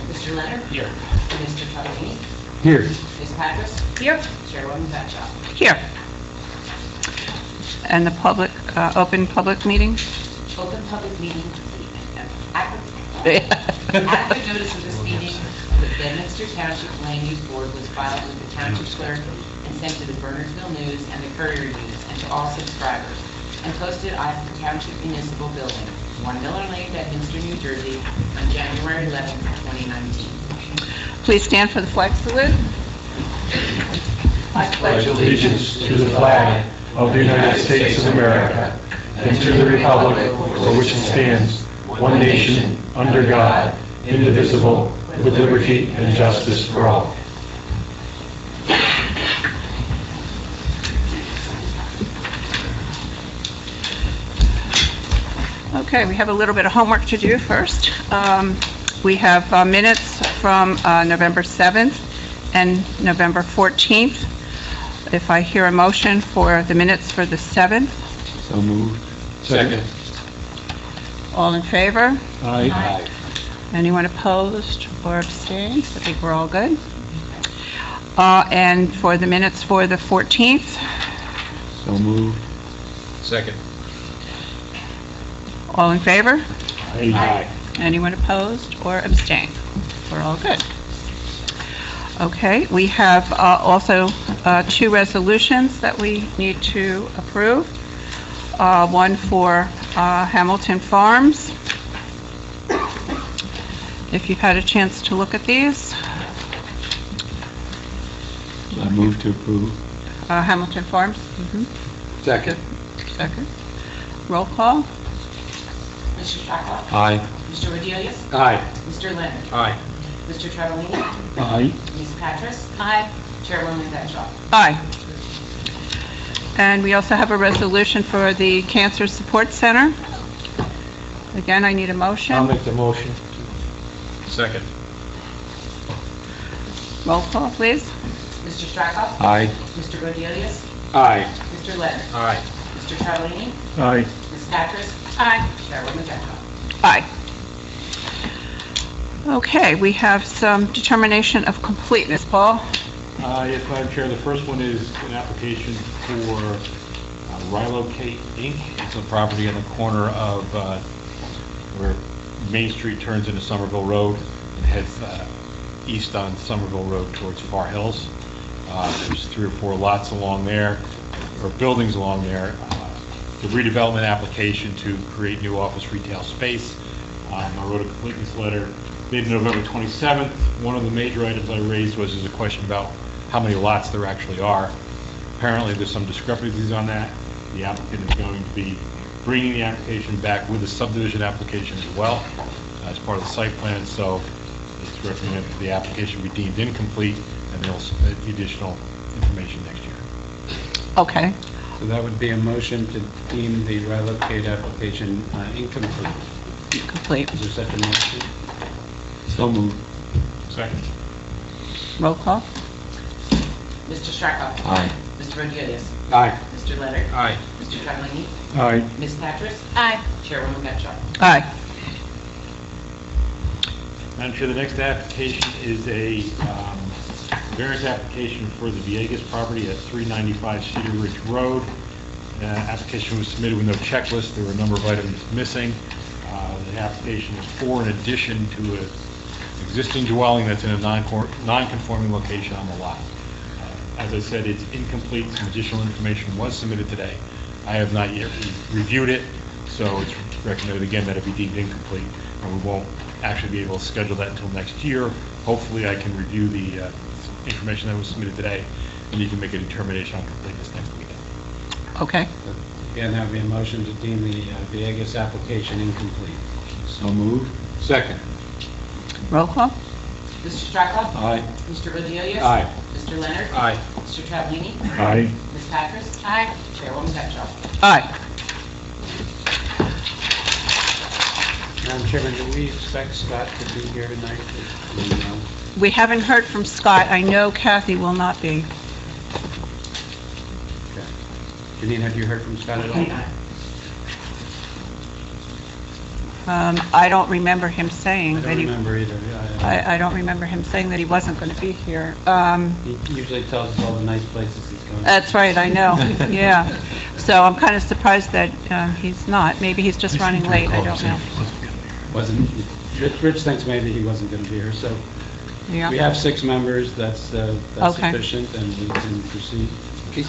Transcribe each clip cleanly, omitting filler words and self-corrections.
Mr. Leonard? Here. Mr. Travellini? Here. Ms. Patras? Here. Chairwoman Betcha. Here. And the public, open public meeting? Open public meeting. Adequate notice of this meeting with the Bedminster Township Land Use Board was filed with the Township Clerk and sent to the Bernardsville News and the Courier News and to all subscribers, and posted at the Township Municipal Building, 1 Miller Lane, Bedminster, New Jersey, on January 11, 2019. Please stand for the flag salute. I pledge allegiance to the flag of the United States of America and to the republic for which it stands, one nation, under God, indivisible, with liberty and justice for all. Okay, we have a little bit of homework to do first. We have minutes from November 7th and November 14th. If I hear a motion for the minutes for the 7th. So moved. Second. All in favor? Aye. Anyone opposed or abstained? I think we're all good. And for the minutes for the 14th? So moved. Second. All in favor? Aye. Anyone opposed or abstained? We're all good. Okay, we have also two resolutions that we need to approve. One for Hamilton Farms. If you've had a chance to look at these. I move to approve. Hamilton Farms. Second. Second. Roll call. Mr. Stradlin? Aye. Mr. Rodelius? Aye. Mr. Leonard? Aye. Mr. Travellini? Aye. Ms. Patras? Aye. Chairwoman Betcha. Aye. And we also have a resolution for the Cancer Support Center. Again, I need a motion. I'll make the motion. Second. Roll call, please. Mr. Stradlin? Aye. Mr. Rodelius? Aye. Mr. Leonard? Aye. Mr. Travellini? Aye. Ms. Patras? Aye. Chairwoman Betcha. Aye. Okay, we have some determination of completeness. Paul? Yes, Madam Chair, the first one is an application for Rilocate Inc. It's a property on the corner of where Main Street turns into Somerville Road and heads east on Somerville Road towards Far Hills. There's 3 or 4 lots along there, or buildings along there. The redevelopment application to create new office retail space. I wrote a completeness letter dated November 27th. One of the major items I raised was a question about how many lots there actually are. Apparently there's some discrepancies on that. The applicant is going to be bringing the application back with a subdivision application as well as part of the site plan, so it's recommended that the application be deemed incomplete and they'll submit the additional information next year. Okay. So that would be a motion to deem the Rilocate application incomplete. Complete. Is there such a motion? So moved. Second. Roll call. Mr. Stradlin? Aye. Mr. Rodelius? Aye. Mr. Leonard? Aye. Mr. Travellini? Aye. Ms. Patras? Aye. Chairwoman Betcha. Aye. Madam Chair, the next application is a variance application for the Viegas property at 395 Cedar Ridge Road. Application was submitted with no checklist. There were a number of items missing. The application is for an addition to an existing dwelling that's in a non-conforming location on the lot. As I said, it's incomplete. Some additional information was submitted today. I have not yet reviewed it, so it's recommended again that it be deemed incomplete, and we won't actually be able to schedule that until next year. Hopefully I can review the information that was submitted today, and you can make a determination on completeness next week. Okay. Again, that would be a motion to deem the Viegas application incomplete. So moved. Second. Roll call. Mr. Stradlin? Aye. Mr. Rodelius? Aye. Mr. Leonard? Aye. Mr. Travellini? Aye. Ms. Patras? Aye. Chairwoman Betcha. Aye. Madam Chairman, do we expect Scott to be here tonight? Do you know? We haven't heard from Scott. I know Kathy will not be. Okay. Janine, have you heard from Scott at all? I don't remember him saying I that don't he... remember either. Yeah, I don't remember him saying that he wasn't going to be here. He usually tells us all the nice places he's going. That's right, I know, yeah. So I'm kind of surprised that he's not. Maybe he's just running late, I don't know. Wasn't, Rich thinks maybe he wasn't going to be here, so we Yeah, have 6 members, that's Okay. sufficient, and we can proceed.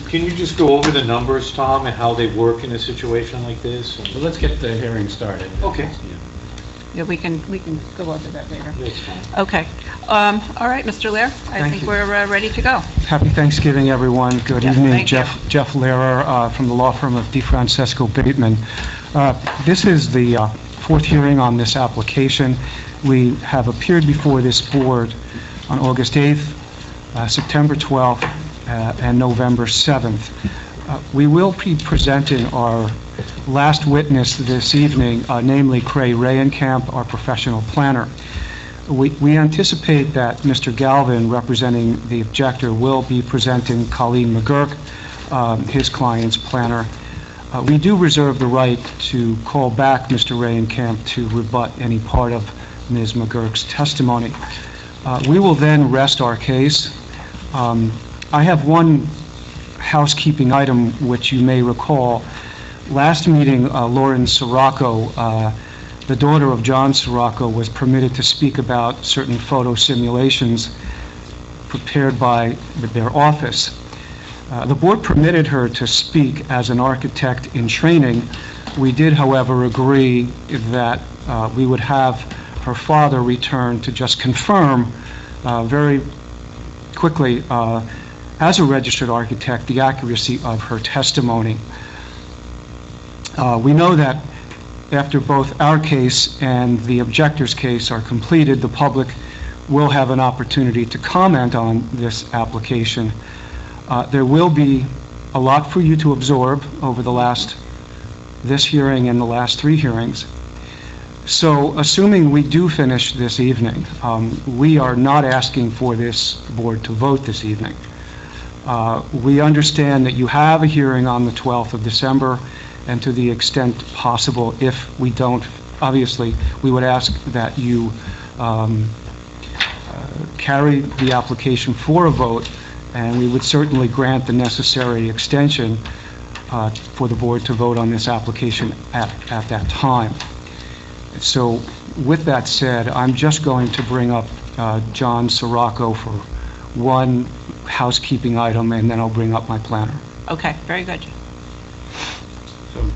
Can you just go over the numbers, Tom, and how they work in a situation like this? So let's get the hearing started. Okay. Yeah. yeah, we can go over that later. That's fine. Okay. All right, Mr. Lair, I Thank think you. we're ready to go. Happy Thanksgiving, everyone. Good Yes, evening. thank you. Jeff Lehrer from the law firm of DeFrancesco Bateman. This is the 4th hearing on this application. We have appeared before this board on August 8th, September 12th, and November 7th. We will be presenting our last witness this evening, namely Cray Rayenkamp, our professional planner. We anticipate that Mr. Galvin, representing the objector, will be presenting Colleen McGurk, his client's planner. We do reserve the right to call back Mr. Rayenkamp to rebut any part of Ms. McGurk's testimony. We will then rest our case. I have one housekeeping item which you may recall. Last meeting, Lauren Sirocco, the daughter of John Sirocco, was permitted to speak about certain photo simulations prepared by their office. The board permitted her to speak as an architect in training. We did, however, agree that we would have her father return to just confirm very quickly, as a registered architect, the accuracy of her testimony. We know that after both our case and the objector's case are completed, the public will have an opportunity to comment on this application. There will be a lot for you to absorb over this hearing and the last 3 hearings. So, assuming we do finish this evening, we are not asking for this board to vote this evening. We understand that you have a hearing on the 12th of December, and to the extent possible, if we don't, obviously, we would ask that you carry the application for a vote, and we would certainly grant the necessary extension for the board to vote on this application at that time. So with that said, I'm just going to bring up John Sirocco for one housekeeping item, and then I'll bring up my planner. Okay, very good. So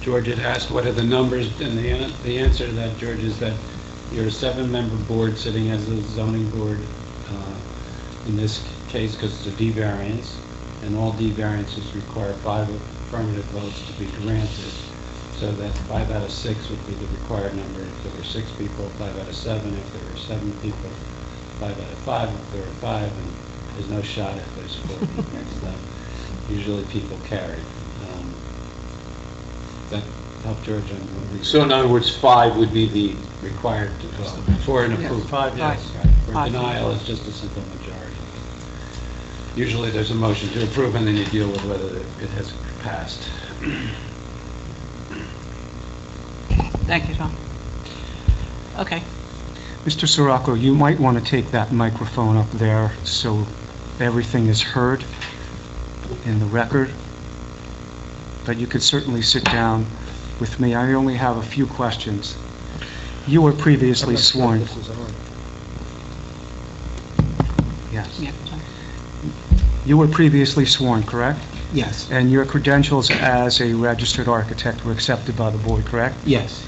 George had asked what are the numbers, and the answer to that, George, is that you're a 7-member board sitting as a zoning board in this case because it's a D variance, and all D variances require 5 affirmative votes to be granted. So that 5 out of 6 would be the required number if there were 6 people, 5 out of 7 if there were 7 people, 5 out of 5 if there were 5, and there's no shot if there's 4 people. Usually people carry. That help George on what we... So in other words, 5 would be the required to vote for an approval. 5, Yes. yes. Right. For 5. denial, it's just a simple majority. Usually there's a motion to approve, and then you deal with whether it has passed. Thank you, Tom. Okay. Mr. Sirocco, you might want to take that microphone up there so everything is heard in the record. But you could certainly sit down with me. I only have a few questions. You were previously sworn. Yes. Yeah, Tom. You were previously sworn, correct? Yes, And your credentials as a registered architect were accepted by the board, correct? yes,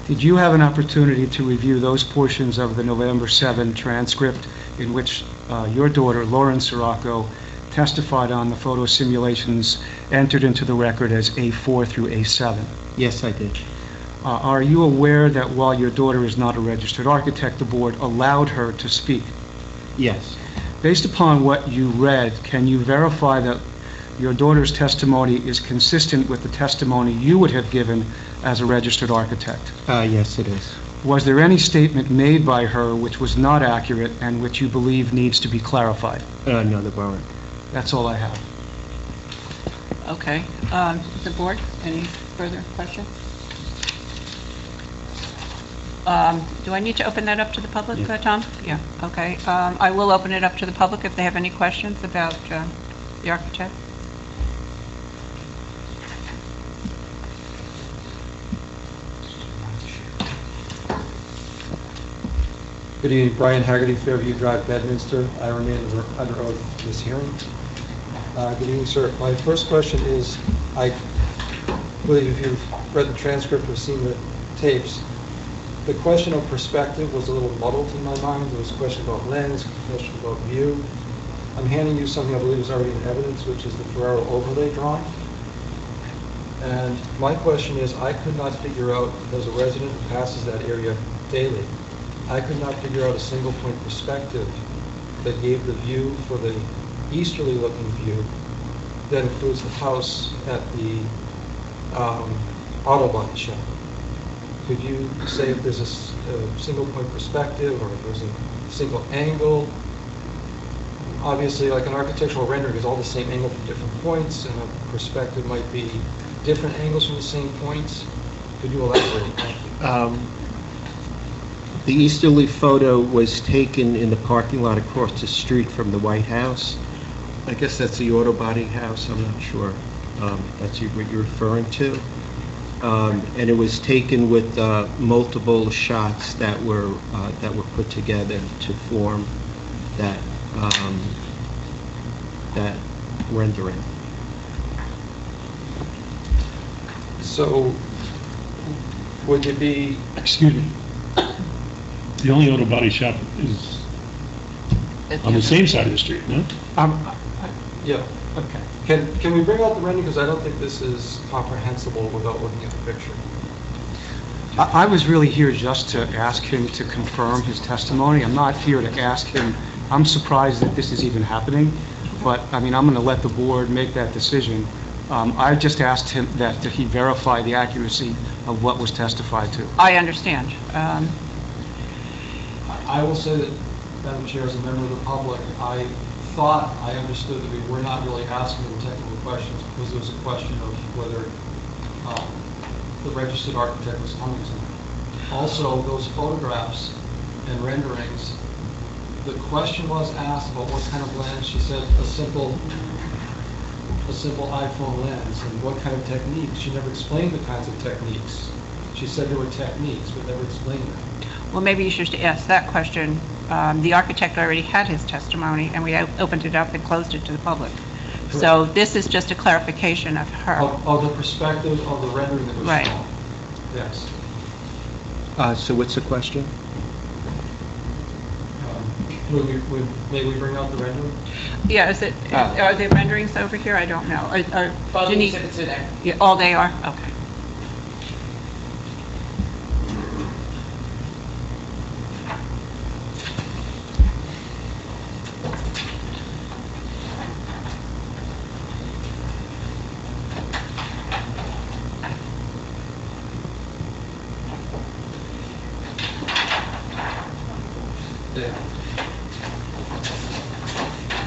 Did you have an opportunity to review those portions of the November 7 transcript in which your daughter, Lauren Sirocco, testified on the photo simulations entered into the record as A4 through A7? yes, I did. Are you aware that while your daughter is not a registered architect, the board allowed her to speak? Yes, Based upon what you read, can you verify that your daughter's testimony is consistent with the testimony you would have given as a registered architect? yes, it is. Was there any statement made by her which was not accurate and which you believe needs to be clarified? No, the weren't. That's all I have. Okay. The board, any further questions? Do I need to open that up to the public, Tom? Yeah, okay. I will open it up to the public if they have any questions about the architect. Good evening, Brian Haggerty, Fairview Drive, Bedminster. I remain under oath in this hearing. Good evening, sir. My first question is, I believe if you've read the transcript or seen the tapes, the question of perspective was a little muddled in my mind. There was a question about lens, a question about view. I'm handing you something I believe is already in evidence, which is the Ferraro overlay drawing. And my question is, I could not figure out, as a resident who passes that area daily, I could not figure out a single point perspective that gave the view for the easterly looking view that includes the house at the auto body shop. Could you say if there's a single point perspective or if there's a single angle? Obviously, like an architectural rendering is all the same angle from different points, and a perspective might be different angles from the same points. Could you elaborate? Thank you. The easterly photo was taken in the parking lot across the street from the White House. I guess that's the auto body house, I'm not sure. That's what you're referring to. And it was taken with multiple shots that were put together to form that that rendering. So, would it be... Excuse me. The only auto body shop is on the same side of the street, no? Yeah, okay. Can we bring out the rendering, because I don't think this is comprehensible without looking at the picture. I was really here just to ask him to confirm his testimony. I'm not here to ask him. I'm surprised that this is even happening, but I mean, I'm going to let the board make that decision. I just asked him that he verify the accuracy of what was testified to. I understand. I will say that, Madam Chair, as a member of the public, I thought I understood that we were not really asking them technical questions because there was a question of whether the registered architect was coming to them. Also, those photographs and renderings, the question was asked about what kind of lens. She said a simple iPhone lens, and what kind of techniques. She never explained the kinds of techniques. She said there were techniques, but never explained them. Well, maybe you should ask that question. The architect already had his testimony, and we opened it up and closed it to the public. Correct. So this is just a clarification of her. Of the perspective of the rendering that was right. shown. Yes. So what's the question? May we bring out the rendering? Yeah, is it? Are the renderings over here? I don't know. Both exhibits are there. Yeah, all they are? Okay.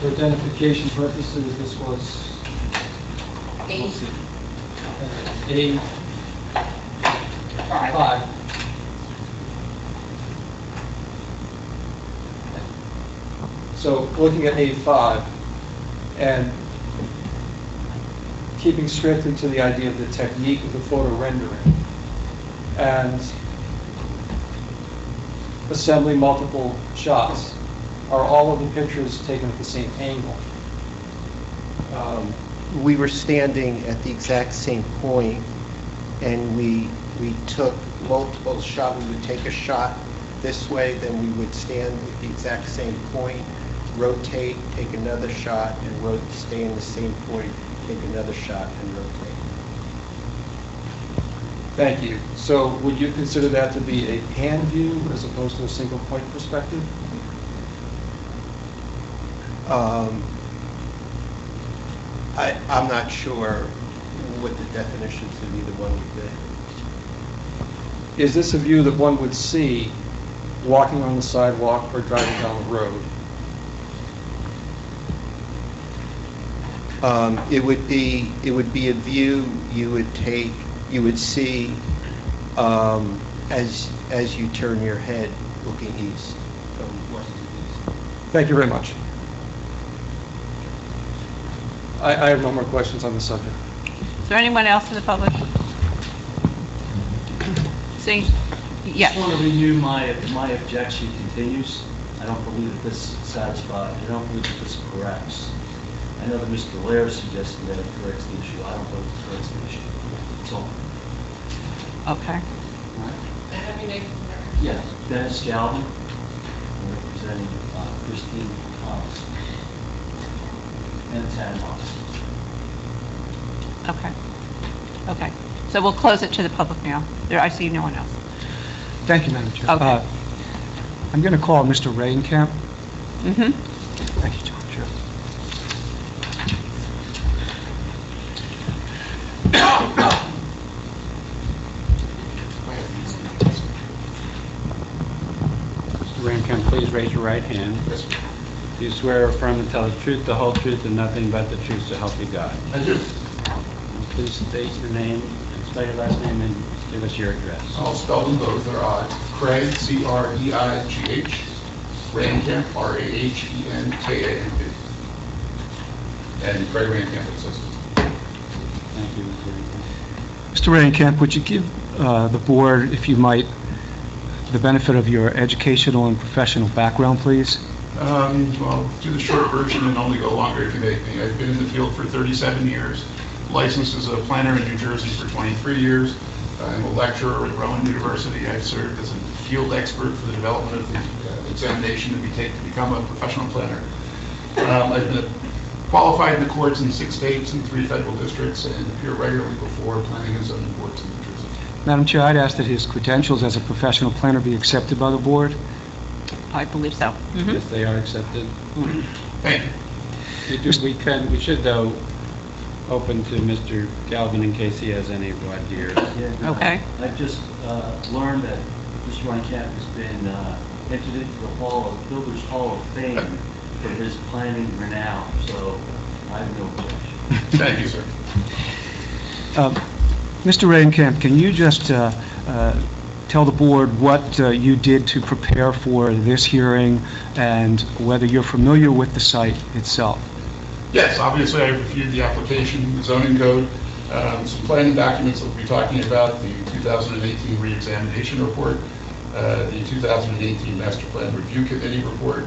For identification purposes, this was A5. So looking at A5 and keeping strictly to the idea of the technique of the photo rendering and assembling multiple shots, are all of the pictures taken at the same angle? We were standing at the exact same point, and we took multiple shots. We would take a shot this way, then we would stand at the exact same point, rotate, take another shot, and stay in the same point, take another shot, and rotate. Thank you. So would you consider that to be a pan view as opposed to a single point perspective? I'm not sure what the definitions of either one would be. Is this a view that one would see walking on the sidewalk or driving down the road? It would be a view you would take. You would see as you turn your head looking east, from west to east. Thank you very much. I have no more questions on the subject. Is there anyone else in the public? See, yes. I just want to renew my objection continues. I don't believe that this satisfies, I don't believe that this corrects. I know that Mr. Lair suggested that it corrects the issue. I don't believe it corrects the issue. That's all. Okay. Yes, Dennis Galvin, representing Christine Thomas and Tad Thomas. Okay. Okay. So we'll close it to the public now. I see no one else. Thank you, Madam Chair. Okay. I'm going to call Mr. Rainkamp. Mm-hmm. Thank you, Chair. Mr. Rainkamp, please raise your right hand. Do you swear or affirm to tell the truth, the whole truth, and nothing but the truth so help you God? I do. Please state your name, and spell your last name, and give us your address. I'll spell them both. They're Craig, C-R-E-I-G-H, Rainkamp, R-A-H-E-N-K-A-M-P. And Craig Rainkamp, it says. Thank you, Mr. Rainkamp. Mr. Rainkamp, would you give the board, if you might, the benefit of your educational and professional background, please? Well, do the short version and only go longer if you make me. I've been in the field for 37 years, licensed as a planner in New Jersey for 23 years. I'm a lecturer at Rowan University. I've served as a field expert for the development of the examination that we take to become a professional planner. I've been qualified in the courts in 6 states and 3 federal districts and appear regularly before planning and zoning boards in New Jersey. Madam Chair, I'd ask that his credentials as a professional planner be accepted by the board. I believe so. Mhm. Yes, they are accepted. Thank you. We should, though, open to Mr. Galvin in case he has any voir dire. Yeah, no, Okay. I've just learned that Mr. Rainkamp has been entered into the Builders Hall of Fame for his planning renown, so I have no objection. Thank you, sir. Mr. Rainkamp, can you just tell the board what you did to prepare for this hearing and whether you're familiar with the site itself? Yes, obviously I reviewed the application, the zoning code, some planning documents that we'll be talking about, the 2018 re-examination report, the 2018 master plan review committee report,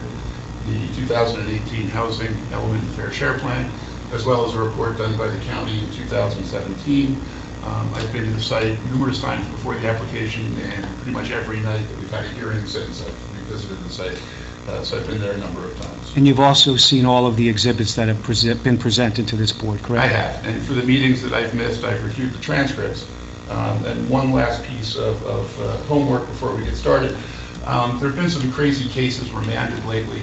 the 2018 housing element and fair share plan, as well as a report done by the county in 2017. I've been to the site numerous times before the application and pretty much every night that we've had a hearing since I've revisited the site. So I've been there a number of times. And you've also seen all of the exhibits that have been presented to this board, correct? I have, and for the meetings that I've missed, I've reviewed the transcripts. And one last piece of homework before we get started. There have been some crazy cases remanded lately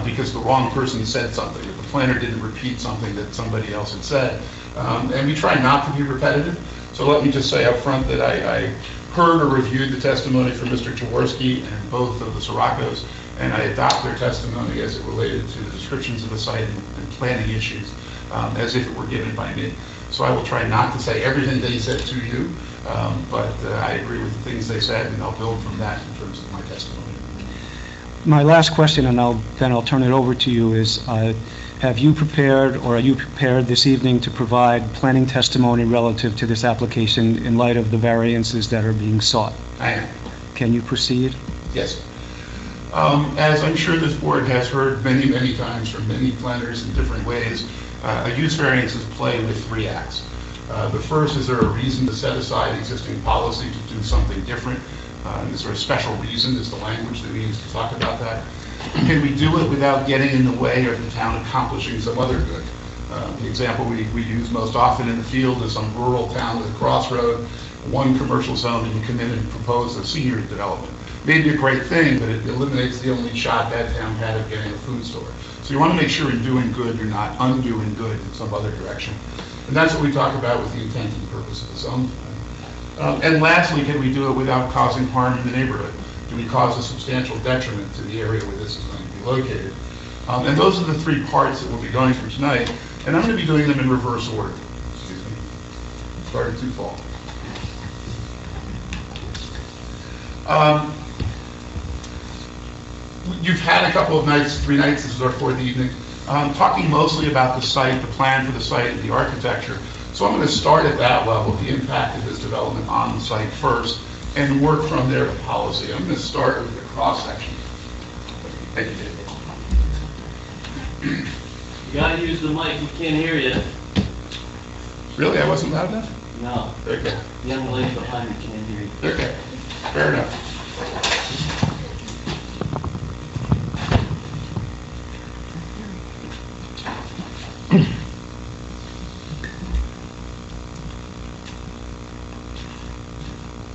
because the wrong person said something. The planner didn't repeat something that somebody else had said. And we try not to be repetitive. So let me just say up front that I heard or reviewed the testimony from Mr. Jaworski and both of the Sirocco's, and I adopt their testimony as it related to the descriptions of the site and planning issues as if it were given by me. So I will try not to say everything they said to you, but I agree with the things they said, and I'll build from that in terms of my testimony. My last question, and then I'll turn it over to you, is have you prepared, or are you prepared this evening to provide planning testimony relative to this application in light of the variances that are being sought? I am. Can you proceed? Yes. As I'm sure this board has heard many, many times from many planners in different ways, a use variances play with 3 acts. The first, is there a reason to set aside existing policy to do something different? Is there a special reason, is the language that we use to talk about that? Can we do it without getting in the way of the town accomplishing some other good? The example we use most often in the field is some rural town with a crossroad, one commercial zone, and you come in and propose a senior development. Maybe a great thing, but it eliminates the only shot that town had of getting a food store. So you want to make sure in doing good, you're not undoing good in some other direction. And that's what we talk about with the intent and purpose of the zone plan. And lastly, can we do it without causing harm in the neighborhood? Do we cause a substantial detriment to the area where this is going to be located? And those are the 3 parts that we'll be going through tonight. And I'm going to be doing them in reverse order. Excuse me. Starting too fall. You've had a couple of nights, 3 nights, this is our 4th evening, talking mostly about the site, the plan for the site, and the architecture. So I'm going to start at that level, the impact of this development on the site first, and work from there to policy. I'm going to start with the cross-section. Thank you, David. You gotta use the mic, we can't hear you. Really, I wasn't loud enough? No, Okay, the young lady behind you can't hear you. okay, fair enough.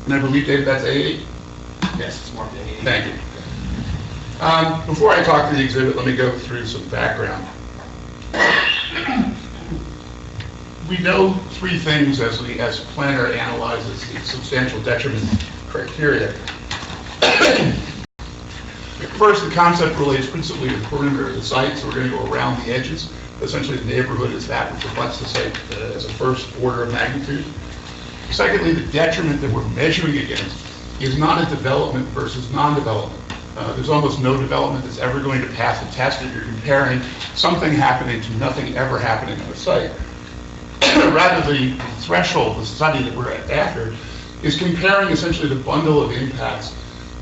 And I believe, David, that's A8? Yes, it's marked A8. Thank you. Before I talk to the exhibit, let me go through some background. We know 3 things as planner analyzes the substantial detriment criteria. First, the concept relates principally to the perimeter of the site, so we're going to go around the edges. Essentially, the neighborhood is that which reflects the site as a first order of magnitude. Secondly, the detriment that we're measuring against is not a development versus non-development. There's almost no development that's ever going to pass a test if you're comparing something happening to nothing ever happening on the site. Rather, the threshold, the study that we're after, is comparing essentially the bundle of impacts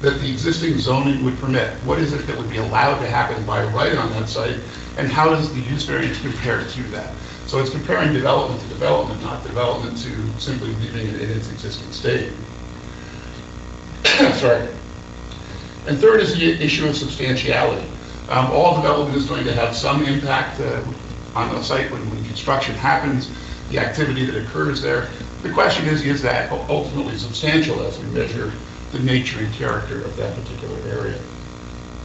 that the existing zoning would permit. What is it that would be allowed to happen by right on that site, and how does the use variance compare to that? So it's comparing development to development, not development to simply leaving it in its existing state. Sorry. And third is the issue of substantiality. All development is going to have some impact on the site when construction happens, the activity that occurs there. The question is that ultimately substantial as we measure the nature and character of that particular area?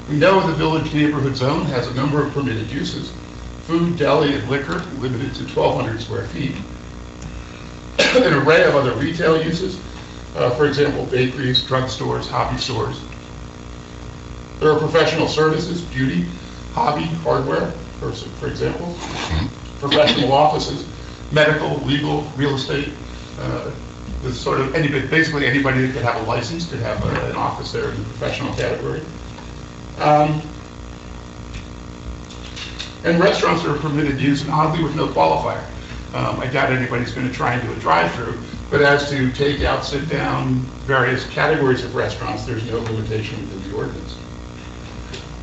We know the village neighborhood zone has a number of permitted uses. Food, deli, and liquor limited to 1,200 square feet. An array of other retail uses, for example, bakeries, drugstores, hobby stores. There are professional services, beauty, hobby, hardware, for example, professional offices, medical, legal, real estate. There's sort of basically anybody that could have a license could have an office there in the professional category. And restaurants are permitted use, and oddly with no qualifier. I doubt anybody's going to try and do a drive-through, but as to takeout, sit-down, various categories of restaurants, there's no limitation within the ordinance.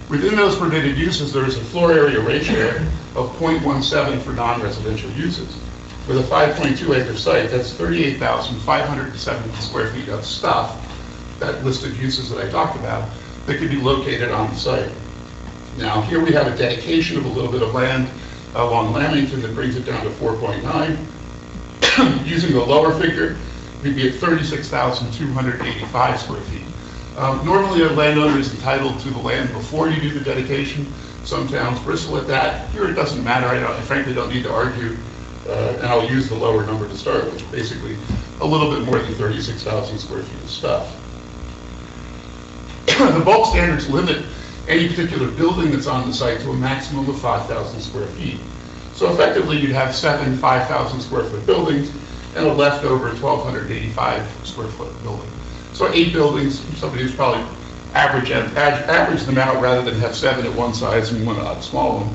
Within those permitted uses, there is a floor area ratio of 0.17 for non-residential uses. With a 5.2 acre site, that's 38,570 square feet of stuff, that list of uses that I talked about, that could be located on the site. Now, here we have a dedication of a little bit of land along Lamington that brings it down to 4.9. Using the lower figure, we'd be at 36,285 square feet. Normally, a landowner is entitled to the land before you do the dedication. Some towns bristle at that. Here, it doesn't matter. I frankly don't need to argue, and I'll use the lower number to start with, basically a little bit more than 36,000 square feet of stuff. The bulk standards limit any particular building that's on the site to a maximum of 5,000 square feet. So effectively, you'd have 7 5,000 square foot buildings and a leftover 1,285 square foot building. So 8 buildings, somebody who's probably average them out rather than have 7 at one size and 1 at a small one.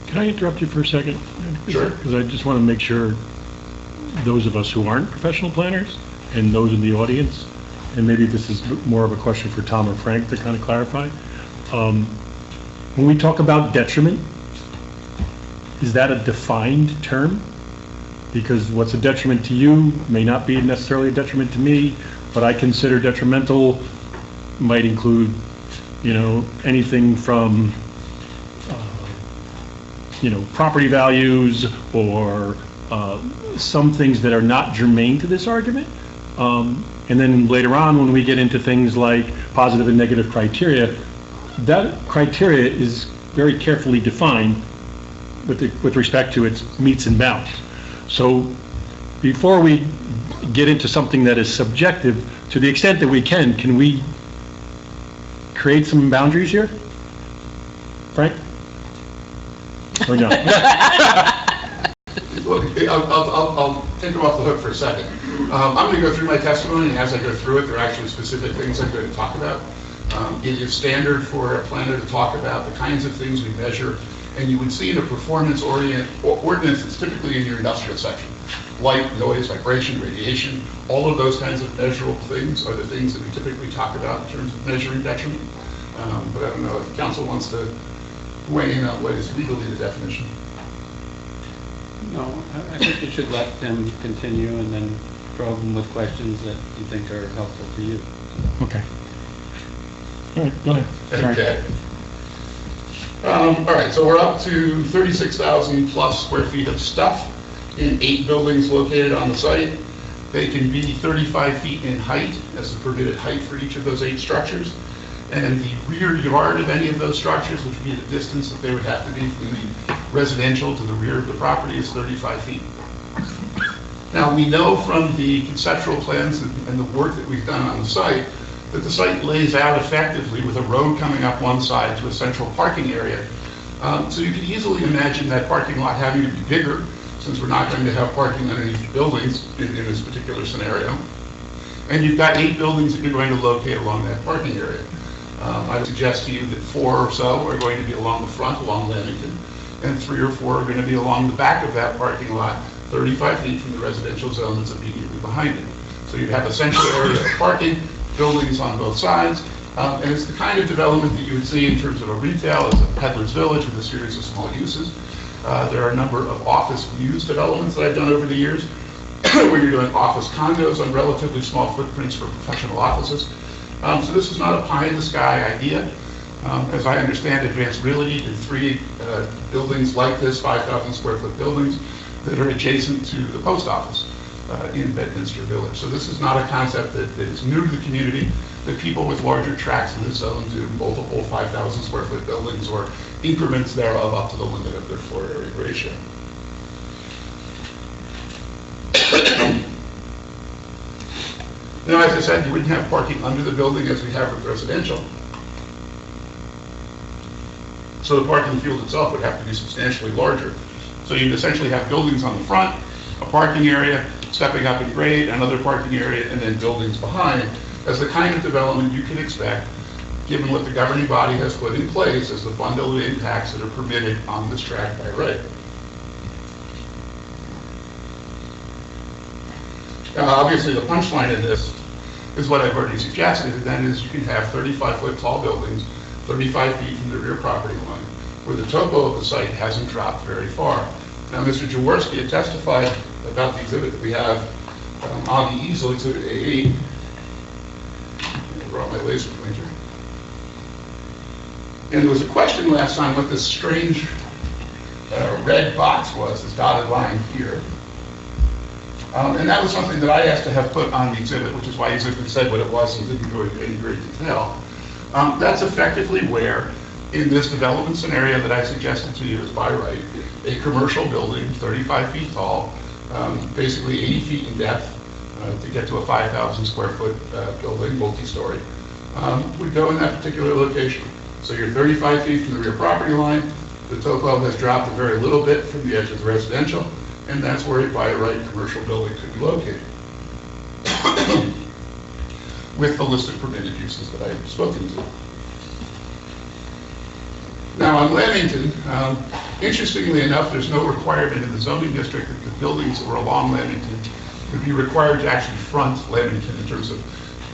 Can I interrupt you for a second? Sure. Because I just want to make sure those of us who aren't professional planners and those in the audience, and maybe this is more of a question for Tom or Frank to kind of clarify. When we talk about detriment, is that a defined term? Because what's a detriment to you may not be necessarily a detriment to me. What I consider detrimental might include, anything from, property values or some things that are not germane to this argument. And then later on, when we get into things like positive and negative criteria, that criteria is very carefully defined with respect to its meets and bounds. So before we get into something that is subjective, to the extent that we can we create some boundaries here? Frank? Or no? Look, I'll take them off the hook for a second. I'm going to go through my testimony, and as I go through it, there are actually specific things I'm going to talk about. It is standard for a planner to talk about the kinds of things we measure, and you would see in a performance-oriented ordinance, it's typically in your industrial section. Light, noise, vibration, radiation, all of those kinds of measurable things are the things that we typically talk about in terms of measuring detriment. But I don't know if council wants to weigh in on what is legally the definition. No, I think you should let them continue and then probe them with questions that you think are helpful to you. Okay. All right, go ahead. Sorry. Okay. All right, so we're up to 36,000 plus square feet of stuff in 8 buildings located on the site. They can be 35 feet in height as the permitted height for each of those 8 structures. And the rear yard of any of those structures, which would be the distance that they would have to be from the residential to the rear of the property, is 35 feet. Now, we know from the conceptual plans and the work that we've done on the site that the site lays out effectively with a road coming up one side to a central parking area. So you can easily imagine that parking lot having to be bigger, since we're not going to have parking underneath buildings in this particular scenario. And you've got 8 buildings that you're going to locate along that parking area. I would suggest to you that 4 or so are going to be along the front, along Lamington, and 3 or 4 are going to be along the back of that parking lot, 35 feet from the residential zone that's immediately behind it. So you'd have a central area of parking, buildings on both sides, and it's the kind of development that you would see in terms of a retail as a peddler's village with a series of small uses. There are a number of office use developments that I've done over the years where you're doing office condos on relatively small footprints for professional offices. So this is not a pie-in-the-sky idea. As I understand, Advanced Realty did 3 buildings like this, 5,000 square foot buildings that are adjacent to the post office in Bedminster Village. So this is not a concept that is new to the community, that people with larger tracts in the zone do multiple 5,000 square foot buildings or increments thereof up to the limit of their floor area ratio. Now, as I said, you wouldn't have parking under the building as we have with residential. So the parking field itself would have to be substantially larger. So you'd essentially have buildings on the front, a parking area, stepping up in grade, another parking area, and then buildings behind, as the kind of development you can expect, given what the governing body has put in place as the bundle of impacts that are permitted on this tract by right. Obviously, the punchline in this is what I've already suggested, and that is you can have 35-foot tall buildings, 35 feet from the rear property line, where the topo of the site hasn't dropped very far. Now, Mr. Jaworski had testified about the exhibit that we have on the easel, Exhibit A8. I brought my laser pointer. And there was a question last time what this strange red box was, this dotted line here. And that was something that I asked to have put on the exhibit, which is why the exhibit said what it was and didn't go into any great detail. That's effectively where, in this development scenario that I suggested to you as by right, a commercial building, 35 feet tall, basically 80 feet in depth to get to a 5,000 square foot building, multi-story, would go in that particular location. So you're 35 feet from the rear property line, the topo has dropped a very little bit from the edge of the residential, and that's where a by right commercial building could be located with the list of permitted uses that I've spoken to. Now on Lamington, interestingly enough, there's no requirement in the zoning district that the buildings that were along Lamington would be required to actually front Lamington in terms of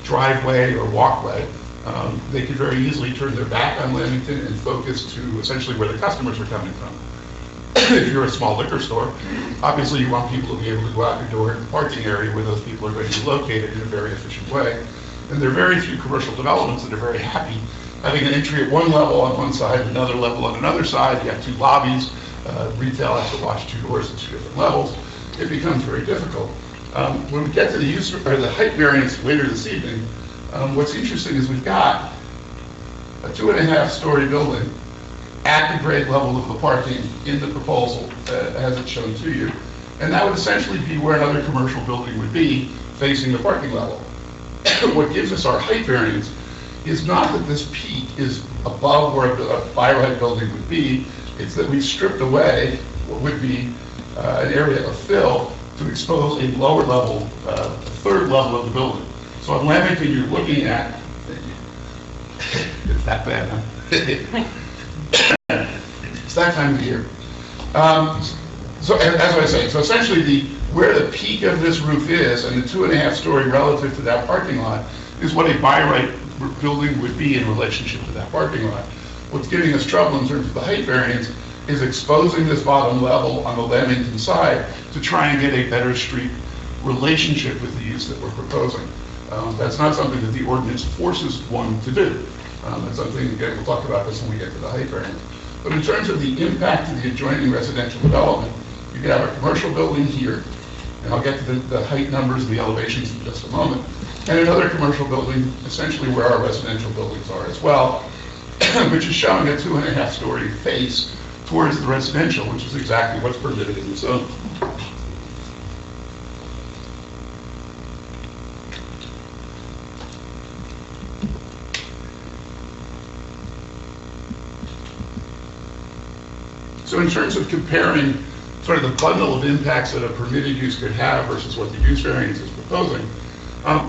driveway or walkway. They could very easily turn their back on Lamington and focus to essentially where the customers are coming from. If you're a small liquor store, obviously you want people to be able to go out your door in the parking area where those people are going to be located in a very efficient way. And there are very few commercial developments that are very happy having an entry at one level on one side, another level on another side. You have 2 lobbies. Retail has to watch 2 doors at 2 different levels. It becomes very difficult. When we get to the use or the height variance later this evening, what's interesting is we've got a 2.5-story building at the grade level of the parking in the proposal as it's shown to you. And that would essentially be where another commercial building would be facing the parking level. What gives us our height variance is not that this peak is above where a by right building would be, it's that we've stripped away what would be an area of fill to expose a lower level, third level of the building. So on Lamington, you're looking at, it's that bad, huh? It's that time of the year. So as I say, so essentially where the peak of this roof is and the 2.5-story relative to that parking lot is what a by right building would be in relationship to that parking lot. What's giving us trouble in terms of the height variance is exposing this bottom level on the Lamington side to try and get a better street relationship with the use that we're proposing. That's not something that the ordinance forces one to do. That's something, again, we'll talk about this when we get to the height variance. But in terms of the impact of the adjoining residential development, you could have a commercial building here, and I'll get to the height numbers, the elevations in just a moment, and another commercial building, essentially where our residential buildings are as well, which is showing a 2.5-story face towards the residential, which is exactly what's permitted in the zone. So in terms of comparing sort of the bundle of impacts that a permitted use could have versus what the use variance is proposing,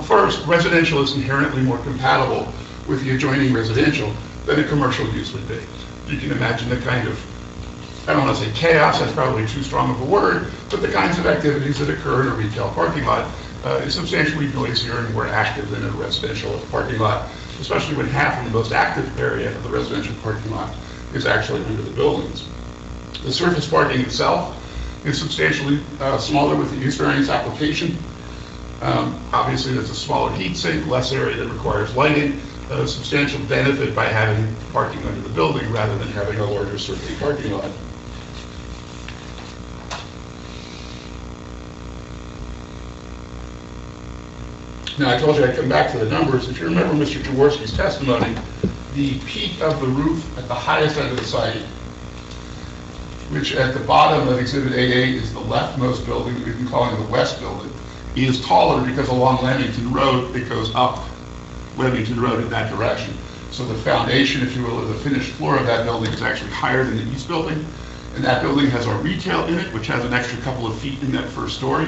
first, residential is inherently more compatible with the adjoining residential than a commercial use would be. You can imagine the kind of, I don't want to say chaos, that's probably too strong of a word, but the kinds of activities that occur in a retail parking lot is substantially noisier and more active than a residential parking lot, especially when half of the most active area of the residential parking lot is actually under the buildings. The surface parking itself is substantially smaller with the use variance application. Obviously, there's a smaller heat sink, less area that requires lighting, a substantial benefit by having parking under the building rather than having a larger surface parking lot. Now, I told you I'd come back to the numbers. If you remember Mr. Jaworski's testimony, the peak of the roof at the highest end of the site, which at the bottom of Exhibit 8A is the leftmost building, we've been calling the west building, is taller because along Lamington Road, it goes up Lamington Road in that direction. So the foundation, if you will, or the finished floor of that building is actually higher than the east building. And that building has our retail in it, which has an extra couple of feet in that first story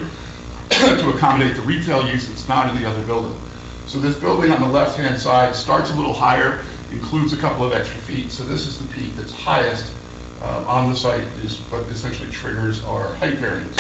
to accommodate the retail use that's not in the other building. So this building on the left-hand side starts a little higher, includes a couple of extra feet. So this is the peak that's highest on the site, is what essentially triggers our height variance.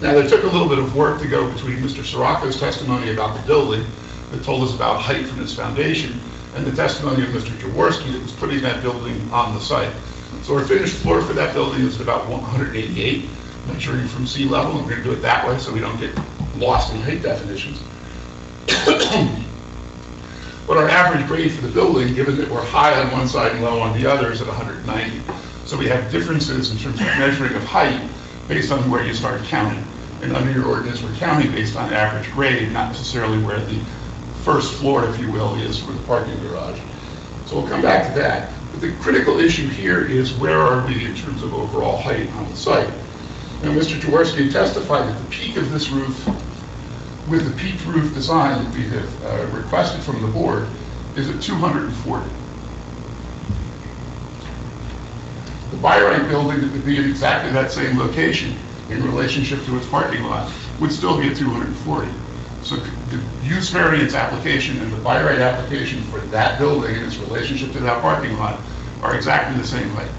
Now, there took a little bit of work to go between Mr. Sirocco's testimony about the building that told us about height from its foundation and the testimony of Mr. Jaworski that was putting that building on the site. So our finished floor for that building is about 188, measuring from sea level, and we're going to do it that way so we don't get lost in height definitions. But our average grade for the building, given that we're high on one side and low on the other, is at 190. So we have differences in terms of measuring of height based on where you start counting. And under your ordinance, we're counting based on average grade, not necessarily where the first floor, if you will, is for the parking garage. So we'll come back to that. But the critical issue here is where are we in terms of overall height on the site? Now, Mr. Jaworski testified that the peak of this roof, with the peaked roof design that we have requested from the board, is at 240. The by right building that would be in exactly that same location in relationship to its parking lot would still be at 240. So the use variance application and the by right application for that building and its relationship to that parking lot are exactly the same height.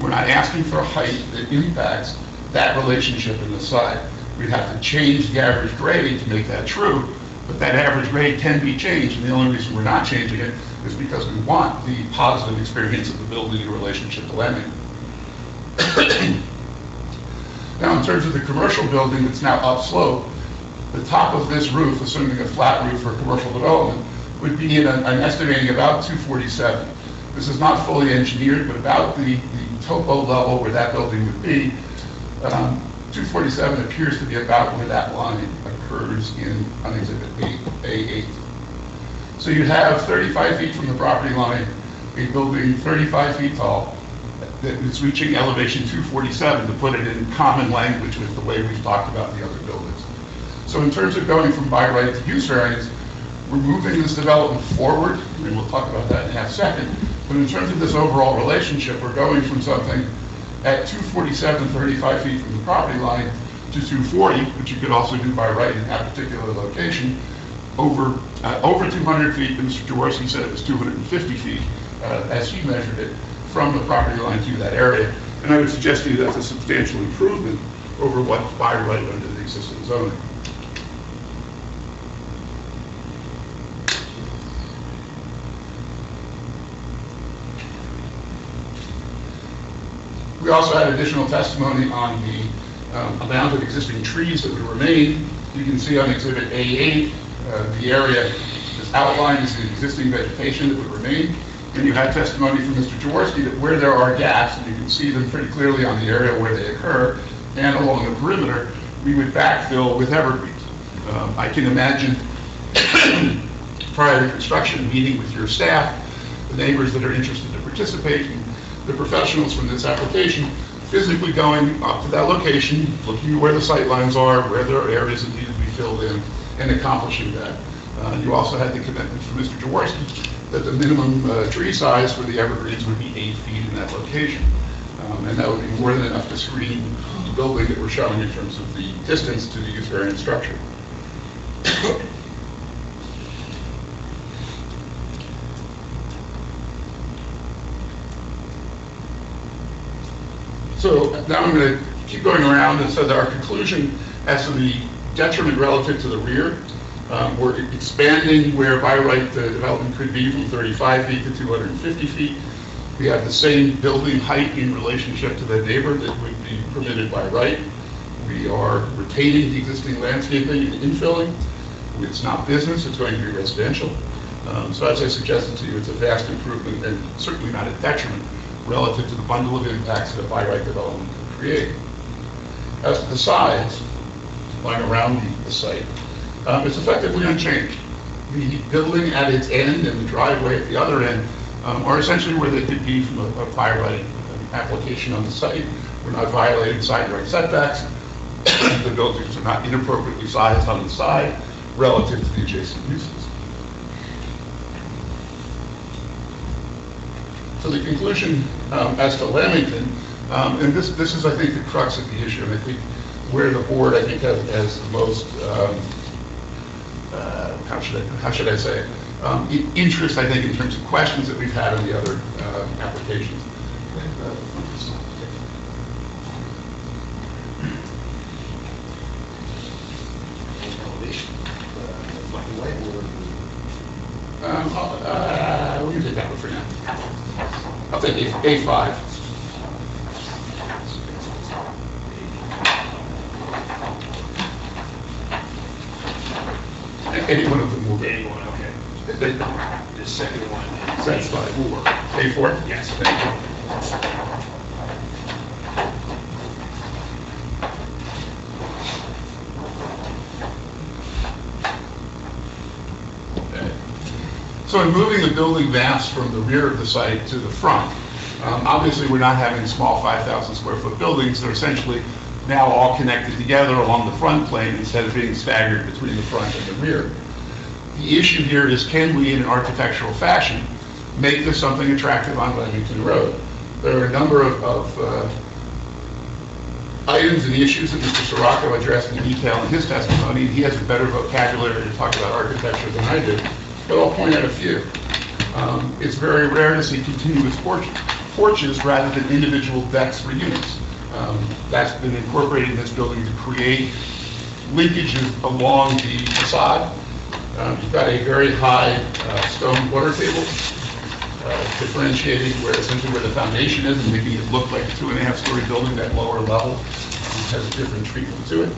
We're not asking for a height that impacts that relationship in the side. We'd have to change the average grade to make that true, but that average grade can be changed, and the only reason we're not changing it is because we want the positive experience of the building in relationship to lending. Now, in terms of the commercial building that's now upslope, the top of this roof, assuming a flat roof for commercial development, would be in I'm estimating about 247. This is not fully engineered, but about the topo level where that building would be. 247 appears to be about where that line occurs on Exhibit A8. So you have 35 feet from the property line, a building 35 feet tall that is reaching elevation 247, to put it in common language with the way we've talked about the other buildings. So in terms of going from by right to use variance, we're moving this development forward, and we'll talk about that in a half second. But in terms of this overall relationship, we're going from something at 247, 35 feet from the property line, to 240, which you could also do by right in that particular location, over 200 feet, and Mr. Jaworski said it was 250 feet, as he measured it, from the property line to that area. And I would suggest to you that's a substantial improvement over what's by right under the existing zoning. We also had additional testimony on the amount of existing trees that would remain. You can see on Exhibit A8, the area is outlined as the existing vegetation that would remain. And you had testimony from Mr. Jaworski that where there are gaps, and you can see them pretty clearly on the area where they occur, and along the perimeter, we would backfill with evergreens. I can imagine prior to construction, meeting with your staff, the neighbors that are interested to participate, and the professionals from this application, physically going up to that location, looking at where the sight lines are, where there are areas that need to be filled in, and accomplishing that. You also had the commitment from Mr. Jaworski that the minimum tree size for the evergreens would be 8 feet in that location. And that would be more than enough to screen the building that we're showing in terms of the distance to the use variance structure. So now I'm going to keep going around, and so that our conclusion as to the detriment relative to the rear, we're expanding where by right the development could be from 35 feet to 250 feet. We have the same building height in relationship to the neighbor that would be permitted by right. We are retaining the existing landscaping and infilling. It's not business, it's going to be residential. So as I suggested to you, it's a vast improvement and certainly not a detriment relative to the bundle of impacts that a by right development can create. As to the sides lying around the site, it's effectively unchanged. The building at its end and the driveway at the other end are essentially where they could be from a by right application on the site. We're not violating side yard setbacks. The buildings are not inappropriately sized on the side relative to the adjacent uses. So the conclusion as to Lamington, and this is, I think, the crux of the issue, and I think where the board, I think, has the most, how should I say it, interest, I think, in terms of questions that we've had on the other applications. We're going to take that one for now. I'll take A5. Any one of them will be. Any one, okay. The second one is That's fine. A4? Yes. Thank you. So in moving the building mass from the rear of the site to the front, obviously we're not having small 5,000 square foot buildings. They're essentially now all connected together along the front plane instead of being staggered between the front and the rear. The issue here is, can we, in an architectural fashion, make this something attractive on Lamington Road? There are a number of items and issues that Mr. Sirocco addressed in detail in his testimony. He has a better vocabulary to talk about architecture than I do, but I'll point out a few. It's very rare to see continuous porches rather than individual decks for units. That's been incorporated in this building to create linkages along the facade. You've got a very high stone water table, differentiating essentially where the foundation is and making it look like a 2.5-story building. That lower level has a different treatment to it.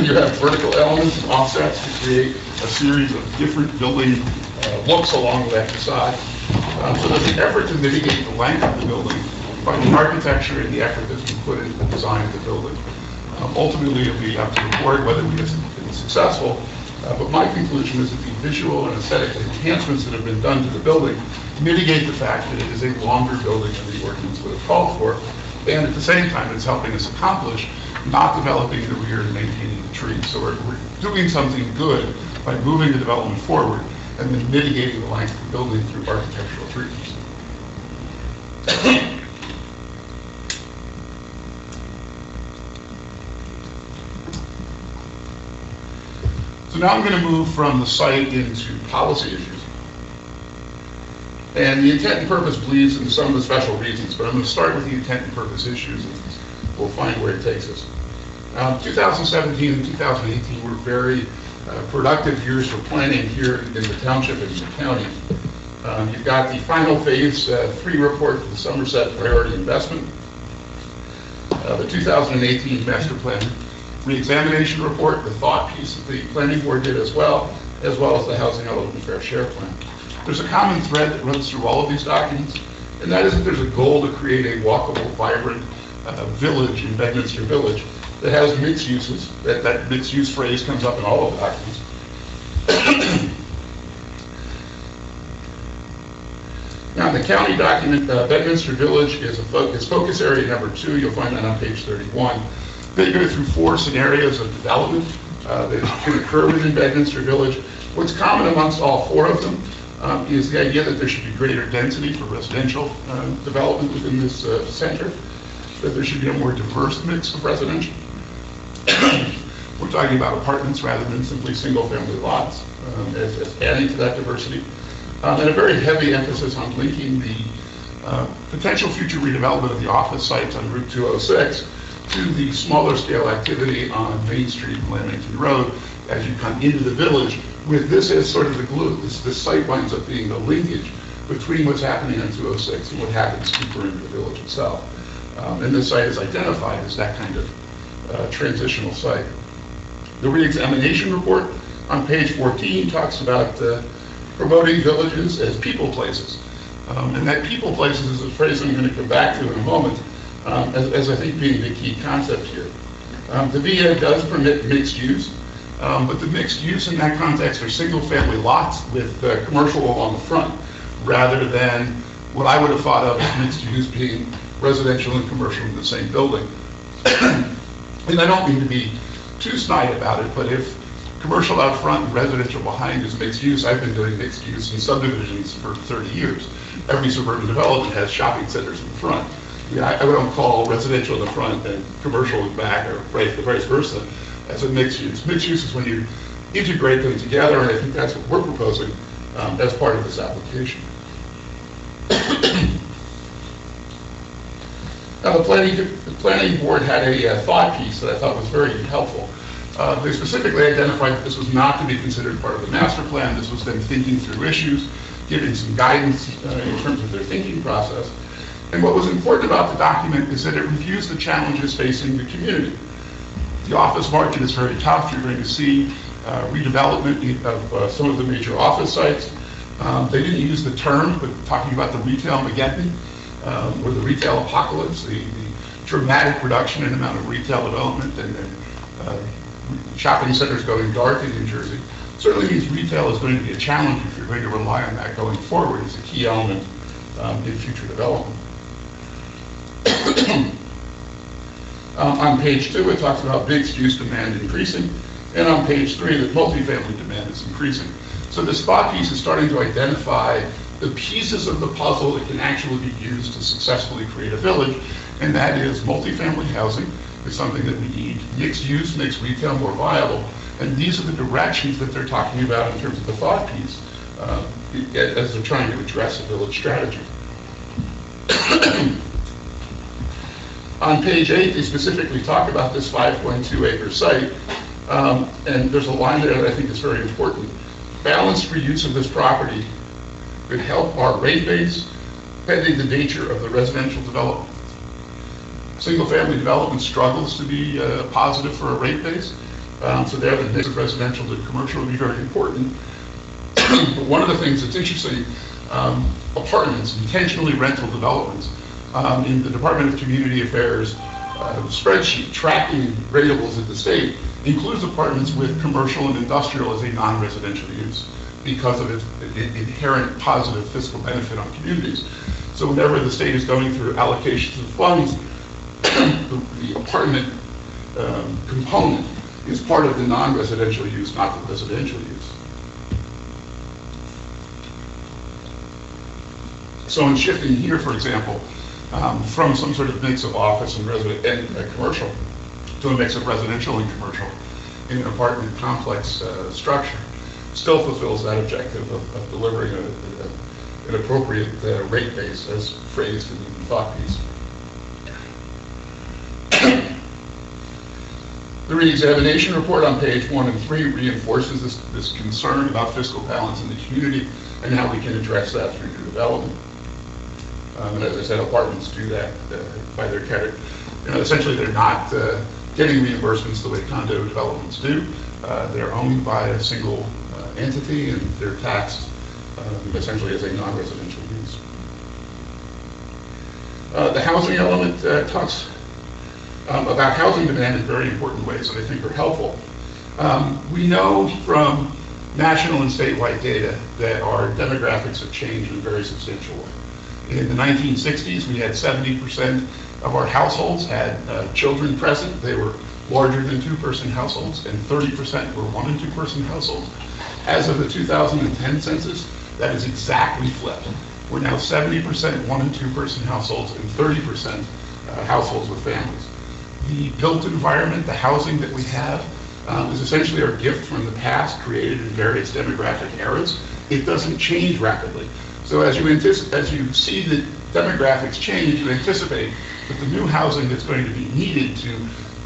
You have vertical elements and offsets to create a series of different building looks along that facade. So there's an effort to mitigate the length of the building by the architecture and the effort that's been put into the design of the building. Ultimately, it'll be up to the board whether we have been successful, but my conclusion is that the visual and aesthetic enhancements that have been done to the building mitigate the fact that it is a longer building than the ordinance would have called for, and at the same time, it's helping us accomplish not developing the rear and maintaining the trees. So we're doing something good by moving the development forward and then mitigating the length of the building through architectural treatments. So now I'm going to move from the site into policy issues. And the intent and purpose bleeds into some of the special reasons, but I'm going to start with the intent and purpose issues, and we'll find where it takes us. 2017 and 2018 were very productive years for planning here in the township and the county. You've got the final phase 3 report for the Somerset Priority Investment, the 2018 Master Plan Reexamination Report, the thought piece that the Planning Board did as well as the Housing Element and Fair Share Plan. There's a common thread that runs through all of these documents, and that is that there's a goal to create a walkable, vibrant village in Bedminster Village that has mixed uses. That mixed use phrase comes up in all of the documents. Now, in the county document, Bedminster Village is focus area number 2. You'll find that on page 31. They go through 4 scenarios of development that can occur within Bedminster Village. What's common amongst all 4 of them is the idea that there should be greater density for residential development within this center, that there should be a more diverse mix of residential. We're talking about apartments rather than simply single-family lots, as adding to that diversity. And a very heavy emphasis on linking the potential future redevelopment of the office sites on Route 206 to the smaller scale activity on Main Street and Lamington Road as you come into the village, with this as sort of the glue. This site winds up being the linkage between what's happening on 206 and what happens deeper into the village itself. And this site is identified as that kind of transitional site. The reexamination report on page 14 talks about promoting villages as people places. And that people places is a phrase I'm going to come back to in a moment, as I think being the key concept here. The VA does permit mixed use, but the mixed use in that context are single-family lots with commercial along the front, rather than what I would have thought of as mixed use being residential and commercial in the same building. And I don't mean to be too snide about it, but if commercial out front and residential behind is mixed use, I've been doing mixed use in subdivisions for 30 years. Every suburban development has shopping centers in the front. I don't call residential in the front and commercial in the back, or vice versa, as a mixed use. Mixed use is when you integrate them together, and I think that's what we're proposing as part of this application. Now, the planning board had a thought piece that I thought was very helpful. They specifically identified that this was not to be considered part of the master plan. This was them thinking through issues, giving some guidance in terms of their thinking process. And what was important about the document is that it reviews the challenges facing the community. The office market is very tough. You're going to see redevelopment of some of the major office sites. They didn't use the term, but talking about the retail Mageddon, or the retail apocalypse, the dramatic reduction in amount of retail development and shopping centers going dark in New Jersey, certainly means retail is going to be a challenge if you're going to rely on that going forward as a key element in future development. On page 2, it talks about mixed-use demand increasing, and on page 3, that multifamily demand is increasing. So this thought piece is starting to identify the pieces of the puzzle that can actually be used to successfully create a village, and that is multifamily housing is something that we need. Mixed use makes retail more viable, and these are the directions that they're talking about in terms of the thought piece as they're trying to address a village strategy. On page 8, they specifically talk about this 5.2 acre site, and there's a line there that I think is very important. Balanced reuse of this property could help our rate base, pending the nature of the residential development. Single-family development struggles to be positive for a rate base, so there the mix of residential to commercial would be very important. But one of the things that's interesting, apartments, intentionally rental developments, in the Department of Community Affairs spreadsheet tracking rateables at the state includes apartments with commercial and industrial as a non-residential use because of its inherent positive fiscal benefit on communities. So whenever the state is going through allocations of funds, the apartment component is part of the non-residential use, not the residential use. So in shifting here, for example, from some sort of mix of office and commercial to a mix of residential and commercial, in an apartment complex structure still fulfills that objective of delivering an appropriate rate base, as phrased in the thought piece. The re-examination report on page 1 and 3 reinforces this concern about fiscal balance in the community and how we can address that through new development. And as I said, apartments do that by their category. Essentially, they're not getting reimbursements the way condo developments do. They're owned by a single entity, and they're taxed essentially as a non-residential use. The housing element talks about housing demand in very important ways that I think are helpful. We know from national and statewide data that our demographics have changed in a very substantial way. In the 1960s, we had 70% of our households had children present. They were larger than two-person households, and 30% were one- and two-person households. As of the 2010 census, that is exactly flipped. We're now 70% one- and two-person households and 30% households with families. The built environment, the housing that we have, is essentially our gift from the past, created in various demographic eras. It doesn't change rapidly. So as you see the demographics change, you anticipate that the new housing that's going to be needed to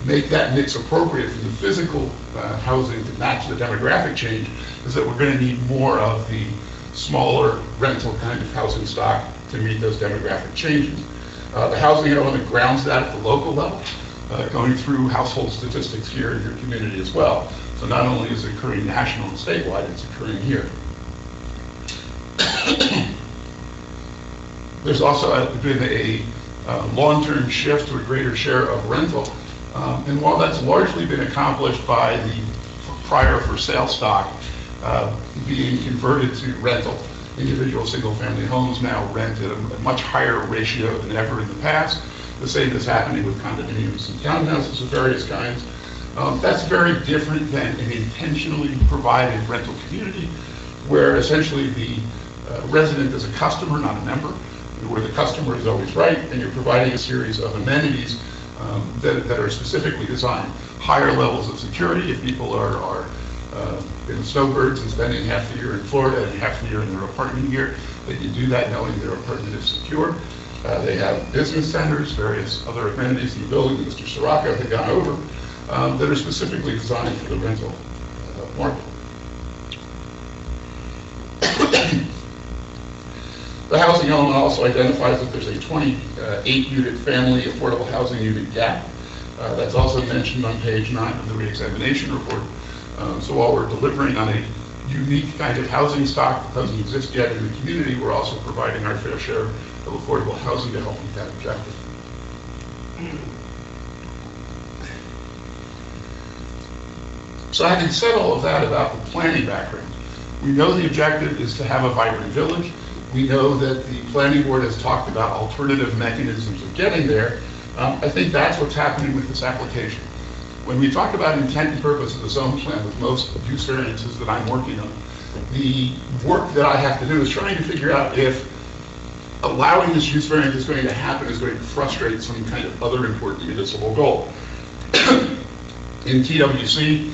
make that mix appropriate for the physical housing to match the demographic change is that we're going to need more of the smaller rental kind of housing stock to meet those demographic changes. The housing element grounds that at the local level, going through household statistics here in your community as well. So not only is it occurring national and statewide, it's occurring here. There's also been a long-term shift to a greater share of rental. And while that's largely been accomplished by the prior for sale stock being converted to rental, individual single-family homes now rent at a much higher ratio than ever in the past. The same is happening with condominiums and townhouses of various kinds. That's very different than an intentionally provided rental community, where essentially the resident is a customer, not a member, where the customer is always right, and you're providing a series of amenities that are specifically designed. Higher levels of security if people are snowbirds and spending half the year in Florida and half the year in their apartment year. They can do that knowing their apartment is secure. They have business centers, various other amenities in the building that Mr. Sirocco had gone over that are specifically designed for the rental market. The housing element also identifies that there's a 28-unit family affordable housing unit gap. That's also mentioned on page 9 of the re-examination report. So while we're delivering on a unique kind of housing stock that doesn't exist yet in the community, we're also providing our fair share of affordable housing to help meet that objective. So having said all of that about the planning background, we know the objective is to have a vibrant village. We know that the planning board has talked about alternative mechanisms of getting there. I think that's what's happening with this application. When we talk about intent and purpose of the zone plan with most use variances that I'm working on, the work that I have to do is trying to figure out if allowing this use variance is going to happen is going to frustrate some kind of other important municipal goal. In TWC,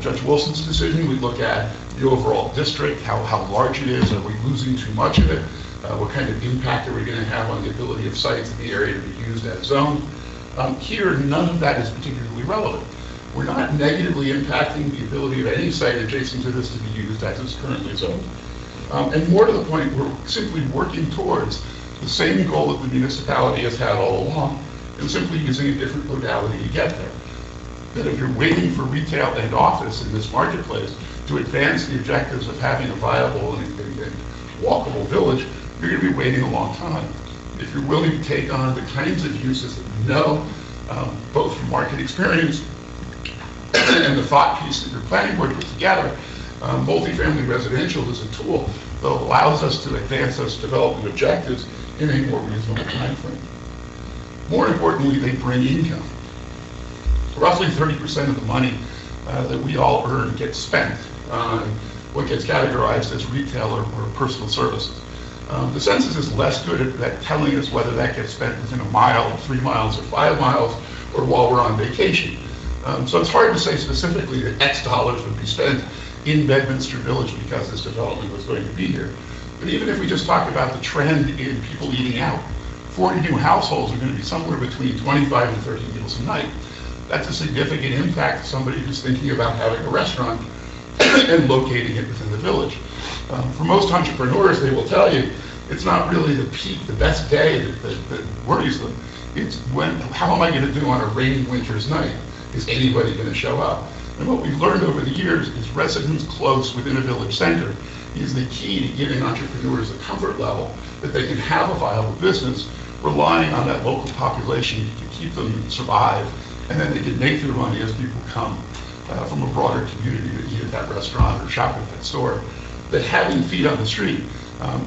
Judge Wilson's decision, we look at the overall district, how large it is, are we losing too much of it, what kind of impact are we going to have on the ability of sites in the area to be used as zoned. Here, none of that is particularly relevant. We're not negatively impacting the ability of any site adjacent to this to be used as it's currently zoned. And more to the point, we're simply working towards the same goal that the municipality has had all along, and simply using a different modality to get there. That if you're waiting for retail and office in this marketplace to advance the objectives of having a viable and walkable village, you're going to be waiting a long time. If you're willing to take on the kinds of uses that you know, both from market experience and the thought piece that your planning board put together, multifamily residential is a tool that allows us to advance those development objectives in a more reasonable time frame. More importantly, they bring income. Roughly 30% of the money that we all earn gets spent on what gets categorized as retail or personal services. The census is less good at telling us whether that gets spent within a mile, 3 miles, or 5 miles, or while we're on vacation. So it's hard to say specifically that X dollars would be spent in Bedminster Village because this development was going to be here. But even if we just talk about the trend in people eating out, 40 new households are going to be somewhere between 25 and 30 meals a night. That's a significant impact to somebody who's thinking about having a restaurant and locating it within the village. For most entrepreneurs, they will tell you it's not really the peak, the best day that worries them. It's how am I going to do on a rainy winter's night? Is anybody going to show up? And what we've learned over the years is residence close within a village center is the key to giving entrepreneurs a comfort level that they can have a viable business relying on that local population to keep them survive, and then they can make their money as people come from a broader community to eat at that restaurant or shop at that store. That having feet on the street,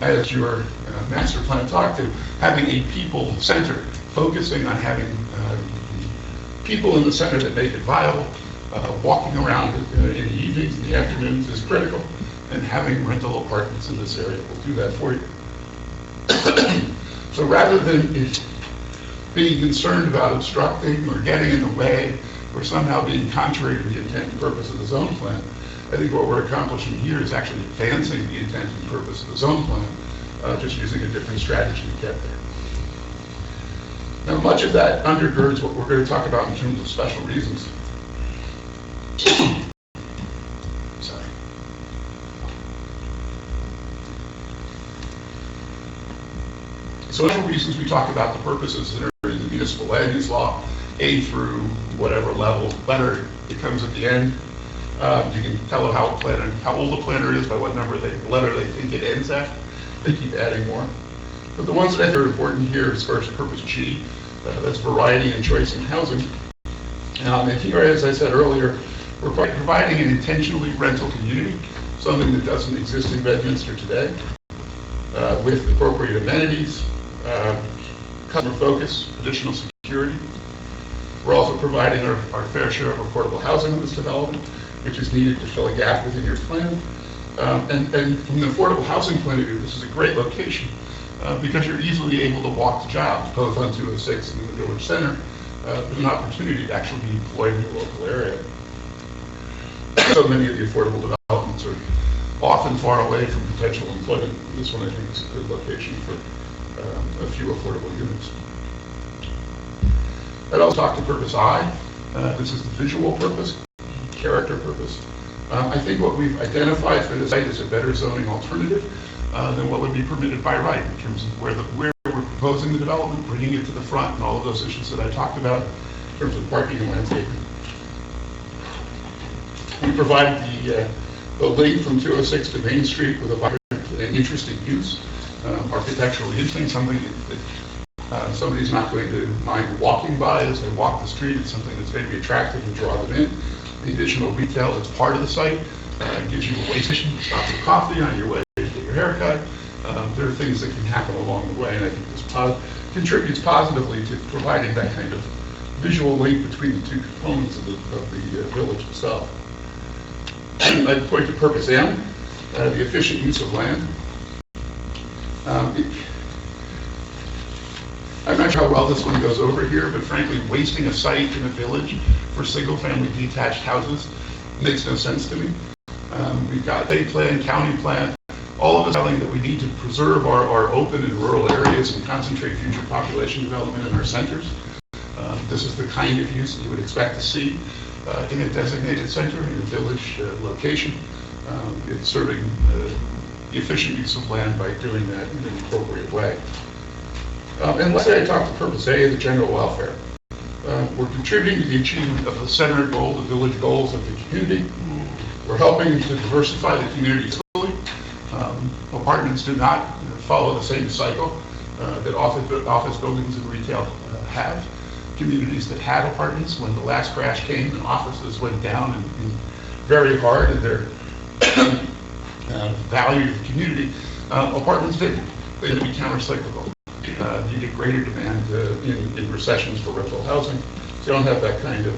as your master plan talked to, having a people center, focusing on having people in the center that make it viable, walking around in the evenings and the afternoons is critical, and having rental apartments in this area will do that for you. So rather than being concerned about obstructing or getting in the way or somehow being contrary to the intent and purpose of the zone plan, I think what we're accomplishing here is actually advancing the intent and purpose of the zone plan, just using a different strategy to get there. Now, much of that undergirds what we're going to talk about in terms of special reasons. Sorry. So special reasons, we talk about the purposes that are in the municipal land use law, A through whatever level letter it comes at the end. You can tell how old the planner is by what letter they think it ends at. They keep adding more. But the ones that I think are important here is first purpose G. That's variety and choice in housing. And here, as I said earlier, we're providing an intentionally rental community, something that doesn't exist in Bedminster today, with appropriate amenities, customer focus, additional security. We're also providing our fair share of affordable housing in this development, which is needed to fill a gap within your plan. And from the affordable housing point of view, this is a great location because you're easily able to walk to jobs, both on 206 and in the village center, with an opportunity to actually be employed in your local area. So many of the affordable developments are often far away from potential employment. This one, I think, is a good location for a few affordable units. I'd also talk to purpose I. This is the visual purpose, character purpose. I think what we've identified for this site is a better zoning alternative than what would be permitted by right in terms of where we're proposing the development, bringing it to the front, and all of those issues that I talked about in terms of parking and landscaping. We provide the link from 206 to Main Street with a vibrant and interesting use, architecturally interesting, something that somebody's not going to mind walking by as they walk the street. It's something that's going to be attractive and draw them in. The additional retail that's part of the site gives you a way station to stop for coffee on your way to get your haircut. There are things that can happen along the way, and I think this contributes positively to providing that kind of visual link between the two components of the village itself. I'd point to purpose M, the efficient use of land. I'm not sure how well this one goes over here, but frankly, wasting a site in a village for single-family detached houses makes no sense to me. We've got state plan, county plan, all of us telling that we need to preserve our open and rural areas and concentrate future population development in our centers. This is the kind of use that you would expect to see in a designated center, in a village location. It's serving the efficient use of land by doing that in an appropriate way. And let's say I talk to purpose A, the general welfare. We're contributing to the achievement of the center goal, the village goals of the community. We're helping to diversify the community slowly. Apartments do not follow the same cycle that office buildings and retail have. Communities that had apartments, when the last crash came and offices went down and very hard in their value of the community, apartments didn't. They had to be counter-cyclical. You get greater demand in recessions for rental housing. So you don't have that kind of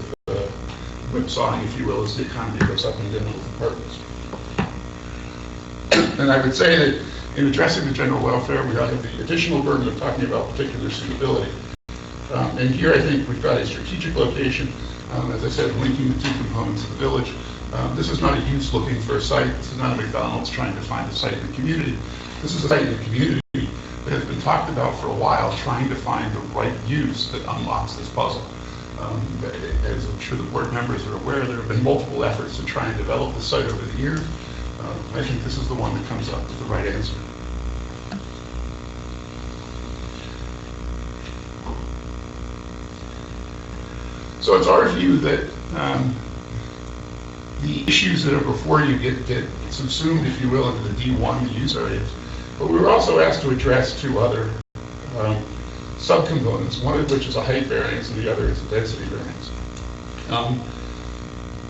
whipsawing, if you will, as the economy goes up and down with apartments. And I would say that in addressing the general welfare, we have the additional burden of talking about particular suitability. And here I think we've got a strategic location, as I said, linking the two components of the village. This is not a use looking for a site. This is not a McDonald's trying to find a site in the community. This is a site in the community that has been talked about for a while, trying to find the right use that unlocks this puzzle. As I'm sure the board members are aware, there have been multiple efforts to try and develop the site over the years. I think this is the one that comes up with the right answer. So it's our view that the issues that are before you get subsumed, if you will, into the D1, the use areas. But we were also asked to address two other subcomponents, one of which is a height variance and the other is a density variance.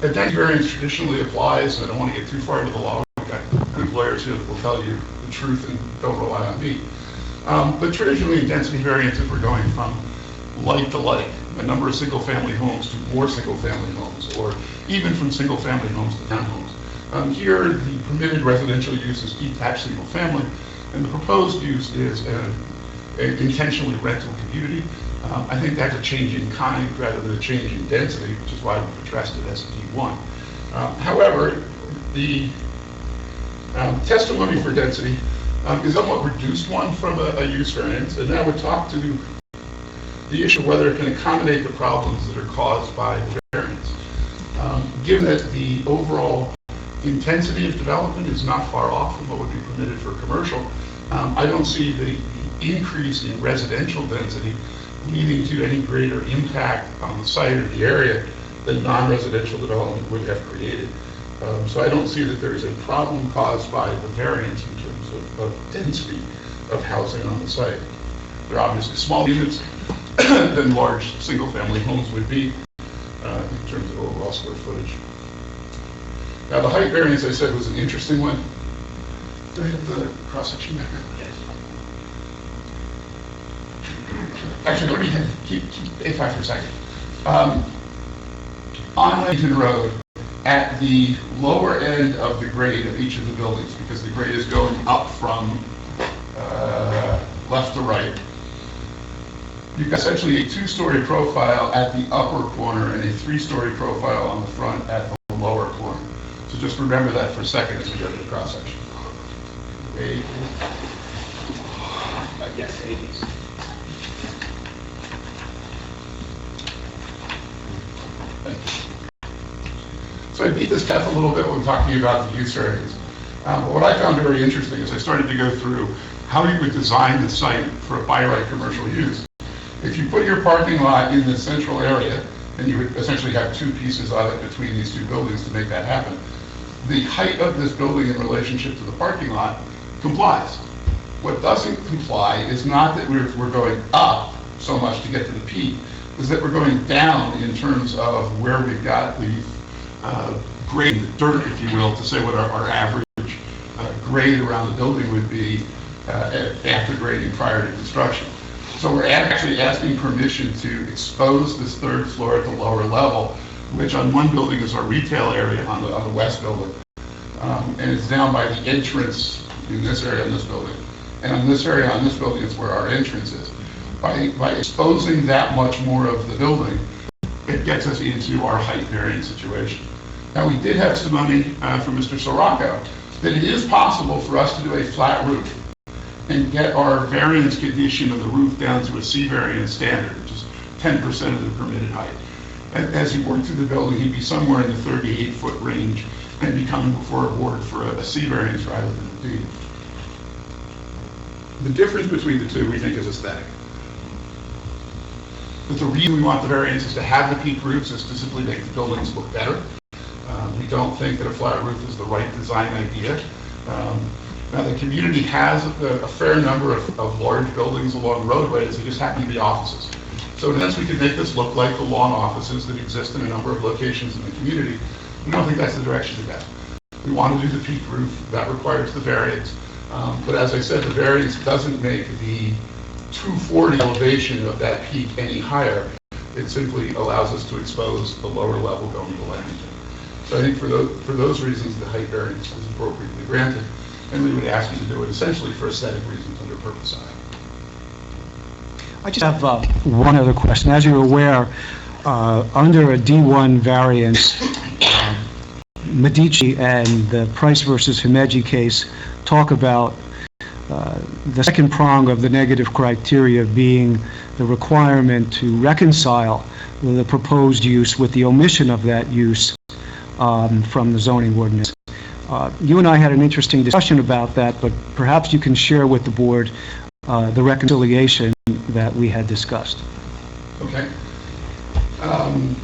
A density variance traditionally applies, and I don't want to get too far into the law. We've got good lawyers who will tell you the truth and don't rely on me. But traditionally, in density variances, we're going from like to like, a number of single-family homes to more single-family homes, or even from single-family homes to townhomes. Here, the permitted residential use is detached single-family, and the proposed use is an intentionally rental community. I think that's a change in kind rather than a change in density, which is why we've addressed it as D1. However, the testimony for density is a somewhat reduced one from a use variance, and that would talk to the issue of whether it can accommodate the problems that are caused by the variance. Given that the overall intensity of development is not far off from what would be permitted for commercial, I don't see the increase in residential density leading to any greater impact on the site or the area than non-residential development would have created. So I don't see that there is a problem caused by the variance in terms of density of housing on the site. There are obviously small units than large single-family homes would be in terms of overall square footage. Now, the height variance, I said, was an interesting one. Do I have the cross-section back now? Yes. Actually, let me keep A5 for a second. On Lincoln Road, at the lower end of the grade of each of the buildings, because the grade is going up from left to right, you've got essentially a 2-story profile at the upper corner and a 3-story profile on the front at the lower corner. So just remember that for a second as we go to the cross section. Yes, 80s. So I beat this death a little bit when talking about the use areas. But what I found very interesting is I started to go through how you would design the site for a by right commercial use. If you put your parking lot in the central area, and you would essentially have 2 pieces of it between these 2 buildings to make that happen, the height of this building in relationship to the parking lot complies. What doesn't comply is not that we're going up so much to get to the peak, is that we're going down in terms of where we've got the grade, the dirt, if you will, to say what our average grade around the building would be after grading prior to construction. So we're actually asking permission to expose this 3rd floor at the lower level, which on one building is our retail area on the west building. And it's down by the entrance in this area in this building. And on this area on this building is where our entrance is. By exposing that much more of the building, it gets us into our height variance situation. Now, we did have testimony from Mr. Sirocco that it is possible for us to do a flat roof and get our variance condition of the roof down to a C variance standard, which is 10% of the permitted height. And as he worked through the building, he'd be somewhere in the 38-foot range and be coming before a board for a C variance rather than a D. The difference between the two, we think, is aesthetic. But the reason we want the variance is to have the peak roofs is to simply make the buildings look better. We don't think that a flat roof is the right design idea. Now, the community has a fair number of large buildings along roadways that just happen to be offices. So in essence, we can make this look like the lawn offices that exist in a number of locations in the community. We don't think that's the direction to go. We want to do the peak roof. That requires the variance. But as I said, the variance doesn't make the 240 elevation of that peak any higher. It simply allows us to expose the lower level going to landing. So I think for those reasons, the height variance is appropriately granted. And we would ask you to do it essentially for aesthetic reasons under purpose I. I just have one other question. As you're aware, under a D1 variance, Medici and the Price versus Himeji case talk about the second prong of the negative criteria being the requirement to reconcile the proposed use with the omission of that use from the zoning ordinance. You and I had an interesting discussion about that, but perhaps you can share with the board the reconciliation that we had discussed. Okay. Trying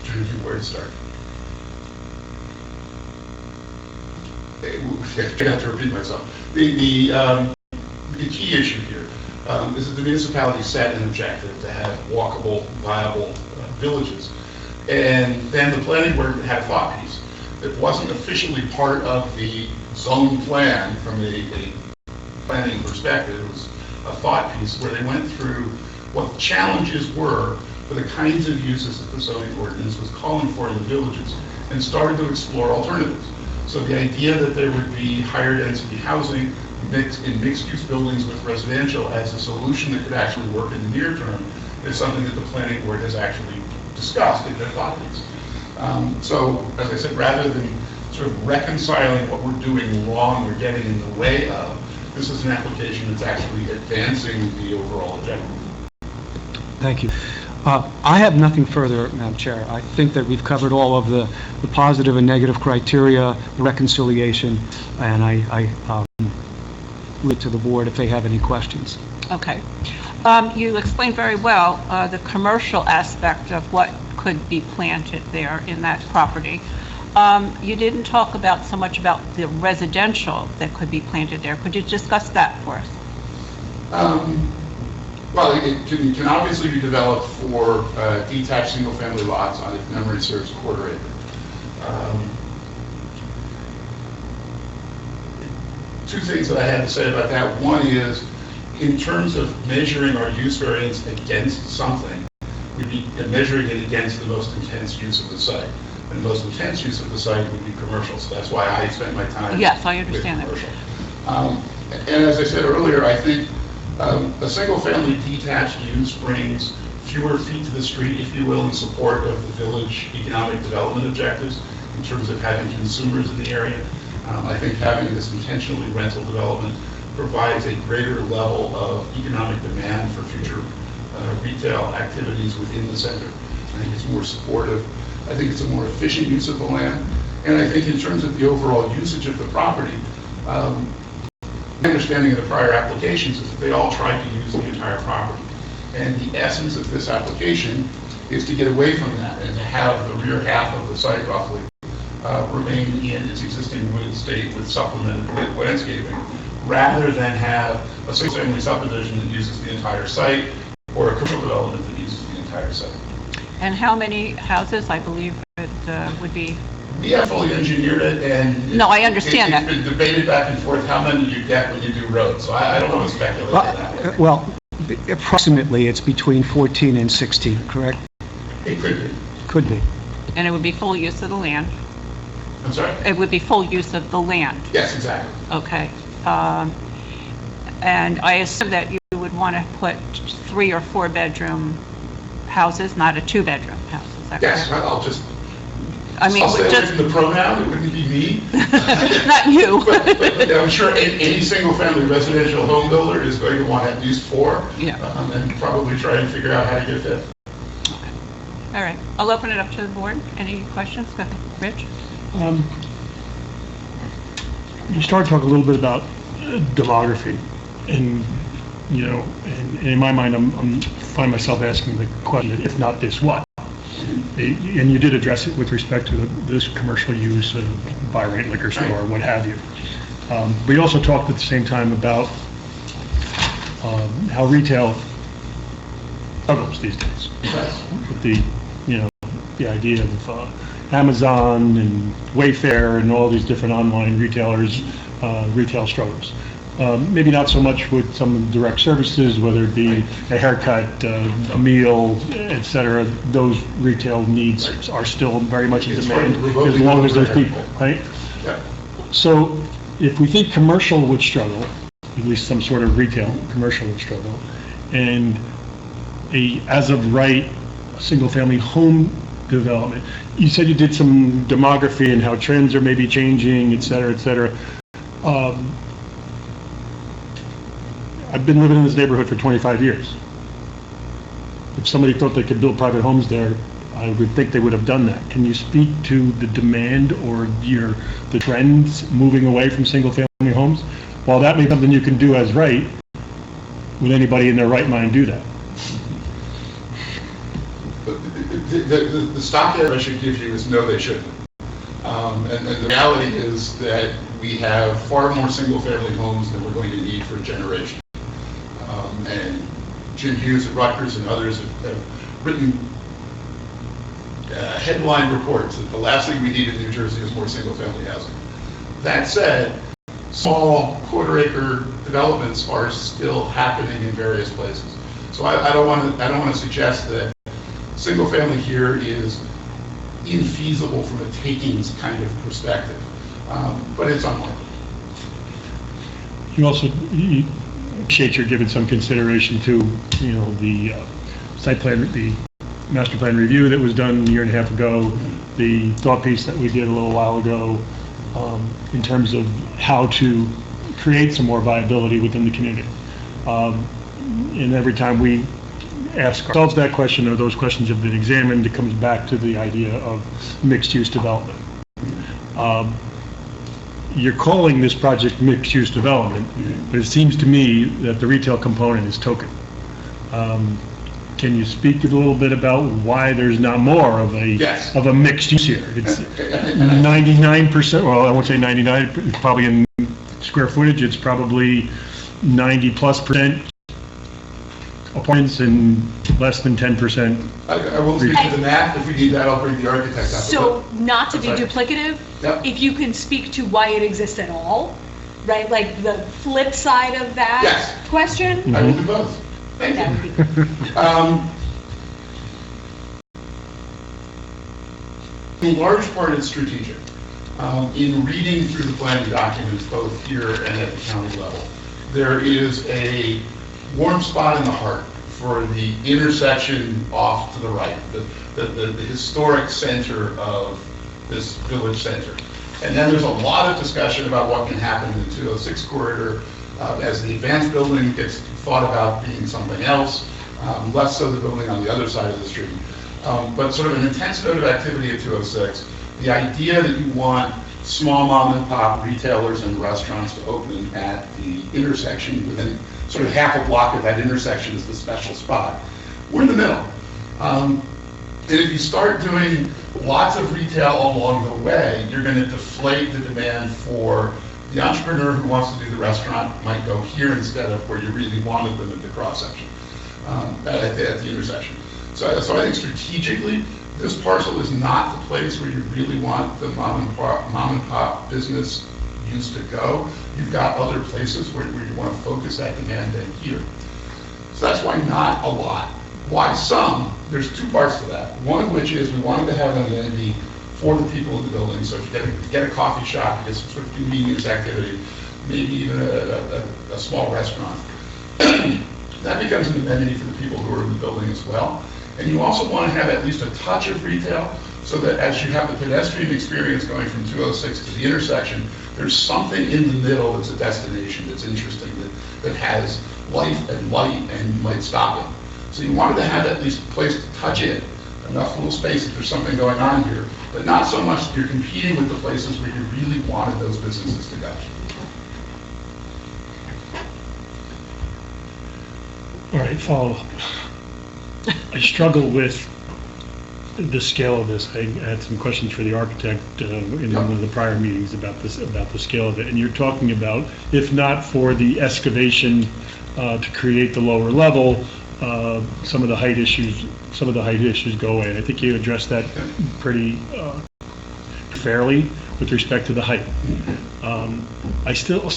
to think where to start. I have to repeat myself. The key issue here is that the municipality set an objective to have walkable, viable villages. And then the planning board had a thought piece that wasn't officially part of the zone plan from a planning perspective. It was a thought piece where they went through what the challenges were for the kinds of uses that the zoning ordinance was calling for in the villages and started to explore alternatives. So the idea that there would be higher density housing in mixed-use buildings with residential as a solution that could actually work in the near term is something that the planning board has actually discussed in their thought piece. So, as I said, rather than sort of reconciling what we're doing wrong or getting in the way of, this is an application that's actually advancing the overall objective. Thank you. I have nothing further, Madam Chair. I think that we've covered all of the positive and negative criteria, the reconciliation, and I leave it to the board if they have any questions. Okay. You explained very well the commercial aspect of what could be planted there in that property. You didn't talk about so much about the residential that could be planted there. Could you discuss that for us? Well, it can obviously be developed for detached single-family lots on, if memory serves, quarter acre. Two things that I had to say about that. One is, in terms of measuring our use variance against something, we'd be measuring it against the most intense use of the site. And the most intense use of the site would be commercial, so that's why I spent my time Yes, I understand with commercial. And as I said earlier, I think a single-family detached use brings fewer feet to the street, if you will, in support of the village economic development objectives in terms of having consumers in the area. I think having this intentionally rental development provides a greater level of economic demand for future retail activities within the center. I think it's more supportive. I think it's a more efficient use of the land. And I think in terms of the overall usage of the property, my understanding of the prior applications is that they all tried to use the entire property. And the essence of this application is to get away from that and to have the rear half of the site roughly remain in its existing wooded state with supplemented landscaping, rather than have a single-family subdivision that uses the entire site or a commercial development that uses the entire site. And how many houses, I believe, it would be? We have fully engineered it, and No, I understand that. It's been debated back and forth how many you get when you do roads, so I don't want to speculate on that. Well, approximately, it's between 14 and 16, correct? It could be. Could be. And it would be full use of the land? I'm sorry? It would be full use of the land? Yes, exactly. Okay. And I assume that you would want to put 3 or 4 bedroom houses, not a 2-bedroom house, is that correct? Yes, I'll just, I mean, I'll stay away just, from the pronoun, it wouldn't be me. not you. But I'm sure any single-family residential home builder is going to want at least 4. Yeah. And probably try and figure out how to get that. All right. I'll open it up to the board. Any questions? Go ahead. Rich? You started talking a little bit about demography, and you know, and in my mind, I'm find myself asking the question: if not this, what? And you did address it with respect to this commercial use of buy rate liquor store, or what have you. But you also talked at the same time about how retail struggles these days with the, you know, the idea of Amazon and Wayfair and all these different online retailers, retail struggles. Maybe not so much with some of the direct services, whether it be a haircut, a meal, et cetera. Those retail needs are still very much in demand as long as there's people, right? Yeah. So if we think commercial would struggle, at least some sort of retail, commercial would struggle. And as of right, single-family home development. You said you did some demography and how trends are maybe changing, et cetera, et cetera. I've been living in this neighborhood for 25 years. If somebody thought they could build private homes there, I would think they would have done that. Can you speak to the demand or the trends moving away from single-family homes? While that may be something you can do as right, would anybody in their right mind do that? The stock answer I should give you is no, they shouldn't. And the reality is that we have far more single-family homes than we're going to need for a generation. And Jim Hughes at Rutgers and others have written headline reports that the last thing we need in New Jersey is more single-family housing. That said, small quarter-acre developments are still happening in various places. So I don't want to suggest that single-family here is infeasible from a takings kind of perspective, but it's unlikely. You also appreciate you're giving some consideration to, the site plan, the master plan review that was done a year and a half ago, the thought piece that we did a little while ago, in terms of how to create some more viability within the community. And every time we ask ourselves that question, or those questions have been examined, it comes back to the idea of mixed-use development. You're calling this project mixed-use development, but it seems to me that the retail component is token. Can you speak a little bit about why there's not more of a mixed use here? It's 99%, well, I won't say 99, probably in square footage, it's probably 90+% apartments and less than 10%. I will speak to the math. If we need that, I'll bring the architect up. So, not to be duplicative, Yep. if you can speak to why it exists at all, right? Like the flip side of that Yes. question? I will do both. Thank That you. would be great. In large part, it's strategic. In reading through the planning documents, both here and at the county level, there is a warm spot in the heart for the intersection off to the right, the historic center of this village center. And then there's a lot of discussion about what can happen in the 206 corridor as the advanced building gets thought about being something else, less so the building on the other side of the street. But sort of an intense note of activity at 206, the idea that you want small mom and pop retailers and restaurants to open at the intersection within sort of half a block of that intersection is the special spot. We're in the middle. And if you start doing lots of retail along the way, you're going to deflate the demand for the entrepreneur who wants to do the restaurant might go here instead of where you really wanted them at the cross section, at the intersection. So I think strategically, this parcel is not the place where you really want the mom and pop business use to go. You've got other places where you want to focus that demand in here. So that's why not a lot. Why some? There's two parts to that. One of which is we wanted to have an amenity for the people in the building. So if you get a coffee shop, you get some sort of convenience activity, maybe even a small restaurant. That becomes an amenity for the people who are in the building as well. And you also want to have at least a touch of retail so that as you have the pedestrian experience going from 206 to the intersection, there's something in the middle that's a destination that's interesting, that has life and light, and you might stop it. So you wanted to have at least a place to touch in, enough little space if there's something going on here, but not so much that you're competing with the places where you really wanted those businesses to go. All right, follow-up. I struggle with the scale of this. I had some questions for the architect in one of the prior meetings about the scale of it. And you're talking about, if not for the excavation to create the lower level, some of the height issues go away. And I think you addressed that pretty fairly with respect to the height. I still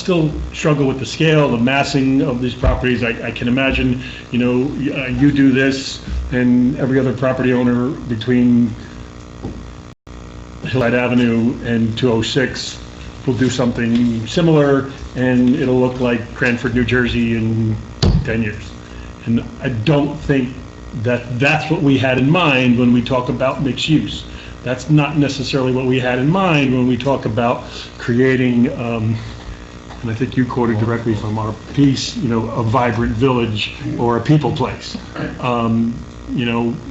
struggle with the scale, the massing of these properties. I can imagine, you do this, and every other property owner between Hillside Avenue and 206 we'll do something similar, and it'll look like Cranford, New Jersey in 10 years. And I don't think that that's what we had in mind when we talk about mixed use. That's not necessarily what we had in mind when we talk about creating, and I think you quoted directly from our piece, a vibrant village or a people place.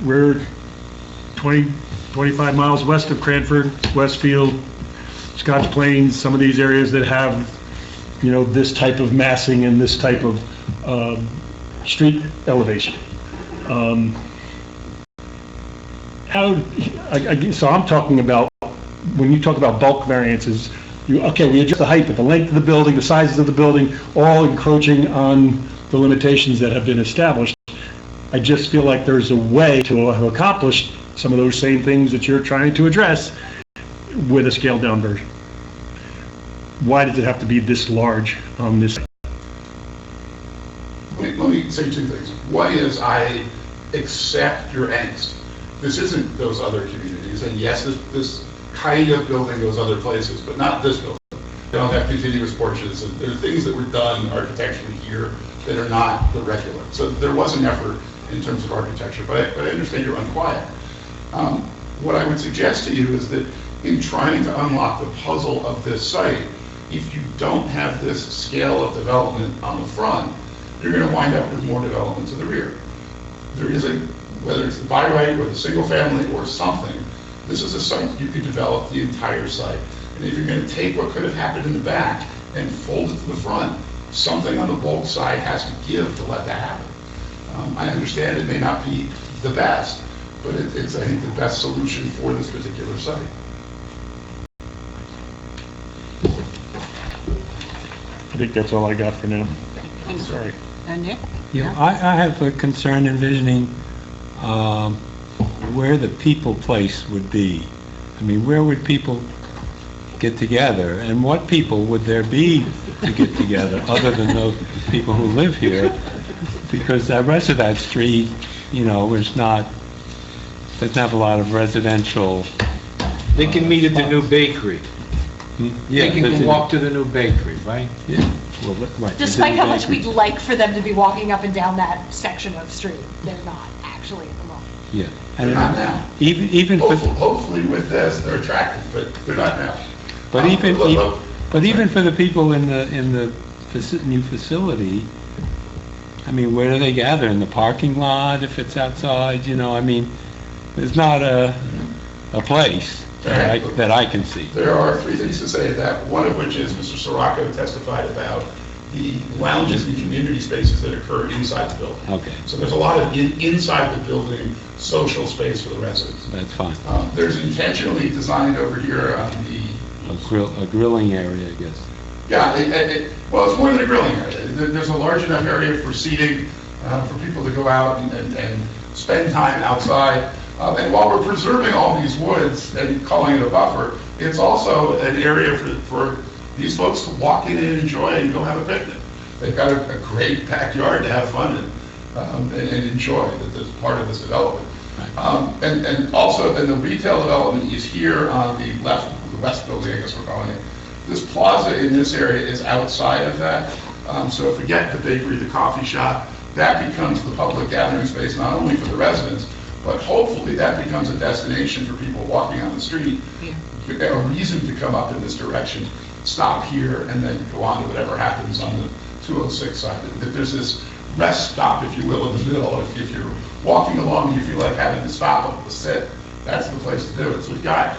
We're 25 miles west of Cranford, Westfield, Scotch Plains, some of these areas that have, this type of massing and this type of street elevation. So I'm talking about, when you talk about bulk variances, we adjust the height, but the length of the building, the sizes of the building, all encroaching on the limitations that have been established. I just feel like there's a way to accomplish some of those same things that you're trying to address with a scaled down version. Why does it have to be this large on this? Let me say two things. One is I accept your angst. This isn't those other communities, and yes, this kind of building goes other places, but not this building. They don't have continuous porches, and there are things that were done architecturally here that are not the regular. So there was an effort in terms of architecture, but I understand you're unquiet. What I would suggest to you is that in trying to unlock the puzzle of this site, if you don't have this scale of development on the front, you're going to wind up with more development to the rear. There is whether it's the by right or the single family or something, this is a site you could develop the entire site. And if you're going to take what could have happened in the back and fold it to the front, something on the bulk side has to give to let that happen. I understand it may not be the best, but it's, I think, the best solution for this particular site. I think that's all I got for now. Sorry. And Nick? Yeah, I have a concern envisioning where the people place would be. I mean, where would people get together, and what people would there be to get together other than those people who live here? Because the rest of that street, doesn't have a lot of residential. They can meet at the new bakery. Yeah, They can walk to the new bakery, right? Yeah. Well, right. Despite how much we'd like for them to be walking up and down that section of street, they're not actually at the moment. Yeah. They're not now. Even for, Hopefully with this, they're attractive, but they're not now. but even for the people in the new facility, I mean, where do they gather? In the parking lot, if it's outside, I mean, there's not a place that I can see. There are three things to say to that, one of which is Mr. Sirocco testified about the lounges and community spaces that occur inside the building. Okay. So there's a lot of inside the building social space for the residents. That's fine. There's intentionally designed over here on the... A grilling area, I guess. Yeah, well, it's more than a grilling area. There's a large enough area for seating, for people to go out and spend time outside. And while we're preserving all these woods and calling it a buffer, it's also an area for these folks to walk in and enjoy and go have a picnic. They've got a great backyard to have fun in and enjoy that's part of this development. And also, the retail development is here on the left, the west building, I guess we're calling it. This plaza in this area is outside of that. So forget the bakery, the coffee shop, that becomes the public gathering space, not only for the residents, but hopefully that becomes a destination for people walking on the street, a reason to come up in this direction, stop here, and then go on to whatever happens on the 206 side. That there's this rest stop, if you will, in the middle. If you're walking along and you feel like having to stop to sit, that's the place to do it. So we've got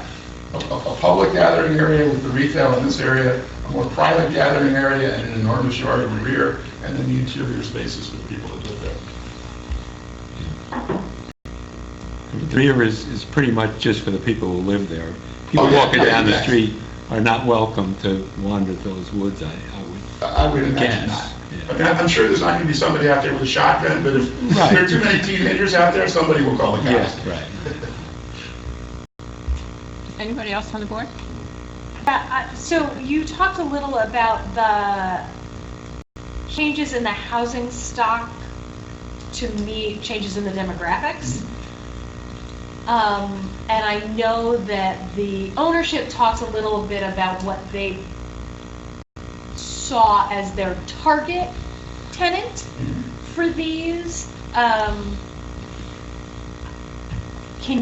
a public gathering area with the retail in this area, a more private gathering area, and an enormous yard in the rear, and then the interior spaces for the people that live there. The rear is pretty much just for the people who live there. People walking down the street are not welcome to wander those woods, I would imagine not. I mean, I'm sure there's not going to be somebody out there with a shotgun, but if there are too many teenagers out there, somebody will call the cops. Yes, right. Anybody else on the board? So you talked a little about the changes in the housing stock to meet changes in the demographics. And I know that the ownership talks a little bit about what they saw as their target tenant for these. Can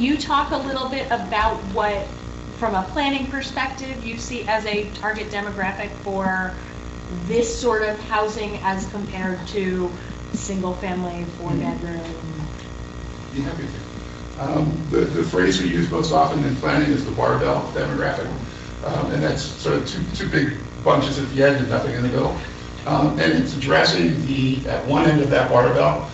you talk a little bit about what, from a planning perspective, you see as a target demographic for this sort of housing as compared to single-family, four-bedroom? Be happy to. The phrase we use most often in planning is the barbell demographic, and that's sort of two big bunches at the end and nothing in the middle. And it's addressing at one end of that barbell,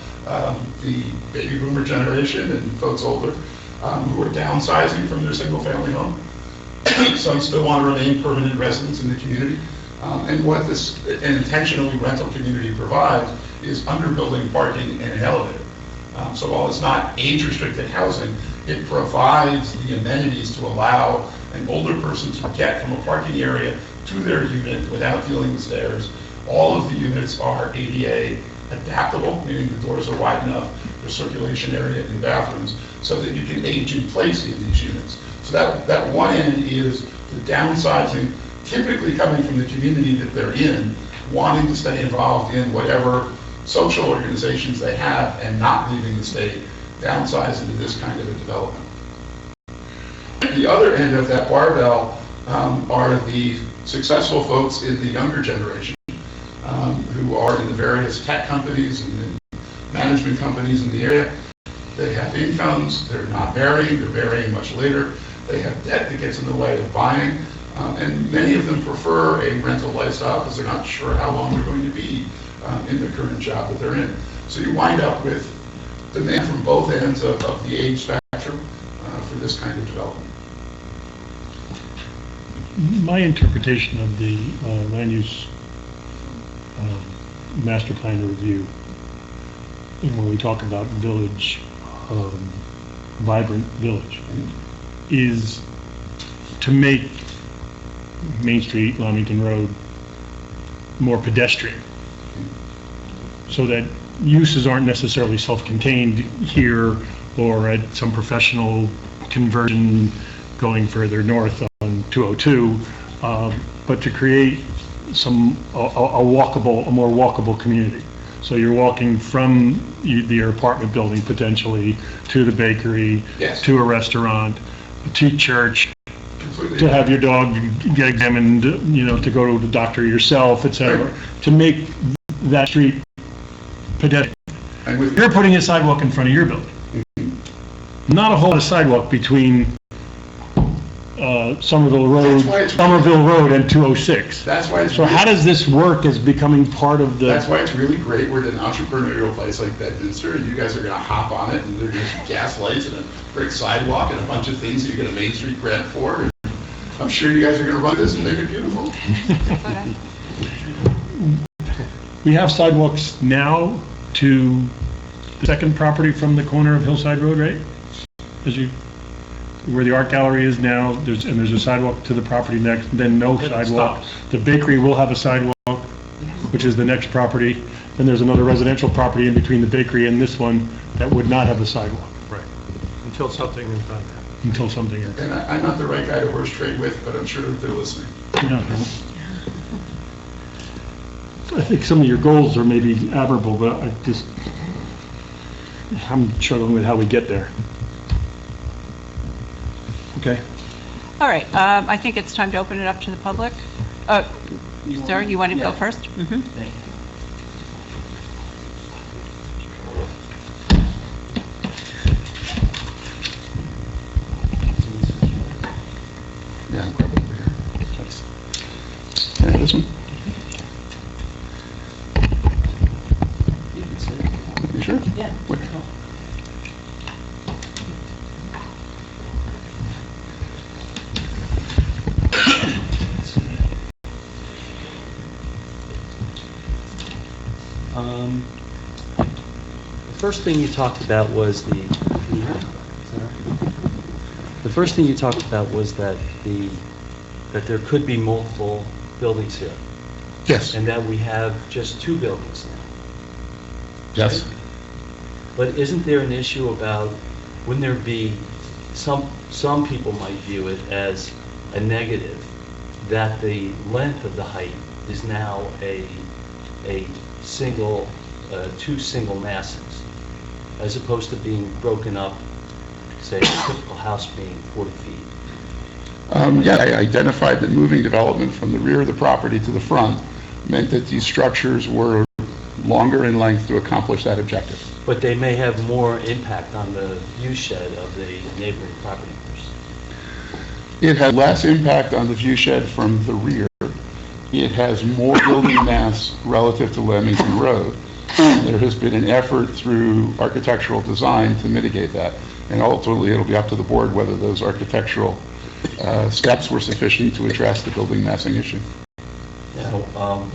the baby boomer generation and folks older who are downsizing from their single-family home. Some still want to remain permanent residents in the community. And what an intentionally rental community provides is underbuilding parking and an elevator. So while it's not age-restricted housing, it provides the amenities to allow an older person to get from a parking area to their unit without dealing with stairs. All of the units are ADA adaptable, meaning the doors are wide enough, there's circulation area in bathrooms, so that you can age in place in these units. So that one end is the downsizing, typically coming from the community that they're in, wanting to stay involved in whatever social organizations they have and not leaving the state, downsize into this kind of a development. The other end of that barbell are the successful folks in the younger generation who are in the various tech companies and management companies in the area. They have incomes, they're not marrying, they're marrying much later, they have debt that gets in the way of buying, and many of them prefer a rental lifestyle because they're not sure how long they're going to be in the current job that they're in. So you wind up with demand from both ends of the age spectrum for this kind of development. My interpretation of the land use master plan review, and when we talk about village, vibrant village, is to make Main Street, Lamington Road more pedestrian, so that uses aren't necessarily self-contained here or at some professional conversion going further north on 202, but to create a more walkable community. So you're walking from your apartment building potentially to the bakery, yes, to a restaurant, to church, completely, to have your dog get examined, to go to the doctor yourself, etc. To make that street pedestrian. You're putting a sidewalk in front of your building. Not a whole lot of sidewalk between Somerville Road and 206. That's why So how does this work as becoming part of the... That's why it's really great we're in an entrepreneurial place like Bedminster, and you guys are going to hop on it, and there's going to be gas lights and a brick sidewalk and a bunch of things that you get a Main Street grant for. And I'm sure you guys are going to run this and make it beautiful. We have sidewalks now to the second property from the corner of Hillside Road, right? Where the art gallery is now, there's a sidewalk to the property next, then no sidewalk. The bakery will have a sidewalk, which is the next property. Then there's another residential property in between the bakery and this one that would not have a sidewalk. Right. Until something is done. Until something is. And I'm not the right guy to horse trade with, but I'm sure that they're listening. I think some of your goals are maybe admirable, but I'm struggling with how we get there. Okay. All right, I think it's time to open it up to the public. Sir, you want to go first? Mm-hmm. Thank you. Yeah, probably over here. Can I have this one? You can sit. You sure? Yeah. Where? The first thing you talked about was that there could be multiple buildings here. Yes. And that we have just two buildings now. Yes. But isn't there an issue about, wouldn't there be, some people might view it as a negative, that the length of the height is now a single, two single massings, as opposed to being broken up, say, a typical house being 40 feet. Yeah, I identified that moving development from the rear of the property to the front meant that these structures were longer in length to accomplish that objective. But they may have more impact on the view shed of the neighboring property owners. It has less impact on the view shed from the rear. It has more building mass relative to Leamington Road. There has been an effort through architectural design to mitigate that. And ultimately, it'll be up to the board whether those architectural steps were sufficient to address the building massing issue. Yeah,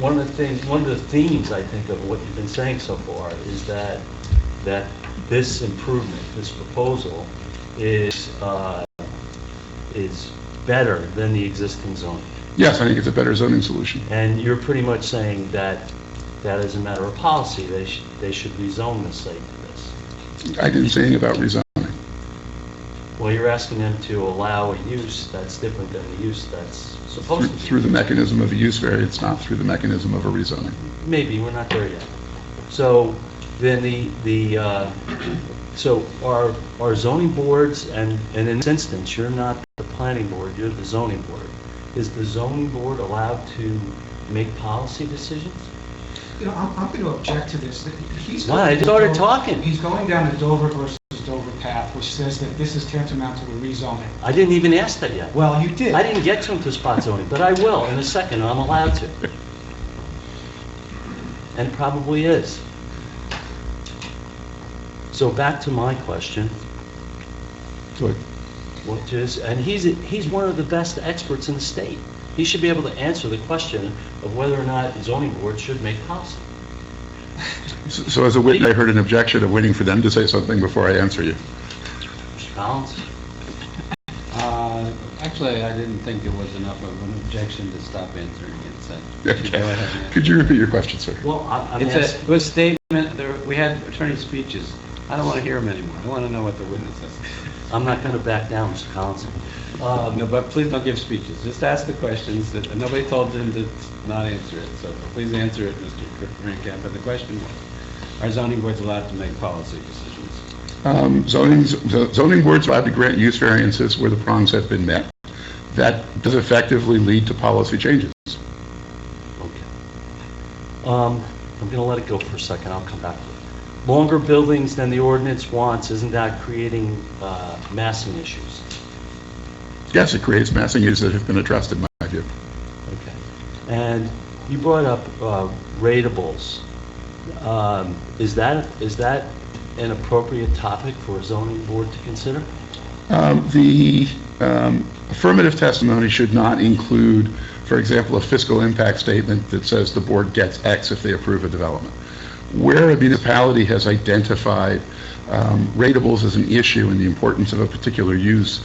one of the themes, I think, of what you've been saying so far is that this improvement, this proposal, is better than the existing zoning. Yes, I think it's a better zoning solution. And you're pretty much saying that as a matter of policy, they should rezone the site to this. I didn't say anything about rezoning. Well, you're asking them to allow a use that's different than the use that's supposed to be. Through the mechanism of a use variance, not through the mechanism of a rezoning. Maybe, we're not there yet. So then so our zoning boards, and in this instance, you're not the planning board, you're the zoning board. Is the zoning board allowed to make policy decisions? You know, I'm going to object to this. Why? I started talking. He's going down the Dover versus Dover path, which says that this is tantamount to a rezoning. I didn't even ask that yet. Well, you did. I didn't get to him to spot zoning, but I will in a second, I'm allowed to. And it probably is. So back to my question. Good. Which is, and he's one of the best experts in the state. He should be able to answer the question of whether or not the zoning board should make policy. So as a witness, I heard an objection of waiting for them to say something before I answer you. Mr. Collins? Actually, I didn't think it was enough of an objection to stop answering it, so. Okay. Go ahead and answer. Could you repeat your question, sir? Well, I'm It asking. was a statement, we had attorney speeches. I don't want to hear them anymore. I want to know what the witness says. I'm not going to back down, Mr. Collins. No, but please don't give speeches. Just ask the questions. That nobody told him to not answer it, so please answer it, Mr. Greencamp. But the question was, are zoning boards allowed to make policy decisions? Zoning boards are allowed to grant use variances where the prongs have been met. That does effectively lead to policy changes. Okay. I'm going to let it go for a second. I'll come back to it. Longer buildings than the ordinance wants, isn't that creating massing issues? Yes, it creates massing issues that have been addressed in my view. Okay. And you brought up ratables. Is that an appropriate topic for a zoning board to consider? The affirmative testimony should not include, for example, a fiscal impact statement that says the board gets X if they approve a development. Where a municipality has identified ratables as an issue and the importance of a particular use,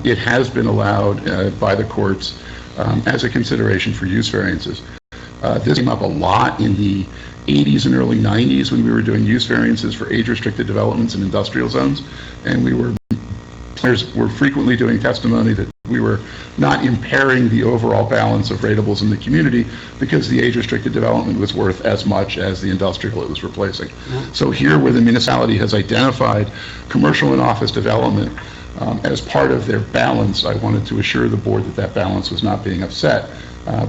it has been allowed by the courts as a consideration for use variances. This came up a lot in the 80s and early 90s when we were doing use variances for age-restricted developments in industrial zones, and players were frequently doing testimony that we were not impairing the overall balance of ratables in the community because the age-restricted development was worth as much as the industrial it was replacing. So here, where the municipality has identified commercial and office development as part of their balance, I wanted to assure the board that that balance was not being upset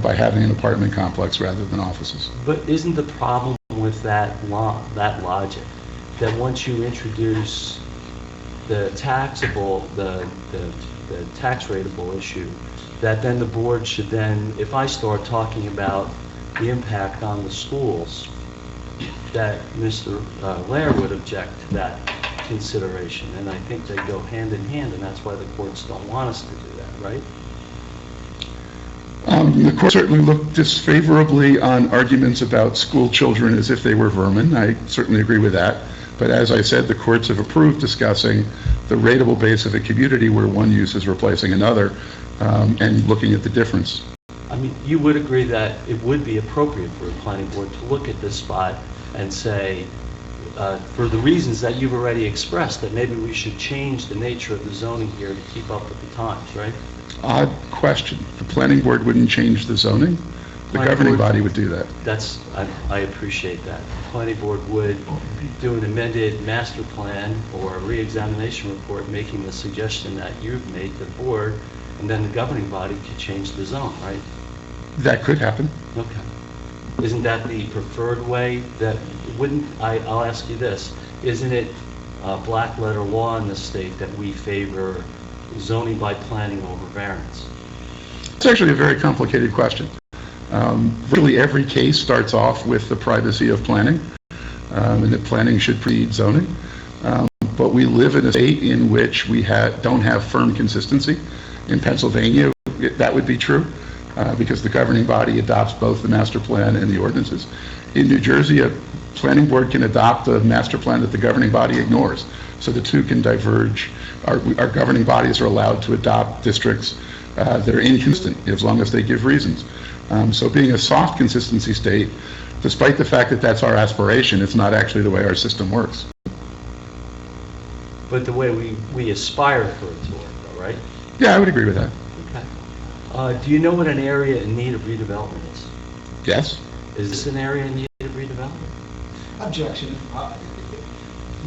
by having an apartment complex rather than offices. But isn't the problem with that logic that once you introduce the taxable, the tax rateable issue, that then the board should then, if I start talking about the impact on the schools, that Mr. Lair would object to that consideration, and I think they go hand in hand, and that's why the courts don't want us to do that, right? The court certainly looked disfavorably on arguments about school children as if they were vermin. I certainly agree with that. But as I said, the courts have approved discussing the rateable base of a community where one use is replacing another and looking at the difference. I mean, you would agree that it would be appropriate for a planning board to look at this spot and say, for the reasons that you've already expressed, that maybe we should change the nature of the zoning here to keep up with the times, right? Odd question. The planning board wouldn't change the zoning. The governing body would do that. I appreciate that. The planning board would do an amended master plan or a re-examination report making the suggestion that you've made to the board, and then the governing body could change the zone, right? That could happen. Okay. Isn't that the preferred way? I'll ask you this, isn't it black letter law in the state that we favor zoning by planning over variance? It's actually a very complicated question. Really, every case starts off with the privacy of planning, and that planning should precede zoning. But we live in a state in which we don't have firm consistency. In Pennsylvania, that would be true, because the governing body adopts both the master plan and the ordinances. In New Jersey, a planning board can adopt a master plan that the governing body ignores. So the two can diverge. Our governing bodies are allowed to adopt districts that are inconsistent as long as they give reasons. So being a soft consistency state, despite the fact that that's our aspiration, it's not actually the way our system works. But the way we aspire for it to work, though, right? Yeah, I would agree with that. Okay. Do you know what an area in need of redevelopment is? Yes. Is this an area in need of redevelopment? Objection.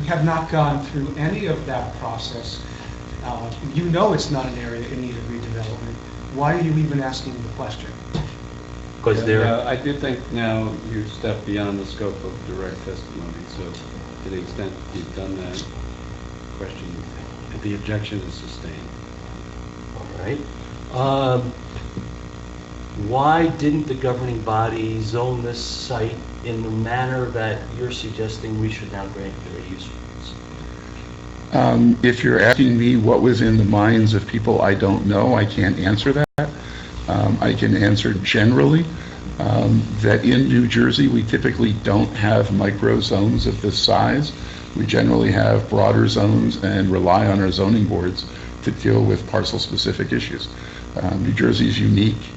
We have not gone through any of that process. You know it's not an area in need of redevelopment. Why are you even asking the question? Because I do think now you've stepped beyond the scope of direct testimony, so to the extent you've done that, the objection is sustained. All right. Why didn't the governing body zone this site in the manner that you're suggesting we should now grant their use rights? If you're asking me what was in the minds of people I don't know, I can't answer that. I can answer generally that in New Jersey we typically don't have micro zones of this size. We generally have broader zones and rely on our zoning boards to deal with parcel-specific issues. New Jersey is unique,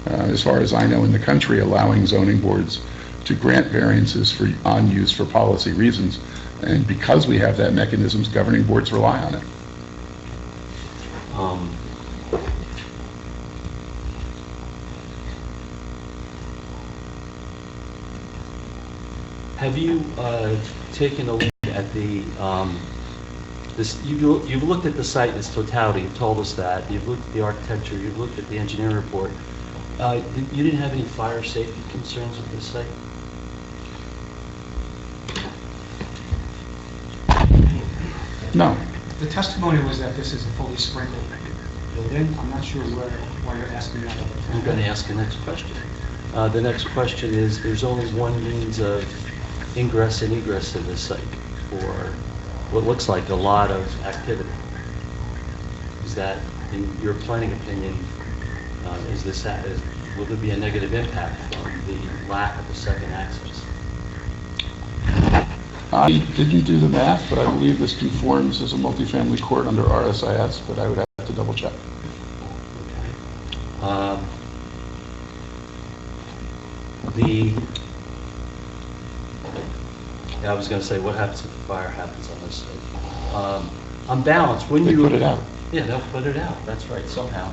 as far as I know, in the country, allowing zoning boards to grant variances on use for policy reasons. And because we have that mechanism, governing boards rely on it. Have you taken a look at the you've looked at the site in its totality? You've told us that. You've looked at the architecture. You've looked at the engineering report. You didn't have any fire safety concerns with this site? No. The testimony was that this is a fully sprinkled building. I'm not sure why you're asking that. I'm going to ask the next question. The next question is, there's only one means of ingress and egress to this site for what looks like a lot of activity. Is that, in your planning opinion, will there be a negative impact from the lack of a second access? I didn't do the math, but I believe this conforms as a multifamily court under RSIS, but I would have to double check. I was going to say, what happens if the fire happens on this site? On balance, when They you... put it out. Yeah, they'll put it out, that's right, somehow.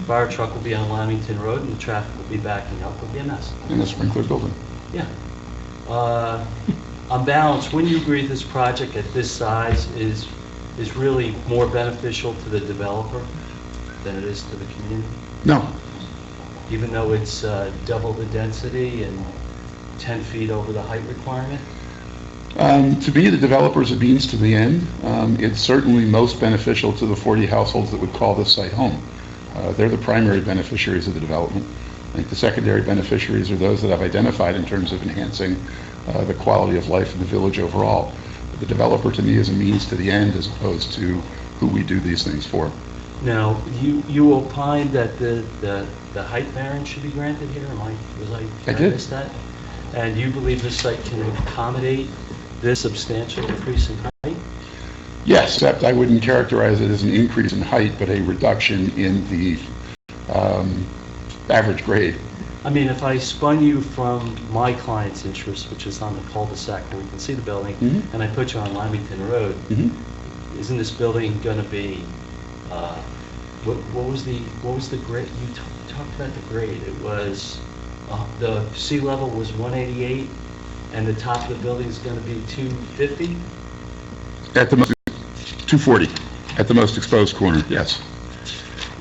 Fire truck will be on Lamington Road and the traffic will be backing up, it'll be a mess. In the sprinkler building. Yeah. On balance, when you agree this project at this size is really more beneficial to the developer than it is to the community? No. Even though it's double the density and 10 feet over the height requirement? To me, the developer's a means to the end. It's certainly most beneficial to the 40 households that would call this site home. They're the primary beneficiaries of the development. I think the secondary beneficiaries are those that I've identified in terms of enhancing the quality of life in the village overall. The developer, to me, is a means to the end as opposed to who we do these things for. Now, you opined that the height variance should be granted here? I did. Missed that? And you believe this site can accommodate this substantial increase in height? Yes, except I wouldn't characterize it as an increase in height, but a reduction in the average grade. I mean, if I spun you from my client's interest, which is on the cul-de-sac where we can see the building, and I put you on Lamington Road, isn't this building going to be, what was the grade? You talked about the grade. It was the sea level was 188, and the top of the building is going to be 250? At the most, 240, at the most exposed corner, yes.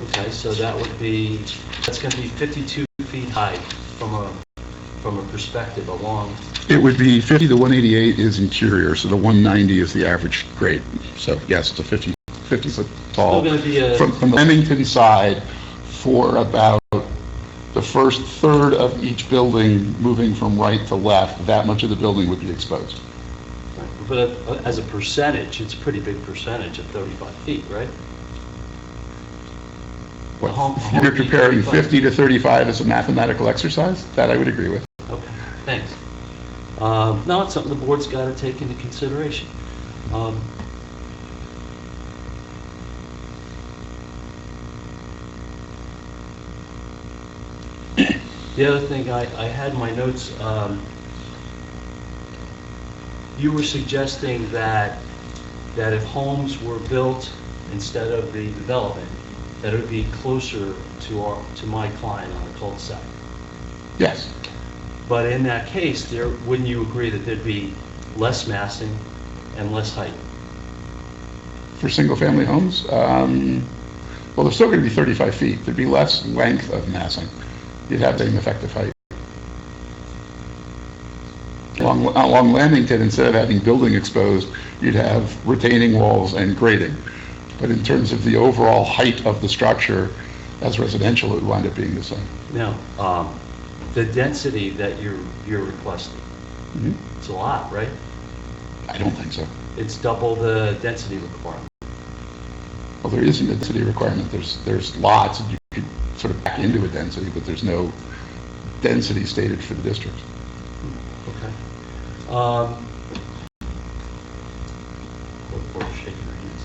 Okay, so that's going to be 52 feet high from a perspective along. It would be 50 to 188 is interior, so the 190 is the average grade. So yes, it's a 50 foot tall. Still gonna be a- From the Leamington side, for about the first third of each building, moving from right to left, that much of the building would be exposed. But as a percentage, it's a pretty big percentage of 35 feet, right? What, home you're being comparing 35. 50 to 35 as a mathematical exercise? That I would agree with. Okay, thanks. No, it's something the board's got to take into consideration. The other thing I had in my notes, you were suggesting that if homes were built instead of the development, that it would be closer to my client on a cul-de-sac. Yes. But in that case, wouldn't you agree that there'd be less massing and less height? For single-family homes, well, they're still going to be 35 feet. There'd be less length of massing. You'd have the same effective height. Along Lamington, instead of having building exposed, you'd have retaining walls and grading. But in terms of the overall height of the structure, as residential, it would wind up being the same. Now, the density that you're requesting, it's a lot, right? I don't think so. It's double the density requirement. Well, there isn't a density requirement. There's lots, and you could sort of back into a density, but there's no density stated for the district. Okay. Look forward to shaking your hands.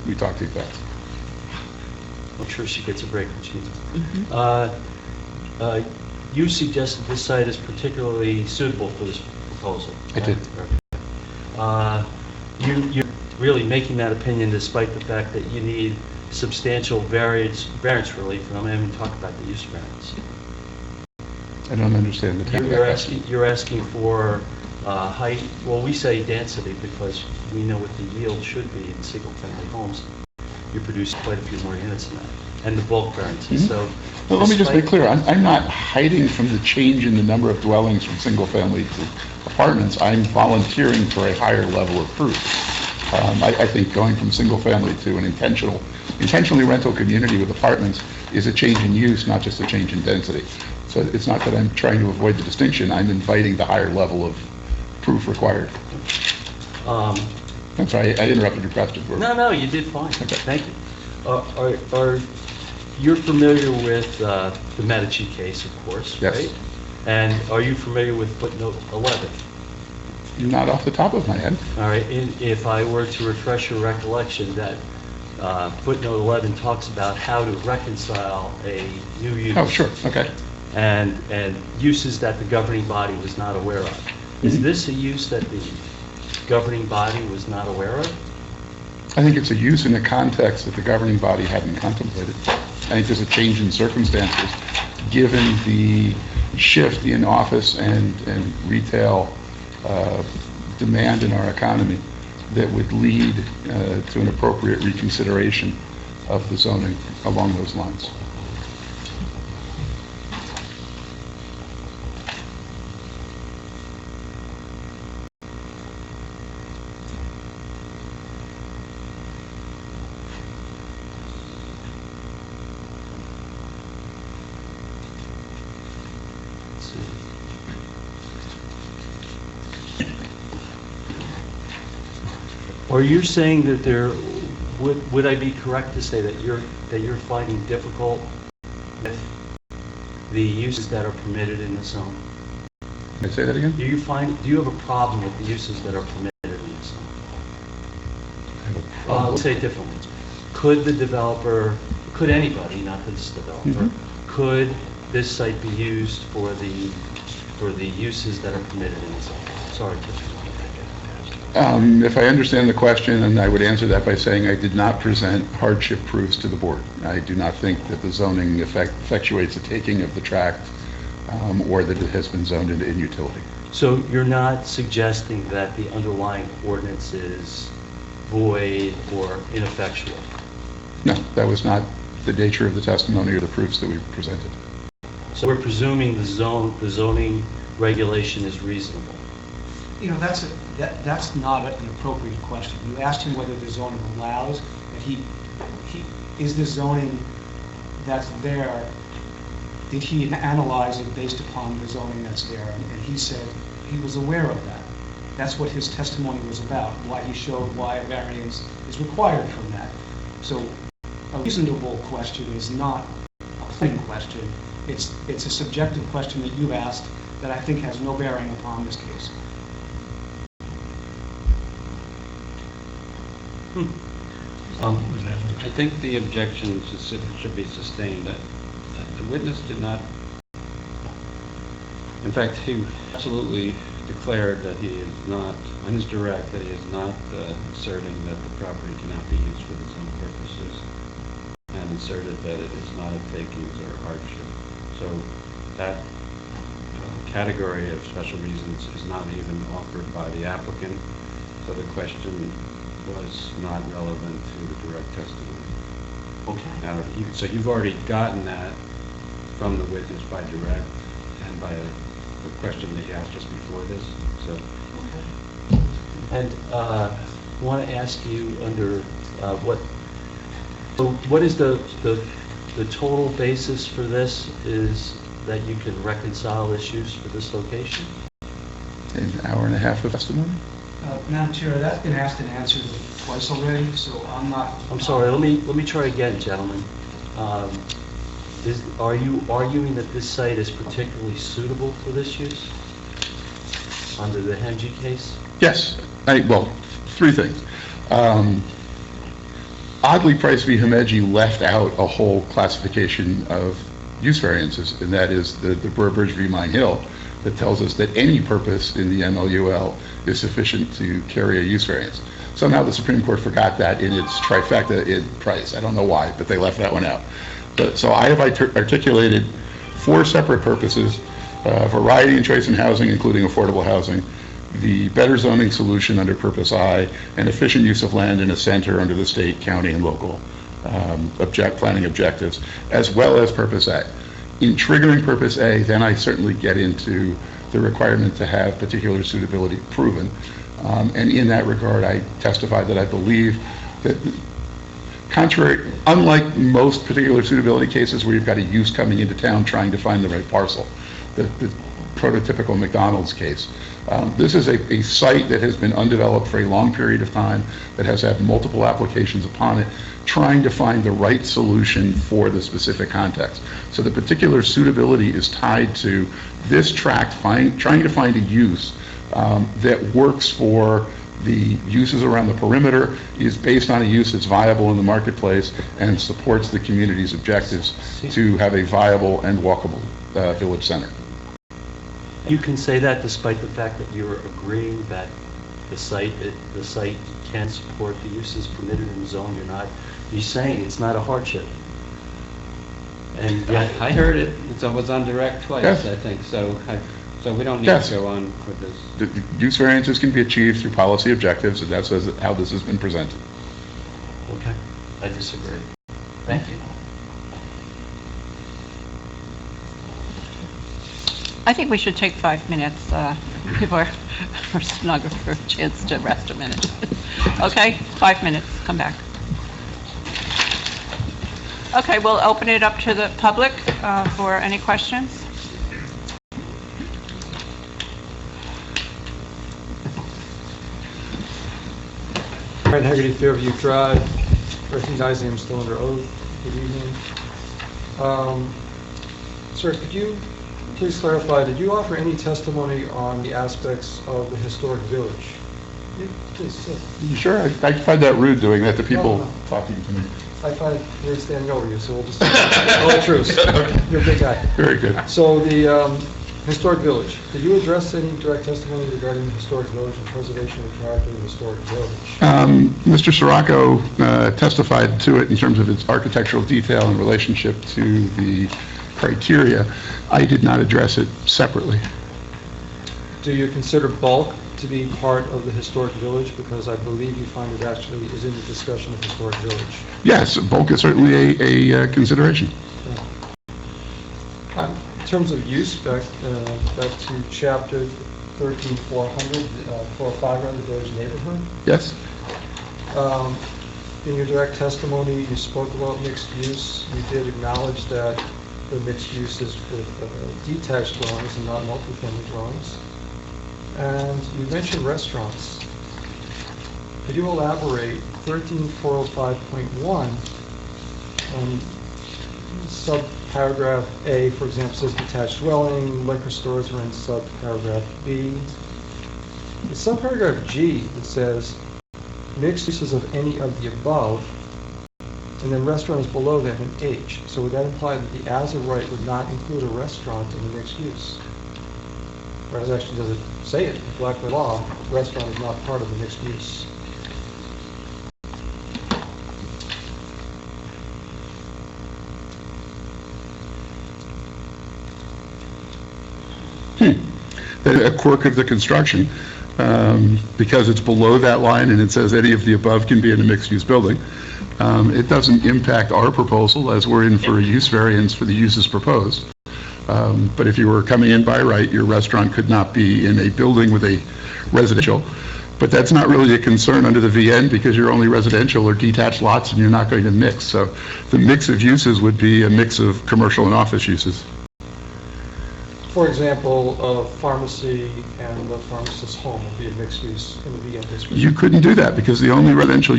We talked too fast. I'm sure she gets a break when she needs it. You suggested this site is particularly suitable for this proposal. I did. You're really making that opinion despite the fact that you need substantial variance relief, and I'm going to even talk about the use variance. I don't understand the term. You're asking for height, well, we say density because we know what the yield should be in single-family homes. You produce quite a few more units than that, and the bulk variances, so. Well, let me just be clear. I'm not hiding from the change in the number of dwellings from single-family to apartments. I'm volunteering for a higher level of proof. I think going from single-family to an intentionally rental community with apartments is a change in use, not just a change in density. So it's not that I'm trying to avoid the distinction. I'm inviting the higher level of proof required. I'm sorry, I interrupted your question. No, you did fine. Okay. Thank you. You're familiar with the Medici case, of course, Yes. right? And are you familiar with footnote 11? Not off the top of my head. All right, if I were to refresh your recollection, that footnote 11 talks about how to reconcile a new use. Oh, sure, okay. And uses that the governing body was not aware of. Is this a use that the governing body was not aware of? I think it's a use in a context that the governing body hadn't contemplated. I think there's a change in circumstances, given the shift in office and retail demand in our economy, that would lead to an appropriate reconsideration of the zoning along those lines. Are you saying that would I be correct to say that you're finding difficult with the uses that are permitted in the zone? Can I say that again? Do you have a problem with the uses that are permitted in the zone? Let's say it differently. Could anybody, not this developer, could this site be used for the uses that are permitted in the zone? Sorry, If I understand the question, and I would answer that by saying I did not present hardship proofs to the board. I do not think that the zoning effectuates the taking of the tract, or that it has been zoned into inutility. So you're not suggesting that the underlying ordinance is void or ineffectual? No, that was not the nature of the testimony or the proofs that we presented. So we're presuming the zoning regulation is reasonable? You know, that's not an appropriate question. You asked him whether the zoning allows, and is the zoning that's there, did he analyze it based upon the zoning that's there? And he said he was aware of that. That's what his testimony was about, why he showed why a variance is required from that. So a reasonable question is not a plain question. It's a subjective question that you asked that I think has no bearing upon this case. I think the objection should be sustained. The witness did not, in fact, he absolutely declared that he is not, on his direct, that he is not asserting that the property cannot be used for its own purposes, and asserted that it is not a takings or hardship. So that category of special reasons is not even offered by the applicant, so the question was not relevant to the direct testimony. Okay. Now, so you've already gotten that from the witness by direct and by the question that you asked just before this. So. Okay. And I want to ask you under what is the total basis for this is that you can reconcile issues for this location? An hour and a half of testimony? Madam Chair, that's been asked and answered twice already, so I'm not... I'm sorry, let me try again, gentlemen. Are you arguing that this site is particularly suitable for this use under the Hemji case? Yes. Well, three things. Oddly, Price v. Himeji left out a whole classification of use variances, and that is the Burbridge v. Mine Hill, that tells us that any purpose in the MLUL is sufficient to carry a use variance. Somehow the Supreme Court forgot that in its trifecta in Price. I don't know why, but they left that one out. So I have articulated four separate purposes: variety and choice in housing, including affordable housing, the better zoning solution under Purpose I, and efficient use of land in a center under the state, county, and local planning objectives, as well as Purpose A. In triggering Purpose A, then I certainly get into the requirement to have particular suitability proven. And in that regard, I testified that I believe that, unlike most particular suitability cases where you've got a use coming into town trying to find the right parcel, the prototypical McDonald's case, this is a site that has been undeveloped for a long period of time, that has had multiple applications upon it, trying to find the right solution for the specific context. So the particular suitability is tied to this tract trying to find a use that works for the uses around the perimeter, is based on a use that's viable in the marketplace, and supports the community's objectives to have a viable and walkable village center. You can say that despite the fact that you're agreeing that the site can support the uses permitted in the zone. You're saying it's not a hardship. And yet, I heard it. It was on direct twice, yes. I think. So we don't need to go on with this. The use variances can be achieved through policy objectives, and that's how this has been presented. Okay. I disagree. Thank you. I think we should take 5 minutes. People are snug for a chance to rest a minute. Okay, 5 minutes. Come back. Okay, we'll open it up to the public for any questions. Brian Haggerty, Fairview Drive, recognizing I'm still under oath. Good evening. Sir, could you please clarify, did you offer any testimony on the aspects of the historic village? Yeah, please, sir. Sure, I find that rude doing that to people talking to me. I find it weird standing over you, so we'll just tell the truth. You're a big guy. Very good. So Historic Village. Did you address any direct testimony regarding the Historic Village and preservation of the character of the Historic Village? Mr. Sirocco testified to it in terms of its architectural detail in relationship to the criteria. I did not address it separately. Do you consider bulk to be part of the Historic Village? Because I believe you find it actually is in the discussion of Historic Village. Yes, bulk is certainly a consideration. In terms of use, back to chapter 13-400, 405, the village neighborhood. Yes? In your direct testimony, you spoke about mixed use. You did acknowledge that the mixed use is with detached dwellings and not multifamily dwellings. And you mentioned restaurants. Could you elaborate 13405.1 subparagraph A, for example, says detached dwelling, liquor stores are in subparagraph B. The subparagraph G, it says mixed uses of any of the above, and then restaurant is below that in H. So would that imply that the as of right would not include a restaurant in the mixed use? Whereas actually does it say it in black law, restaurant is not part of the mixed use. A quirk of the construction, because it's below that line and it says any of the above can be in a mixed-use building. It doesn't impact our proposal, as we're in for a use variance for the uses proposed. But if you were coming in by right, your restaurant could not be in a building with a residential. But that's not really a concern under the VN because you're only residential or detached lots and you're not going to mix. So the mix of uses would be a mix of commercial and office uses. For example, a pharmacy and the pharmacist's home would be a mixed use in the VN district. You couldn't do that because the only residential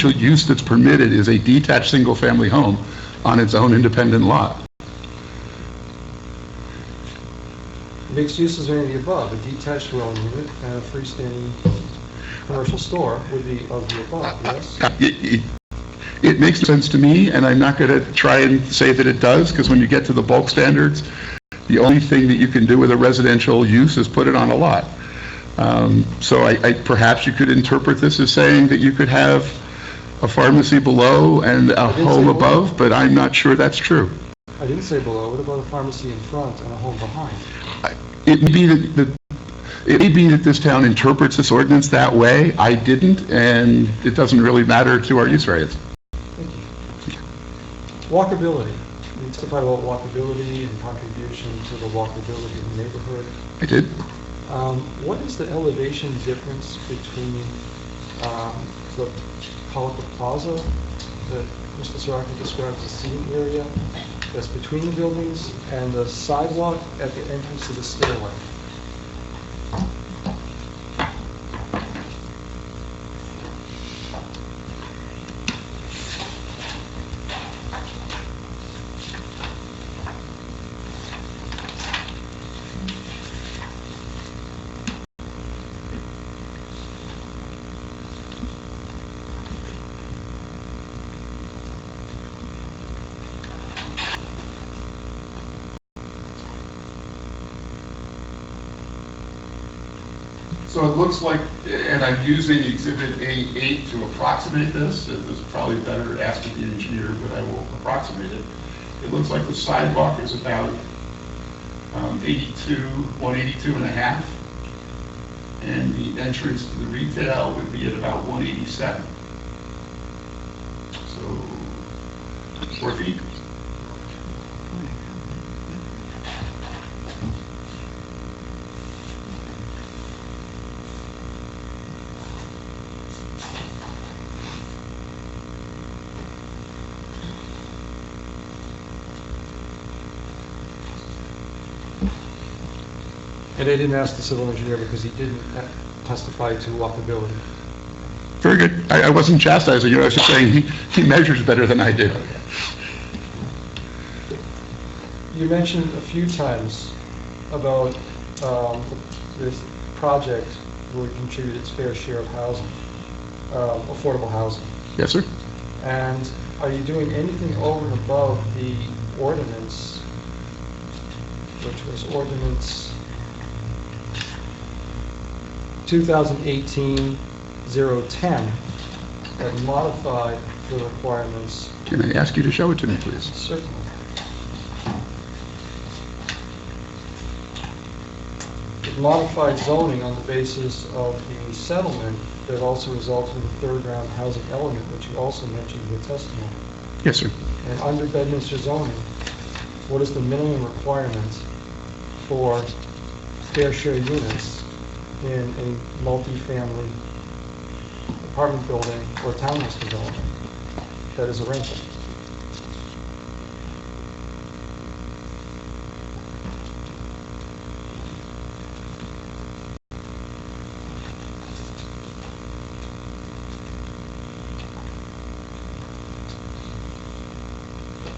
use that's permitted is a detached single-family home on its own independent lot. Mixed uses are any of the above. A detached dwelling unit and a freestanding commercial store would be of the above, yes? It makes sense to me, and I'm not going to try and say that it does, because when you get to the bulk standards, the only thing that you can do with a residential use is put it on a lot. So perhaps you could interpret this as saying that you could have a pharmacy below and a home above, but I'm not sure that's true. I didn't say below. What about a pharmacy in front and a home behind? It may be that this town interprets this ordinance that way. I didn't, and it doesn't really matter to our use variance. Thank you. Walkability. You testified about walkability and contribution to the walkability of the neighborhood. I did. What is the elevation difference between the Collica Plaza that Mr. Sirocco describes as seating area that's between the buildings and the sidewalk at the entrance to the stairway? So it looks like, and I'm using Exhibit A8 to approximate this. This is probably better asked of the engineer, but I will approximate it. It looks like the sidewalk is about 182 and a half, and the entrance to the retail would be at about 187. So 4 feet. And I didn't ask the civil engineer because he didn't testify to walkability. Very good. I wasn't chastising you. I was just saying he measures better than I do. You mentioned a few times about this project would contribute its fair share of housing, affordable housing. Yes, sir. And are you doing anything over and above the ordinance which was ordinance 2018-010, that modified the requirements. Can I ask you to show it to me, please? Certainly. It modified zoning on the basis of the settlement that also resulted in the third-round housing element, which you also mentioned in your testimony. Yes, sir. And under Bedminster zoning, what is the minimum requirement for fair share units in a multifamily apartment building or townhouse development that is a rental?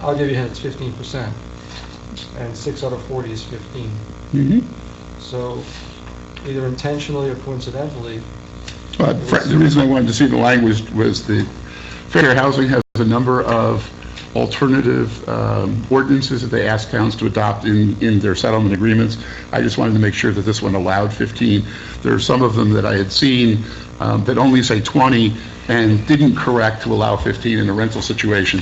I'll give you a hint, it's 15%, and 6 out of 40 is 15. So either intentionally or coincidentally. The reason I wanted to see the language was the Fair Housing has a number of alternative ordinances that they ask towns to adopt in their settlement agreements. I just wanted to make sure that this one allowed 15. There are some of them that I had seen that only say 20 and didn't correct to allow 15 in a rental situation.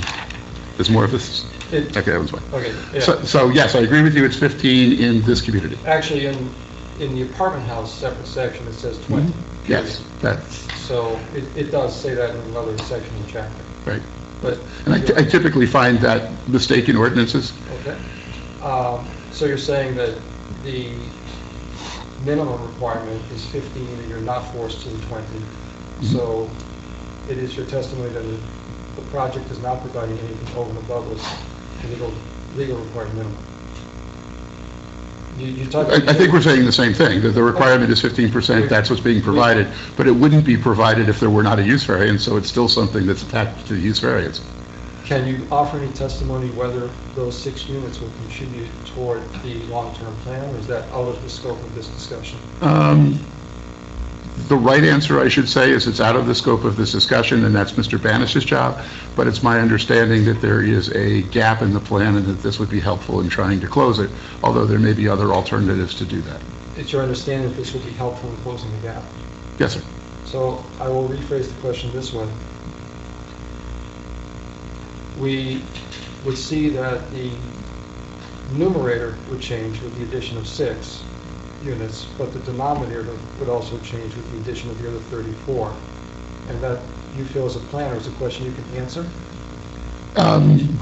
There's more of this? Okay, that was fine. Okay, yeah. So yes, I agree with you, it's 15 in this community. Actually, in the apartment house separate section, it says 20. Yes, that's So it does say that in another section in the chapter. right. But And I typically find that mistake in ordinances. Okay. So you're saying that the minimum requirement is 15 and you're not forced to the 20. So it is your testimony that the project is not providing anything over and above this legal required minimum. I think we're saying the same thing, that the requirement is 15%, that's what's being provided, but it wouldn't be provided if there were not a use variance, so it's still something that's attached to the use variance. Can you offer any testimony whether those 6 units will contribute toward the long-term plan, or is that out of the scope of this discussion? The right answer, I should say, is it's out of the scope of this discussion, and that's Mr. Banish's job, but it's my understanding that there is a gap in the plan and that this would be helpful in trying to close it, although there may be other alternatives to do that. It's your understanding that this will be helpful in closing the gap? Yes, sir. So I will rephrase the question this way. We would see that the numerator would change with the addition of 6 units, but the denominator would also change with the addition of the other 34. And that, you feel as a planner, is a question you can answer?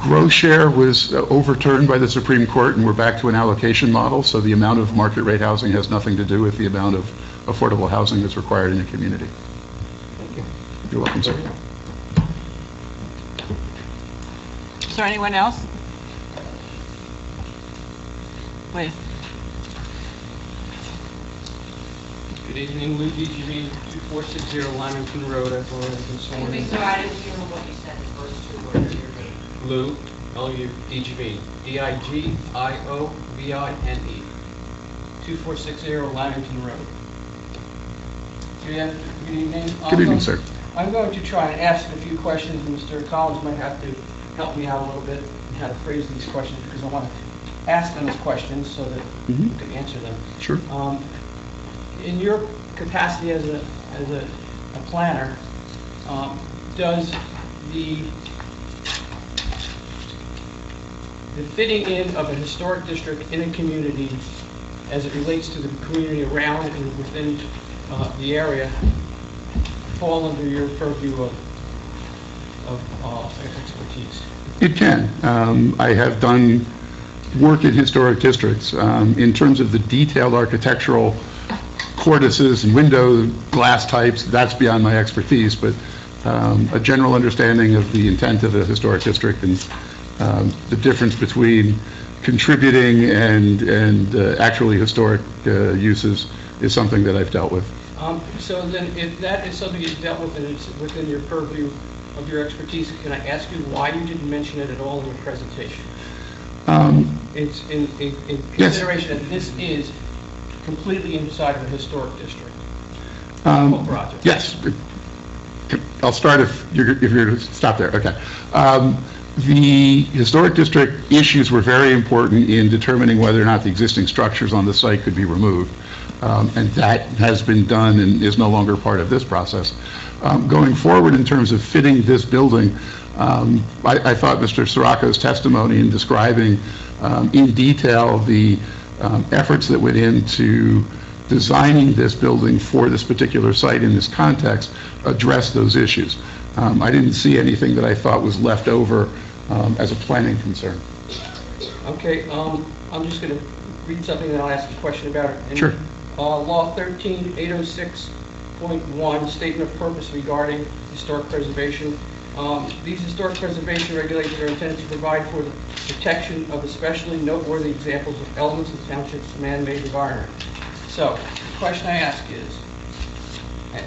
Gross share was overturned by the Supreme Court, and we're back to an allocation model, so the amount of market rate housing has nothing to do with the amount of affordable housing that's required in a community. Thank you. You're welcome, sir. Is there anyone else? Please. Good evening, Lou DGV, 2460 Lamington Road. I've already been sworn in. So I didn't hear what you said the first 2 words of your name. Lou, L-U, DGV, D-I-G-I-O-V-I-N-E, 2460 Lamington Road. Good evening. Good evening, sir. I'm going to try and ask a few questions. Mr. Collins might have to help me out a little bit in how to phrase these questions, because I want to ask them as questions so that you can answer them. Sure. In your capacity as a planner, does the fitting in of a historic district in a community as it relates to the community around and within the area fall under your purview of expertise? It can. I have done work in historic districts. In terms of the detailed architectural cornices and window glass types, that's beyond my expertise, but a general understanding of the intent of a historic district and the difference between contributing and actually historic uses is something that I've dealt with. So then, if that is something you've dealt with and it's within your purview of your expertise, can I ask you why you didn't mention it at all in your presentation? It's in consideration that this is completely inside of a historic district. Project. Yes. I'll start if you're going to stop there. Okay. The Historic District issues were very important in determining whether or not the existing structures on the site could be removed. And that has been done and is no longer part of this process. Going forward in terms of fitting this building, I thought Mr. Sirocco's testimony in describing in detail the efforts that went into designing this building for this particular site in this context addressed those issues. I didn't see anything that I thought was left over as a planning concern. Okay, I'm just going to read something and I'll ask a question about it. Sure. Law 13806.1, statement of purpose regarding historic preservation. These historic preservation regulations are intended to provide for the protection of especially noteworthy examples of elements of the township's man-made environment. So, the question I ask is,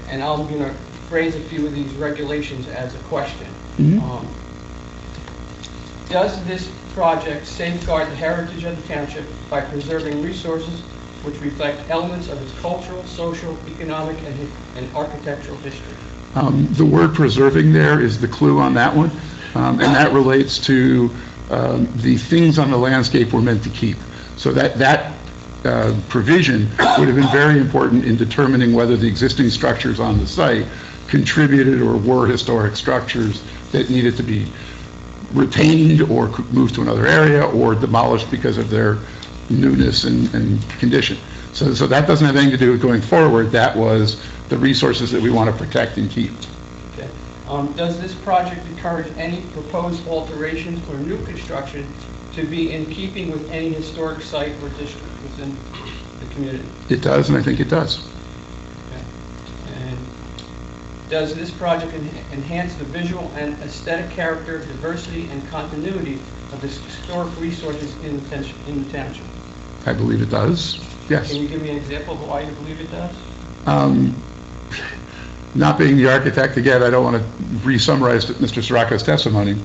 and I'm going to phrase a few of these regulations as a question. Does this project safeguard the heritage of the township by preserving resources which reflect elements of its cultural, social, economic, and architectural history? The word preserving there is the clue on that one, and that relates to the things on the landscape we're meant to keep. So that provision would have been very important in determining whether the existing structures on the site contributed or were historic structures that needed to be retained or moved to another area or demolished because of their newness and condition. So that doesn't have anything to do with going forward. That was the resources that we want to protect and keep. Okay. Does this project encourage any proposed alterations or new construction to be in keeping with any historic site or district within the community? It does, and I think it does. Okay. And does this project enhance the visual and aesthetic character, diversity, and continuity of the historic resources in the township? I believe it does, yes. Can you give me an example of why you believe it does? Not being the architect, again, I don't want to re-summarize Mr. Sirocco's testimony,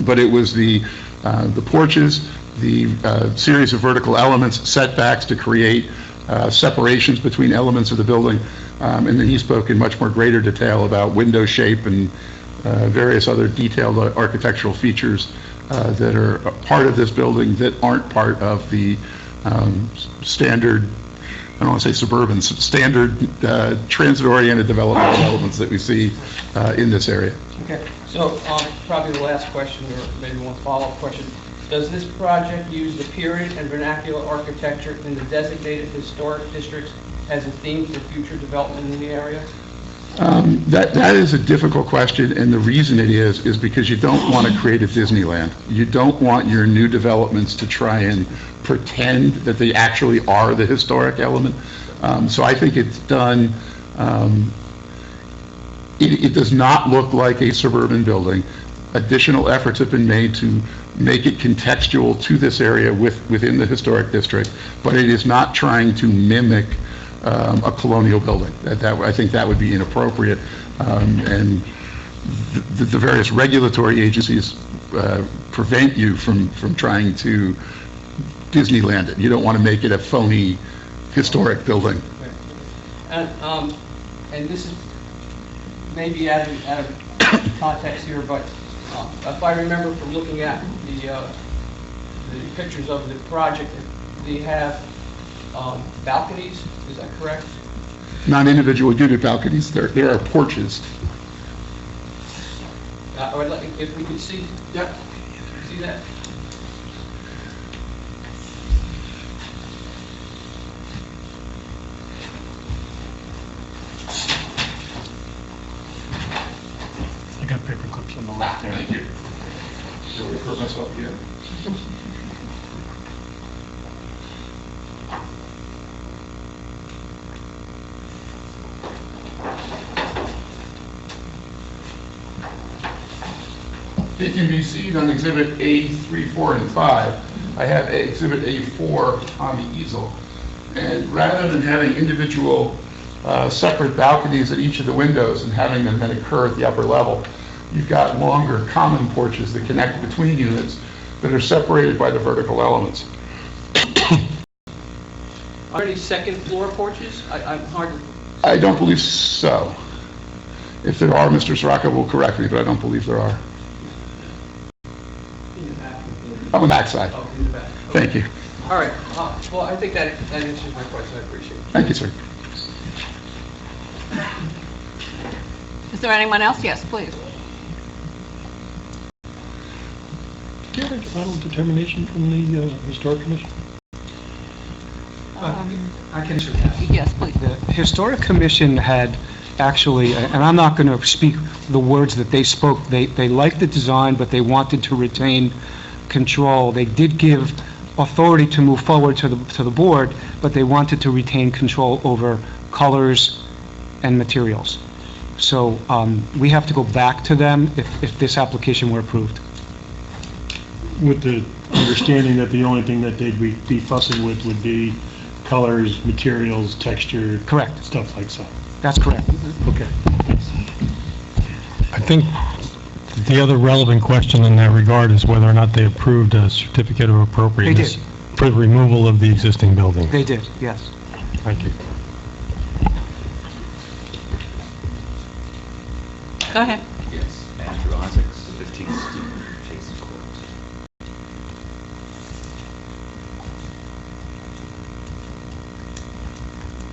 but it was the porches, the series of vertical elements, setbacks to create separations between elements of the building, and then he spoke in much more greater detail about window shape and various other detailed architectural features that are a part of this building that aren't part of the standard, I don't want to say suburban, standard transit-oriented development elements that we see in this area. Okay, so probably the last question, or maybe one follow-up question. Does this project use the period and vernacular architecture in the designated historic districts as a theme for future development in the area? That is a difficult question, and the reason it is because you don't want to create a Disneyland. You don't want your new developments to try and pretend that they actually are the historic element. So I think it's done, it does not look like a suburban building. Additional efforts have been made to make it contextual to this area within the historic district, but it is not trying to mimic a colonial building. I think that would be inappropriate, and the various regulatory agencies prevent you from trying to Disneyland it. You don't want to make it a phony historic building. And this is maybe out of context here, but if I remember from looking at the pictures of the project, they have balconies, is that correct? Not individual unit balconies, there are porches. If we could see, see that? I got paper clips on the left there. Thank you. Shall we put myself here? It can be seen on Exhibit A3, 4, and 5. I have Exhibit A4 on the easel. And rather than having individual separate balconies at each of the windows and having them then occur at the upper level, you've got longer common porches that connect between units that are separated by the vertical elements. Are any second floor porches? I'm hard to... I don't believe so. If there are, Mr. Sirocco will correct me, but I don't believe there are. On the backside. Oh, in the back. Thank you. All right, well, I think that answers my question, I appreciate it. Thank you, sir. Is there anyone else? Yes, please. Do you have a final determination from the Historic Commission? I can answer that. Yes, please. The Historic Commission had actually, and I'm not going to speak the words that they spoke, they liked the design, but they wanted to retain control. They did give authority to move forward to the board, but they wanted to retain control over colors and materials. So we have to go back to them if this application were approved. With the understanding that the only thing that they'd be fussing with would be colors, materials, texture. Correct. Stuff like that. That's correct. Okay. I think the other relevant question in that regard is whether or not they approved a certificate of appropriateness for the removal of the existing building. They did, yes. Thank you. Go ahead. Yes, Andrew Isaacs, 15 Stephen Chase Court.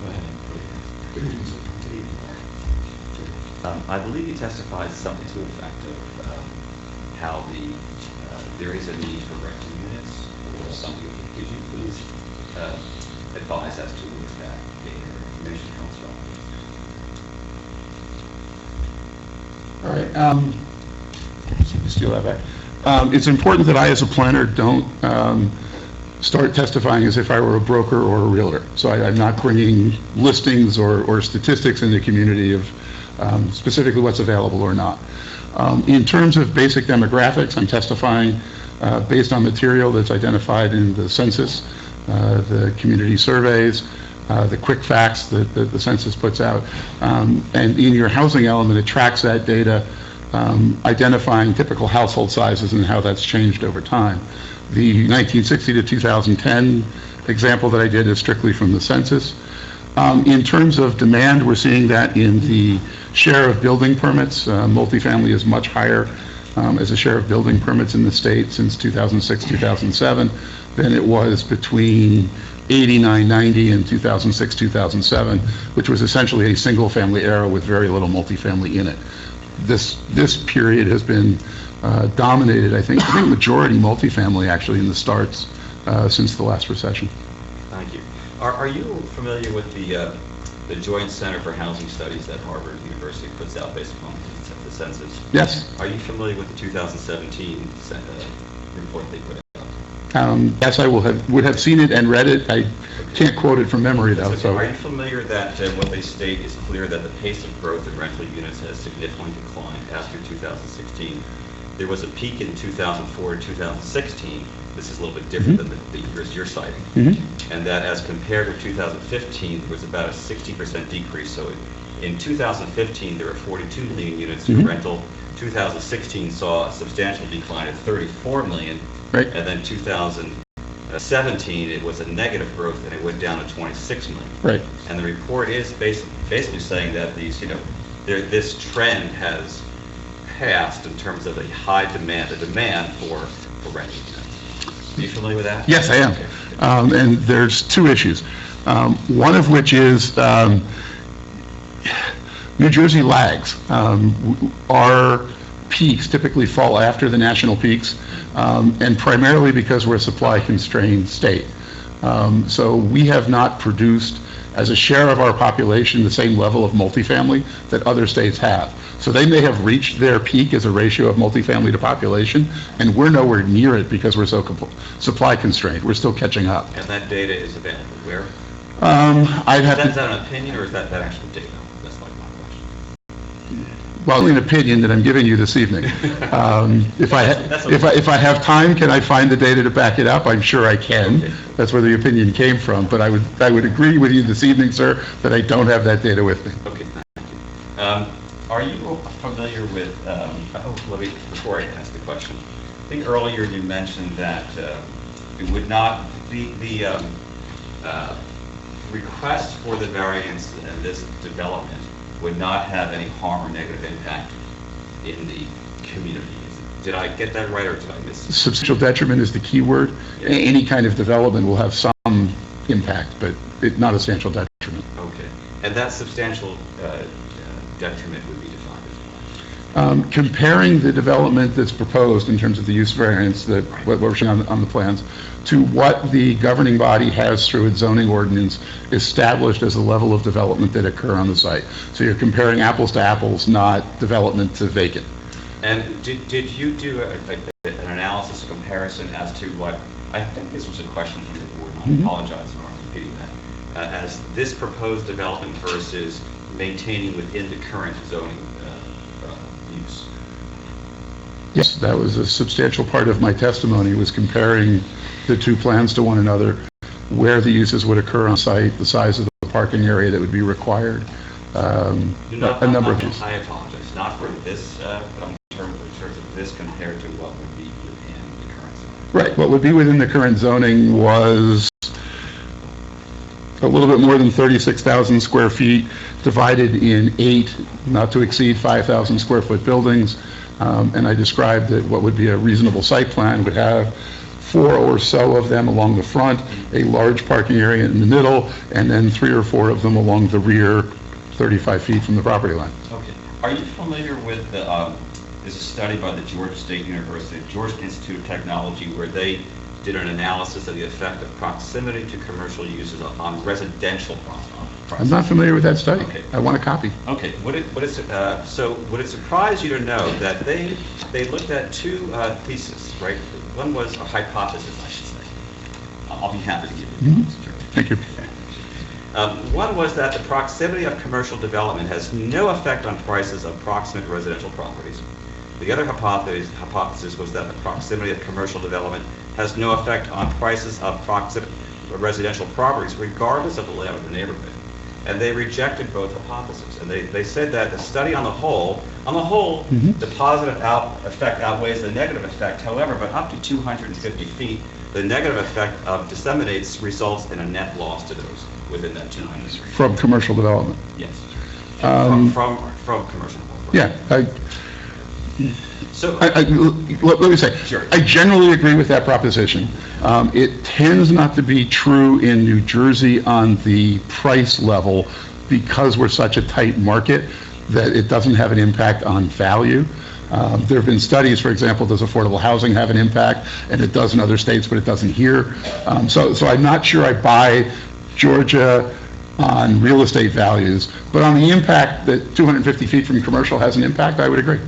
Go ahead. I believe you testified something to the effect of how there is a need for rental units or something. Could you please advise as to where that information comes from? All right. Steal that back. It's important that I, as a planner, don't start testifying as if I were a broker or a realtor. So I'm not bringing listings or statistics in the community of specifically what's available or not. In terms of basic demographics, I'm testifying based on material that's identified in the census, the community surveys, the quick facts that the census puts out. And in your housing element, it tracks that data, identifying typical household sizes and how that's changed over time. The 1960 to 2010 example that I did is strictly from the census. In terms of demand, we're seeing that in the share of building permits. Multifamily is much higher as a share of building permits in the state since 2006, 2007 than it was between 89, 90 and 2006, 2007, which was essentially a single-family era with very little multifamily in it. This period has been dominated, I think majority multifamily actually in the starts since the last recession. Thank you. Are you familiar with the Joint Center for Housing Studies that Harvard University puts out based upon the census? Yes. Are you familiar with the 2017 report they put out? Yes, I would have seen it and read it. I can't quote it from memory though. Okay. So. Are you familiar that what they state is clear that the pace of growth in rental units has significantly declined after 2016? There was a peak in 2004 and 2016. This is a little bit different than the years you're citing. And that as compared with 2015, there was about a 60% decrease. So in 2015, there were 42 million units in rental. 2016 saw a substantial decline of 34 million. Right. And then 2017, it was a negative growth, and it went down to 26 million. Right. And the report is basically saying that these, this trend has passed in terms of a high demand, for rental units. Are you familiar with that? Yes, I am. Okay. And there's two issues. One of which is New Jersey lags. Our peaks typically fall after the national peaks, and primarily because we're a supply-constrained state. So we have not produced, as a share of our population, the same level of multifamily that other states have. So they may have reached their peak as a ratio of multifamily to population, and we're nowhere near it because we're so supply-constrained. We're still catching up. And that data is available where? I'd have Is that an opinion, or is that actual data? That's like my question. Well, an opinion that I'm giving you this evening. If I have time, can I find the data to back it up? I'm sure I can. Okay. That's where the opinion came from. But I would agree with you this evening, sir, that I don't have that data with me. Okay, thank you. Are you familiar with, before I ask the question, I think earlier you mentioned that it would not, the request for the variance in this development would not have any harm or negative impact in the community. Did I get that right, or did I miss it? Substantial detriment is the key word. Any kind of development will have some impact, but not a substantial detriment. Okay. And that substantial detriment would be defined as what? Comparing the development that's proposed in terms of the use variance, that what we're showing on the plans, to what the governing body has through its zoning ordinance established as a level of development that occur on the site. So you're comparing apples to apples, not development to vacant. And did you do an analysis, a comparison as to what, I think this was a question from the board, and I apologize for repeating that, as this proposed development versus maintaining within the current zoning use? Yes, that was a substantial part of my testimony, was comparing the two plans to one another, where the uses would occur on site, the size of the parking area that would be required, a number of uses. I apologize, not for this, but in terms of this compared to what would be within the current zoning. Right, what would be within the current zoning was a little bit more than 36,000 square feet, divided in 8 not to exceed 5,000 square foot buildings. And I described that what would be a reasonable site plan would have 4 or so of them along the front, a large parking area in the middle, and then 3 or 4 of them along the rear, 35 feet from the property line. Okay. Are you familiar with the, there's a study by the Georgia State University, Georgia Institute of Technology, where they did an analysis of the effect of proximity to commercial uses on residential property? I'm not familiar with that study. Okay. I want a copy. Okay. Would it surprise you to know that they looked at 2 theses, right? One was a hypothesis, I should say. I'll be happy to give you this. Thank you. One was that the proximity of commercial development has no effect on prices of proximate residential properties. The other hypothesis was that the proximity of commercial development has no effect on prices of proximate residential properties, regardless of the layout of the neighborhood. And they rejected both hypotheses. And they said that the study on the whole, the positive effect outweighs the negative effect. However, but up to 250 feet, the negative effect of disseminates results in a net loss to those within that 200 feet. From commercial development? Yes. From commercial development. Yeah. So let me say, sure. I generally agree with that proposition. It tends not to be true in New Jersey on the price level because we're such a tight market that it doesn't have an impact on value. There have been studies, for example, does affordable housing have an impact? And it does in other states, but it doesn't here. So I'm not sure I buy Georgia on real estate values, but on the impact that 250 feet from commercial has an impact, I would agree.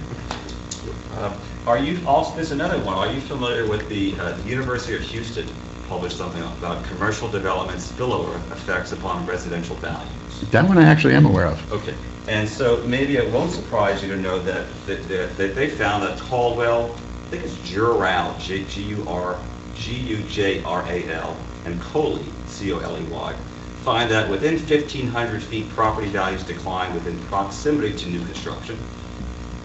Are you also, there's another one, are you familiar with the University of Houston published something about commercial development spillover effects upon residential values? That one I actually am aware of. Okay, and so maybe it won't surprise you to know that they found that Caldwell, I think it's Jural, G-U-J-R-A-L, and Coley, C-O-L-E-Y, find that within 1,500 feet, property values decline within proximity to new construction.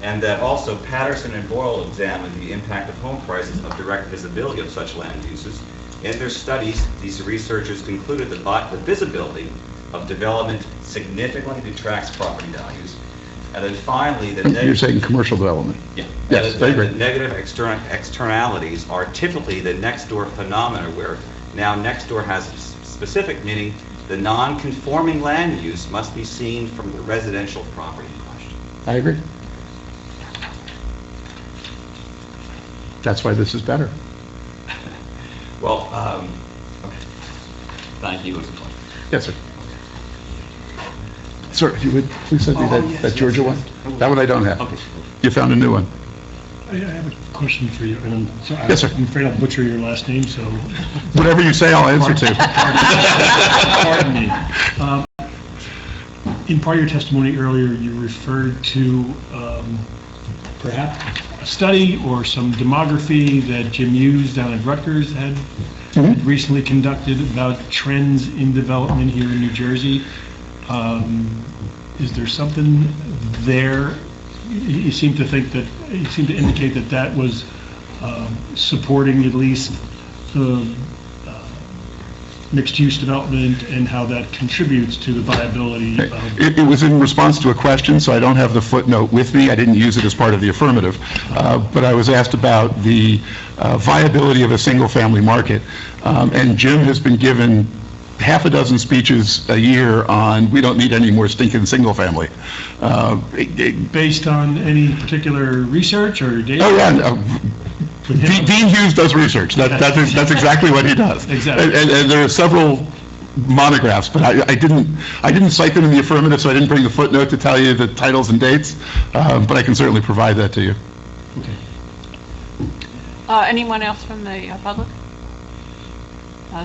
And that also Patterson and Boyle examined the impact of home prices of direct visibility of such land uses. In their studies, these researchers concluded that the visibility of development significantly detracts property values. And then finally, You're saying commercial development? Yeah. Yes, I agree. The negative externalities are typically the next door phenomena, where now next door has specific meaning. The non-conforming land use must be seen from the residential property in question. I agree. That's why this is better. Well, okay. Thank you. It was a pleasure. Yes, sir. Sir, if you would please send me that Georgia one? That one I don't have. Okay. You found a new one. I have a question for you, and Yes, sir. I'm afraid I'll butcher your last name, so Whatever you say, I'll answer to. pardon me. In part of your testimony earlier, you referred to perhaps a study or some demography that Jim Hughes down at Rutgers had recently conducted about trends in development here in New Jersey. Is there something there? You seem to indicate that that was supporting at least the mixed-use development and how that contributes to the viability of... It was in response to a question, so I don't have the footnote with me. I didn't use it as part of the affirmative. But I was asked about the viability of a single-family market. And Jim has been given half a dozen speeches a year on, we don't need any more stinking single-family. Based on any particular research or data? Oh, yeah. Dean Hughes does research. That's exactly what he does. Exactly. And there are several monographs, but I didn't cite them in the affirmative, so I didn't bring the footnote to tell you the titles and dates, but I can certainly provide that to you. Anyone else from the public?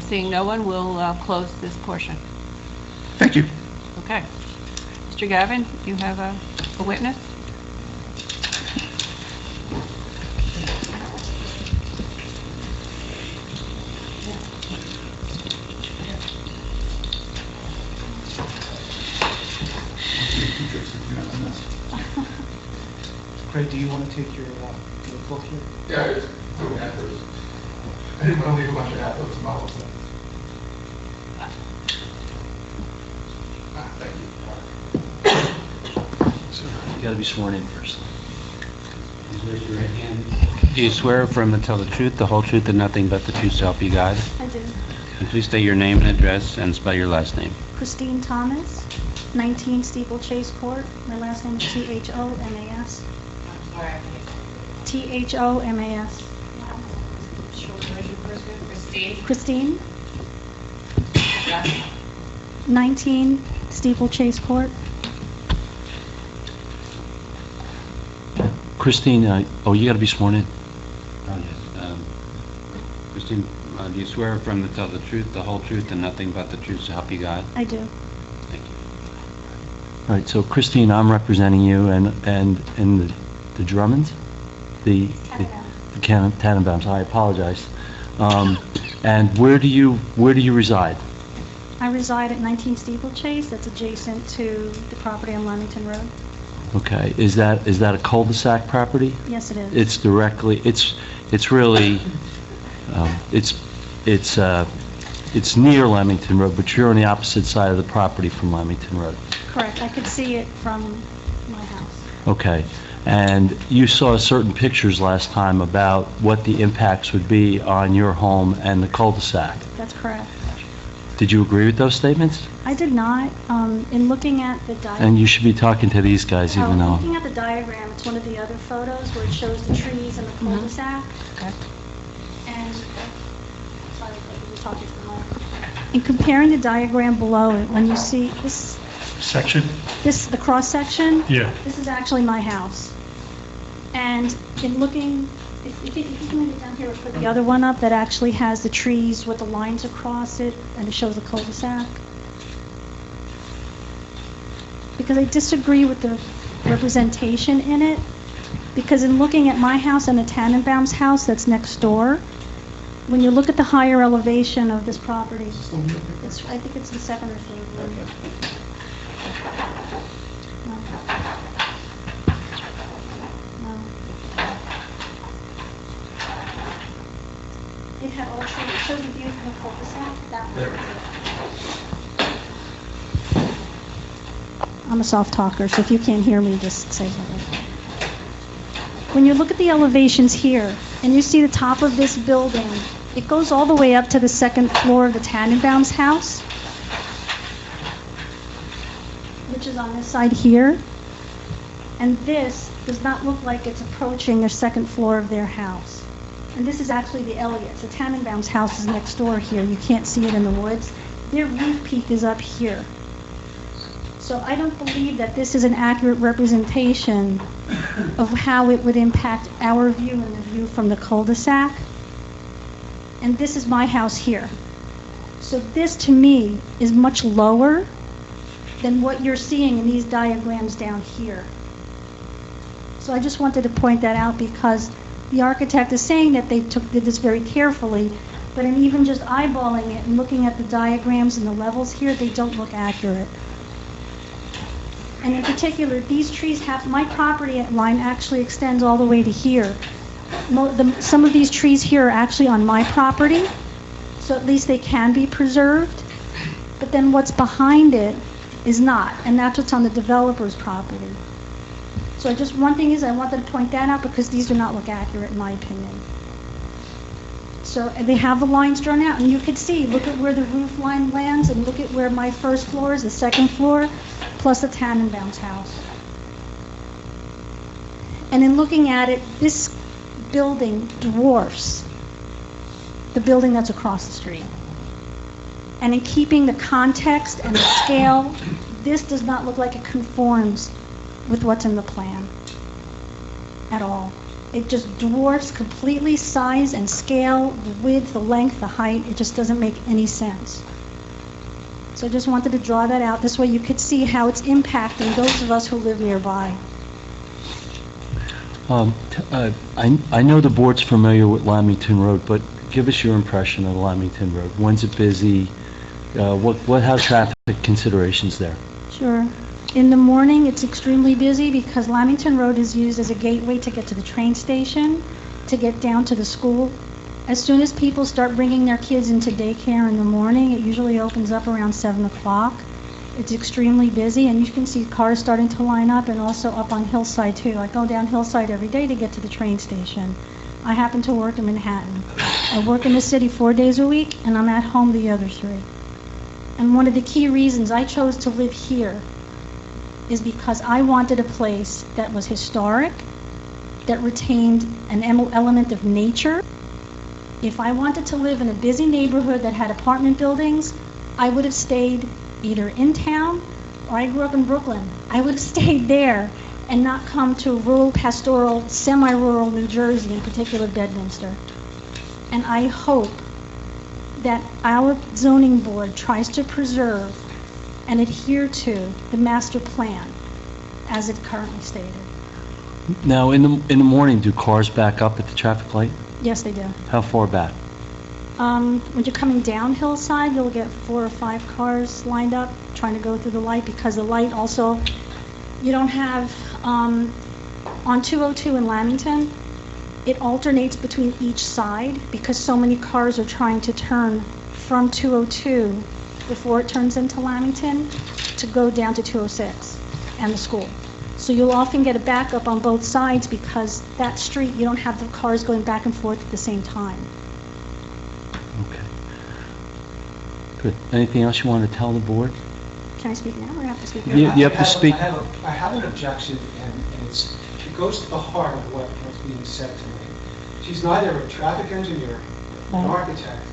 Seeing no one, we'll close this portion. Thank you. Okay. Mr. Gavin, you have a witness? Craig, do you want to take your book here? Yeah, I just do it afterwards. I didn't want to leave a bunch of afterwards models. Thank you. You got to be sworn in first. Please raise your right hand. Do you swear affirm to tell the truth, the whole truth, and nothing but the truth, so help you God? I do. And please state your name and address and spell your last name. Christine Thomas, 19 Steeplechase Court. My last name is Thomas. Thomas. Christine. 19 Steeplechase Court. Christine, you got to be sworn in. Oh, yes. Christine, do you swear affirm to tell the truth, the whole truth, and nothing but the truth, so help you God? I do. Thank you. All right, so Christine, I'm representing you and the Drummonds? The Tannenbaums, I apologize. And where do you reside? I reside at 19 Steeplechase. That's adjacent to the property on Lamington Road. Okay, is that a cul-de-sac property? Yes, it is. It's directly, it's really, it's near Lamington Road, but you're on the opposite side of the property from Lamington Road. Correct. I could see it from my house. Okay, and you saw certain pictures last time about what the impacts would be on your home and the cul-de-sac. That's correct. Did you agree with those statements? I did not. In looking at the diagram... And you should be talking to these guys even though... Looking at the diagram, it's one of the other photos where it shows the trees and the cul-de-sac. Okay. And... Sorry, I was talking to the mic. In comparing the diagram below it, when you see this... Section? The cross-section? Yeah. This is actually my house. And in looking... If you can move it down here, put the other one up that actually has the trees with the lines across it, and it shows the cul-de-sac. Because I disagree with the representation in it, because in looking at my house and the Tannenbaum's house that's next door, when you look at the higher elevation of this property, I think it's the second or third floor. It had all trees. It shows the view from the cul-de-sac. That one. I'm a soft talker, so if you can't hear me, just say something. When you look at the elevations here, and you see the top of this building, it goes all the way up to the second floor of the Tannenbaum's house, which is on this side here. And this does not look like it's approaching the second floor of their house. And this is actually the Elliott's. The Tannenbaum's house is next door here. You can't see it in the woods. Their roof peak is up here. So I don't believe that this is an accurate representation of how it would impact our view and the view from the cul-de-sac. And this is my house here. So this, to me, is much lower than what you're seeing in these diagrams down here. So I just wanted to point that out because the architect is saying that they did this very carefully, but in even just eyeballing it and looking at the diagrams and the levels here, they don't look accurate. And in particular, these trees have, my property line actually extends all the way to here. Some of these trees here are actually on my property, so at least they can be preserved. But then what's behind it is not, and that's what's on the developer's property. So one thing is, I wanted to point that out because these do not look accurate in my opinion. So and they have the lines drawn out, and you could see, look at where the roof line lands, and look at where my first floor is, the second floor, plus the Tannenbaum's house. And in looking at it, this building dwarfs the building that's across the street. And in keeping the context and the scale, this does not look like it conforms with what's in the plan at all. It just dwarfs completely size and scale, the width, the length, the height. It just doesn't make any sense. So I just wanted to draw that out. This way you could see how it's impacting those of us who live nearby. I know the board's familiar with Lamington Road, but give us your impression of Lamington Road. When's it busy? How's traffic considerations there? Sure. In the morning, it's extremely busy because Lamington Road is used as a gateway to get to the train station, to get down to the school. As soon as people start bringing their kids into daycare in the morning, it usually opens up around 7 o'clock. It's extremely busy, and you can see cars starting to line up, and also up on Hillside too. I go down Hillside every day to get to the train station. I happen to work in Manhattan. I work in the city 4 days a week, and I'm at home the other 3. And one of the key reasons I chose to live here is because I wanted a place that was historic, that retained an element of nature. If I wanted to live in a busy neighborhood that had apartment buildings, I would have stayed either in town, or I grew up in Brooklyn. I would have stayed there and not come to rural, pastoral, semi-rural New Jersey, in particular Bedminster. And I hope that our zoning board tries to preserve and adhere to the master plan as it currently stated. Now, in the morning, do cars back up at the traffic light? Yes, they do. How far back? When you're coming down Hillside, you'll get 4 or 5 cars lined up trying to go through the light, because the light also, you don't have, on 202 in Lamington, it alternates between each side because so many cars are trying to turn from 202 before it turns into Lamington to go down to 206 and the school. So you'll often get a backup on both sides because that street, you don't have the cars going back and forth at the same time. Okay. Good. Anything else you want to tell the board? Can I speak now or have to speak? You have to speak. I have an objection, and it goes to the heart of what's being said to me. She's neither a traffic engineer, an architect,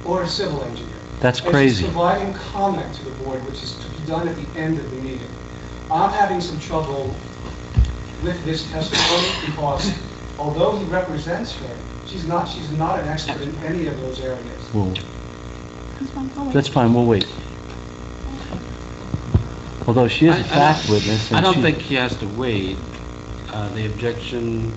or a civil engineer. That's crazy. And she's providing comment to the board, which is to be done at the end of the meeting. I'm having some trouble with this testimony because although he represents her, she's not an expert in any of those areas. Well, that's fine, we'll wait. Although she is a fact witness. I don't think he has to wait. The objection,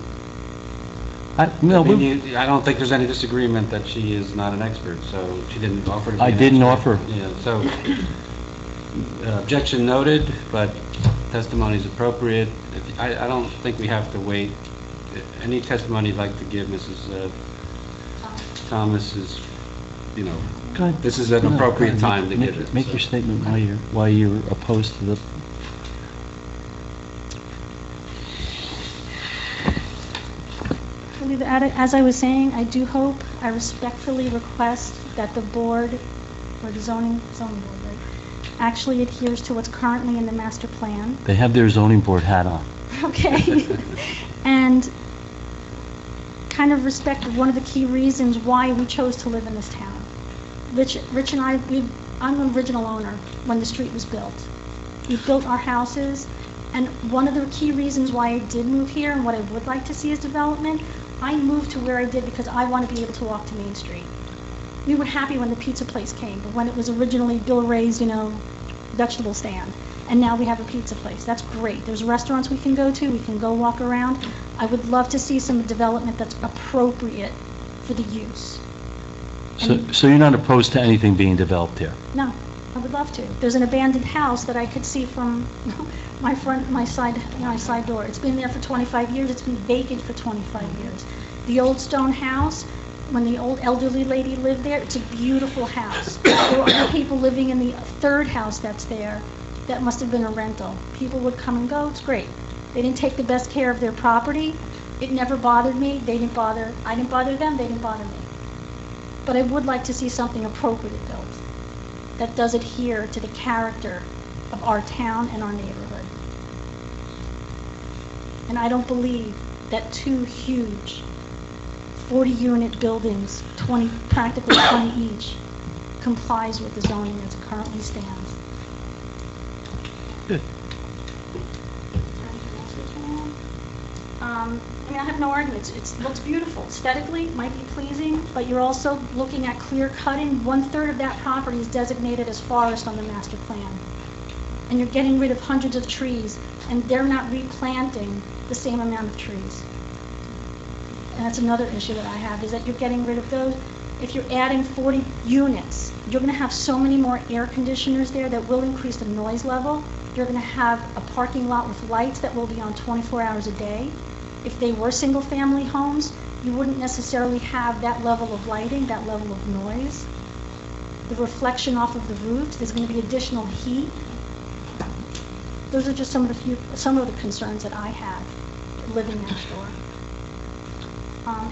I don't think there's any disagreement that she is not an expert, so she didn't offer to be I an didn't expert. offer. Yeah, so, objection noted, but testimony is appropriate. I don't think we have to wait. Any testimony you'd like to give, Mrs. Thomas, is, this is an appropriate time to give it. Make your statement why you're opposed to the... As I was saying, I do hope, I respectfully request that the board, or the zoning board, right, actually adheres to what's currently in the master plan. They have their zoning board hat on. Okay. And kind of respect one of the key reasons why we chose to live in this town. Rich and I'm an original owner when the street was built. We built our houses, and one of the key reasons why I did move here and what I would like to see as development, I moved to where I did because I want to be able to walk to Main Street. We were happy when the pizza place came, but when it was originally Bill Ray's, vegetable stand, and now we have a pizza place. That's great. There's restaurants we can go to, we can go walk around. I would love to see some development that's appropriate for the use. So you're not opposed to anything being developed here? No, I would love to. There's an abandoned house that I could see from my side door. It's been there for 25 years. It's been vacant for 25 years. The old stone house, when the old elderly lady lived there. It's a beautiful house. There were other people living in the third house that's there. That must have been a rental. People would come and go. It's great. They didn't take the best care of their property. It never bothered me. I didn't bother them. They didn't bother me. But I would like to see something appropriate built that does adhere to the character of our town and our neighborhood. And I don't believe that two huge 40-unit buildings, practically 20 each, complies with the zoning as it currently stands. Good. I have no arguments. It looks beautiful. Aesthetically, it might be pleasing, but you're also looking at clear cutting. 1/3 of that property is designated as forest on the master plan. And you're getting rid of hundreds of trees, and they're not replanting the same amount of trees. And that's another issue that I have, is that you're getting rid of those. If you're adding 40 units, you're going to have so many more air conditioners there that will increase the noise level. You're going to have a parking lot with lights that will be on 24 hours a day. If they were single-family homes, you wouldn't necessarily have that level of lighting, that level of noise. The reflection off of the roofs, there's going to be additional heat. Those are just some of the concerns that I have living next door.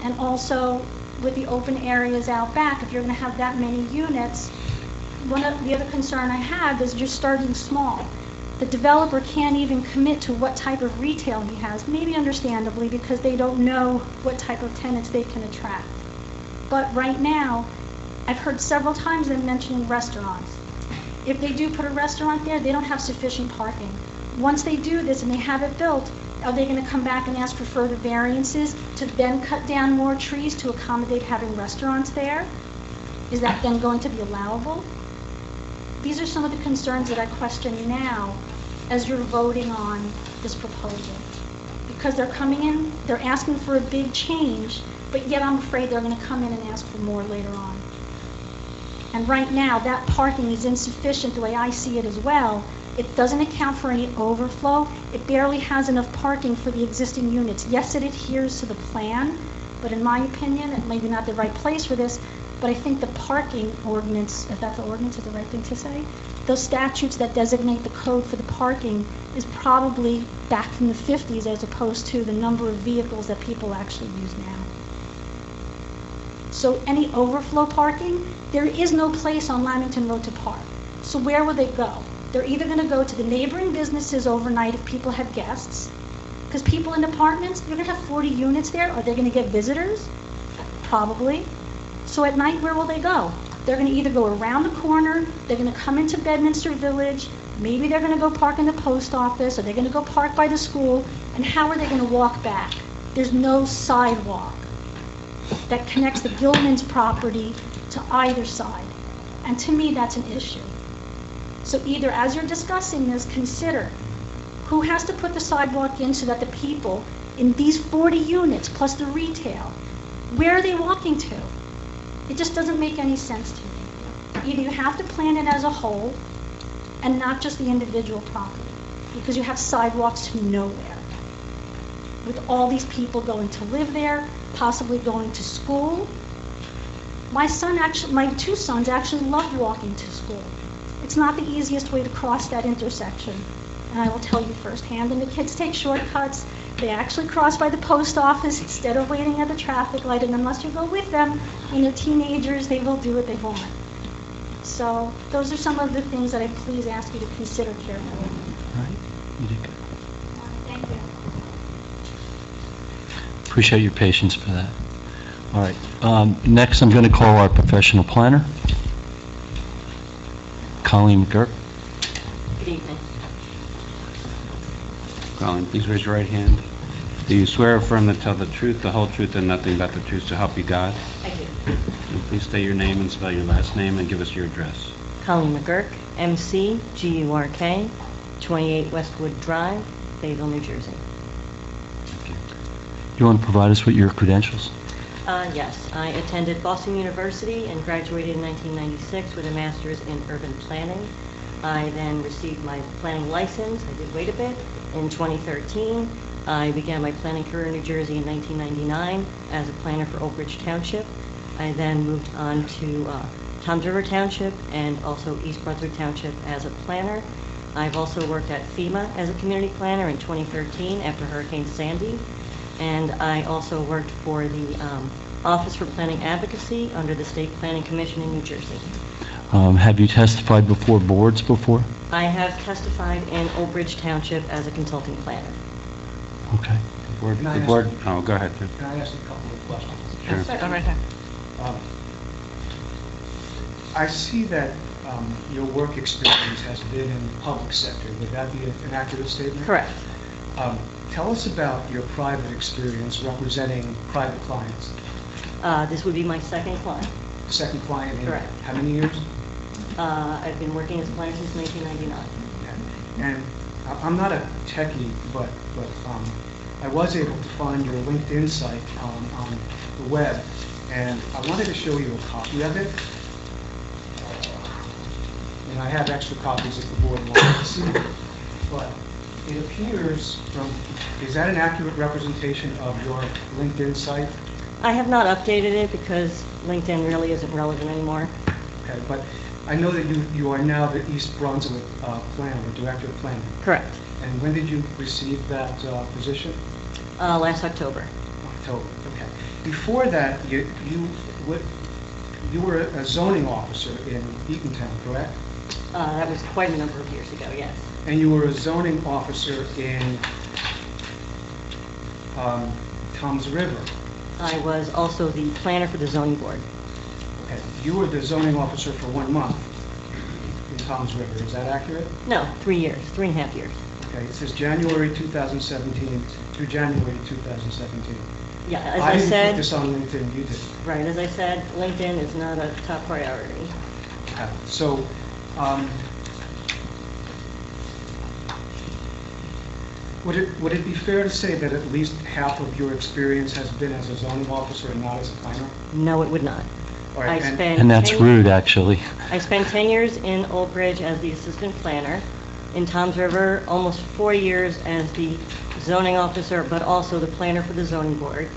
And also, with the open areas out back, if you're going to have that many units, one of the other concern I have is you're starting small. The developer can't even commit to what type of retail he has, maybe understandably, because they don't know what type of tenants they can attract. But right now, I've heard several times them mentioning restaurants. If they do put a restaurant there, they don't have sufficient parking. Once they do this and they have it built, are they going to come back and ask for further variances to then cut down more trees to accommodate having restaurants there? Is that then going to be allowable? These are some of the concerns that I question now as you're voting on this proposal. Because they're coming in, they're asking for a big change, but yet I'm afraid they're going to come in and ask for more later on. And right now, that parking is insufficient the way I see it as well. It doesn't account for any overflow. It barely has enough parking for the existing units. Yes, it adheres to the plan, but in my opinion, it may be not the right place for this, but I think the parking ordinance, if that's the ordinance is the right thing to say, those statutes that designate the code for the parking is probably back from the 50s as opposed to the number of vehicles that people actually use now. So any overflow parking, there is no place on Lamington Road to park. So where will they go? They're either going to go to the neighboring businesses overnight if people have guests, because people in apartments, you're going to have 40 units there. Are they going to get visitors? Probably. So at night, where will they go? They're going to either go around the corner, they're going to come into Bedminster Village, maybe they're going to go park in the post office, or they're going to go park by the school, and how are they going to walk back? There's no sidewalk that connects the Gilman's property to either side. And to me, that's an issue. So either, as you're discussing this, consider who has to put the sidewalk in so that the people in these 40 units plus the retail, where are they walking to? It just doesn't make any sense to me. Either you have to plan it as a whole and not just the individual property, because you have sidewalks to nowhere. With all these people going to live there, possibly going to school. My two sons actually loved walking to school. It's not the easiest way to cross that intersection, and I will tell you firsthand. And the kids take shortcuts. They actually cross by the post office instead of waiting at the traffic light, and unless you go with them when they're teenagers, they will do what they want. So those are some of the things that I please ask you to consider carefully. All right, you did good. Thank you. Appreciate your patience for that. All right, next I'm going to call our professional planner, Colleen McGurk. Good evening. Colleen, please raise your right hand. Do you swear or affirm to tell the truth, the whole truth, and nothing but the truth to help you God? I do. And please state your name and spell your last name and give us your address. Colleen McGurk, M-C-G-U-R-K, 28 Westwood Drive, Fayetteville, New Jersey. You want to provide us with your credentials? Yes, I attended Boston University and graduated in 1996 with a master's in urban planning. I then received my planning license. I did wait a bit. In 2013, I began my planning career in New Jersey in 1999 as a planner for Oak Ridge Township. I then moved on to Toms River Township and also East Brunswick Township as a planner. I've also worked at FEMA as a community planner in 2013 after Hurricane Sandy. And I also worked for the Office for Planning Advocacy under the State Planning Commission in New Jersey. Have you testified before boards before? I have testified in Old Bridge Township as a consulting planner. Okay. The board, oh, go ahead. Can I ask a couple of questions? Sure. Go right ahead. I see that your work experience has been in the public sector. Would that be an accurate statement? Correct. Tell us about your private experience representing private clients. This would be my second client. Second client in Correct. how many years? I've been working as a planner since 1999. And I'm not a techie, but I was able to find your LinkedIn site on the web, and I wanted to show you a copy of it. And I have extra copies if the board wants to see it. But it appears from, is that an accurate representation of your LinkedIn site? I have not updated it because LinkedIn really isn't relevant anymore. Okay, but I know that you are now the East Brunswick planner, director of planning. Correct. And when did you receive that position? Last October. October, okay. Before that, you were a zoning officer in Eatontown, correct? That was quite a number of years ago, yes. And you were a zoning officer in Toms River. I was also the planner for the zoning board. Okay. You were the zoning officer for 1 month in Toms River, is that accurate? No, 3 years, 3.5 years. Okay, it says January 2017 through January 2017. Yeah, as I I didn't said... put this on LinkedIn, you did. Right, as I said, LinkedIn is not a top priority. Okay. So, would it be fair to say that at least half of your experience has been as a zoning officer and not as a planner? No, it would not. All right, And that's rude, actually. I spent 10 years in Old Bridge as the assistant planner. In Toms River, almost 4 years as the zoning officer, but also the planner for the zoning board.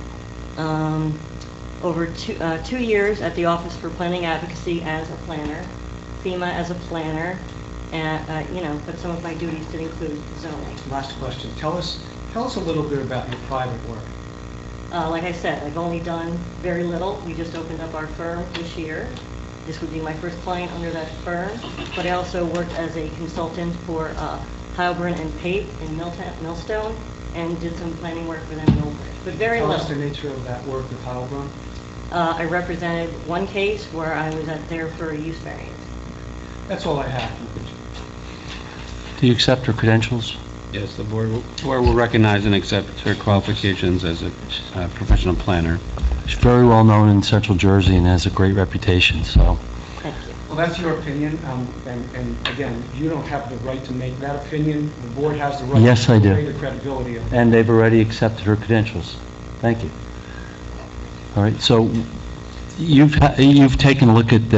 Over 2 years at the Office for Planning Advocacy as a planner, FEMA as a planner, and, but some of my duties did include zoning. Last question. Tell us a little bit about your private work. Like I said, I've only done very little. We just opened up our firm this year. This would be my first client under that firm, but I also worked as a consultant for Heilbronn and Pape in Millstone, and did some planning work for them in Old Bridge, but very little. Tell us the nature of that work with Heilbronn. I represented one case where I was there for a use variance. That's all I have. Do you accept her credentials? Yes, the board will recognize and accept her qualifications as a professional planner. She's very well known in Central Jersey and has a great reputation, so. Thank you. Well, that's your opinion, and again, you don't have the right to make that opinion. The board has the right Yes, to I do. weigh the credibility of it. And they've already accepted her credentials. Thank you. All right, so you've taken a look at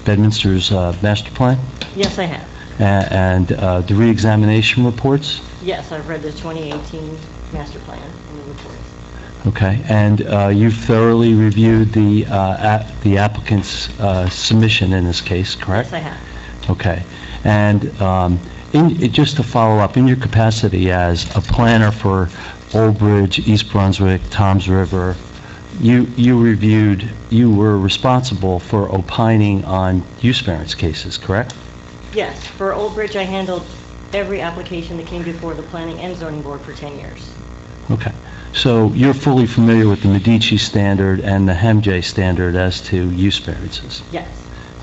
Bedminster's master plan Yes, I have. and the re-examination reports. Yes, I've read the 2018 master plan and the reports. Okay, and you've thoroughly reviewed the applicant's submission in this case, correct? Yes, I have. Okay, and just to follow up, in your capacity as a planner for Old Bridge, East Brunswick, Toms River, you were responsible for opining on use variance cases, correct? Yes, for Old Bridge, I handled every application that came before the Planning and Zoning Board for 10 years. Okay, so you're fully familiar with the Medici standard and the HEMJ standard as to use variances? Yes.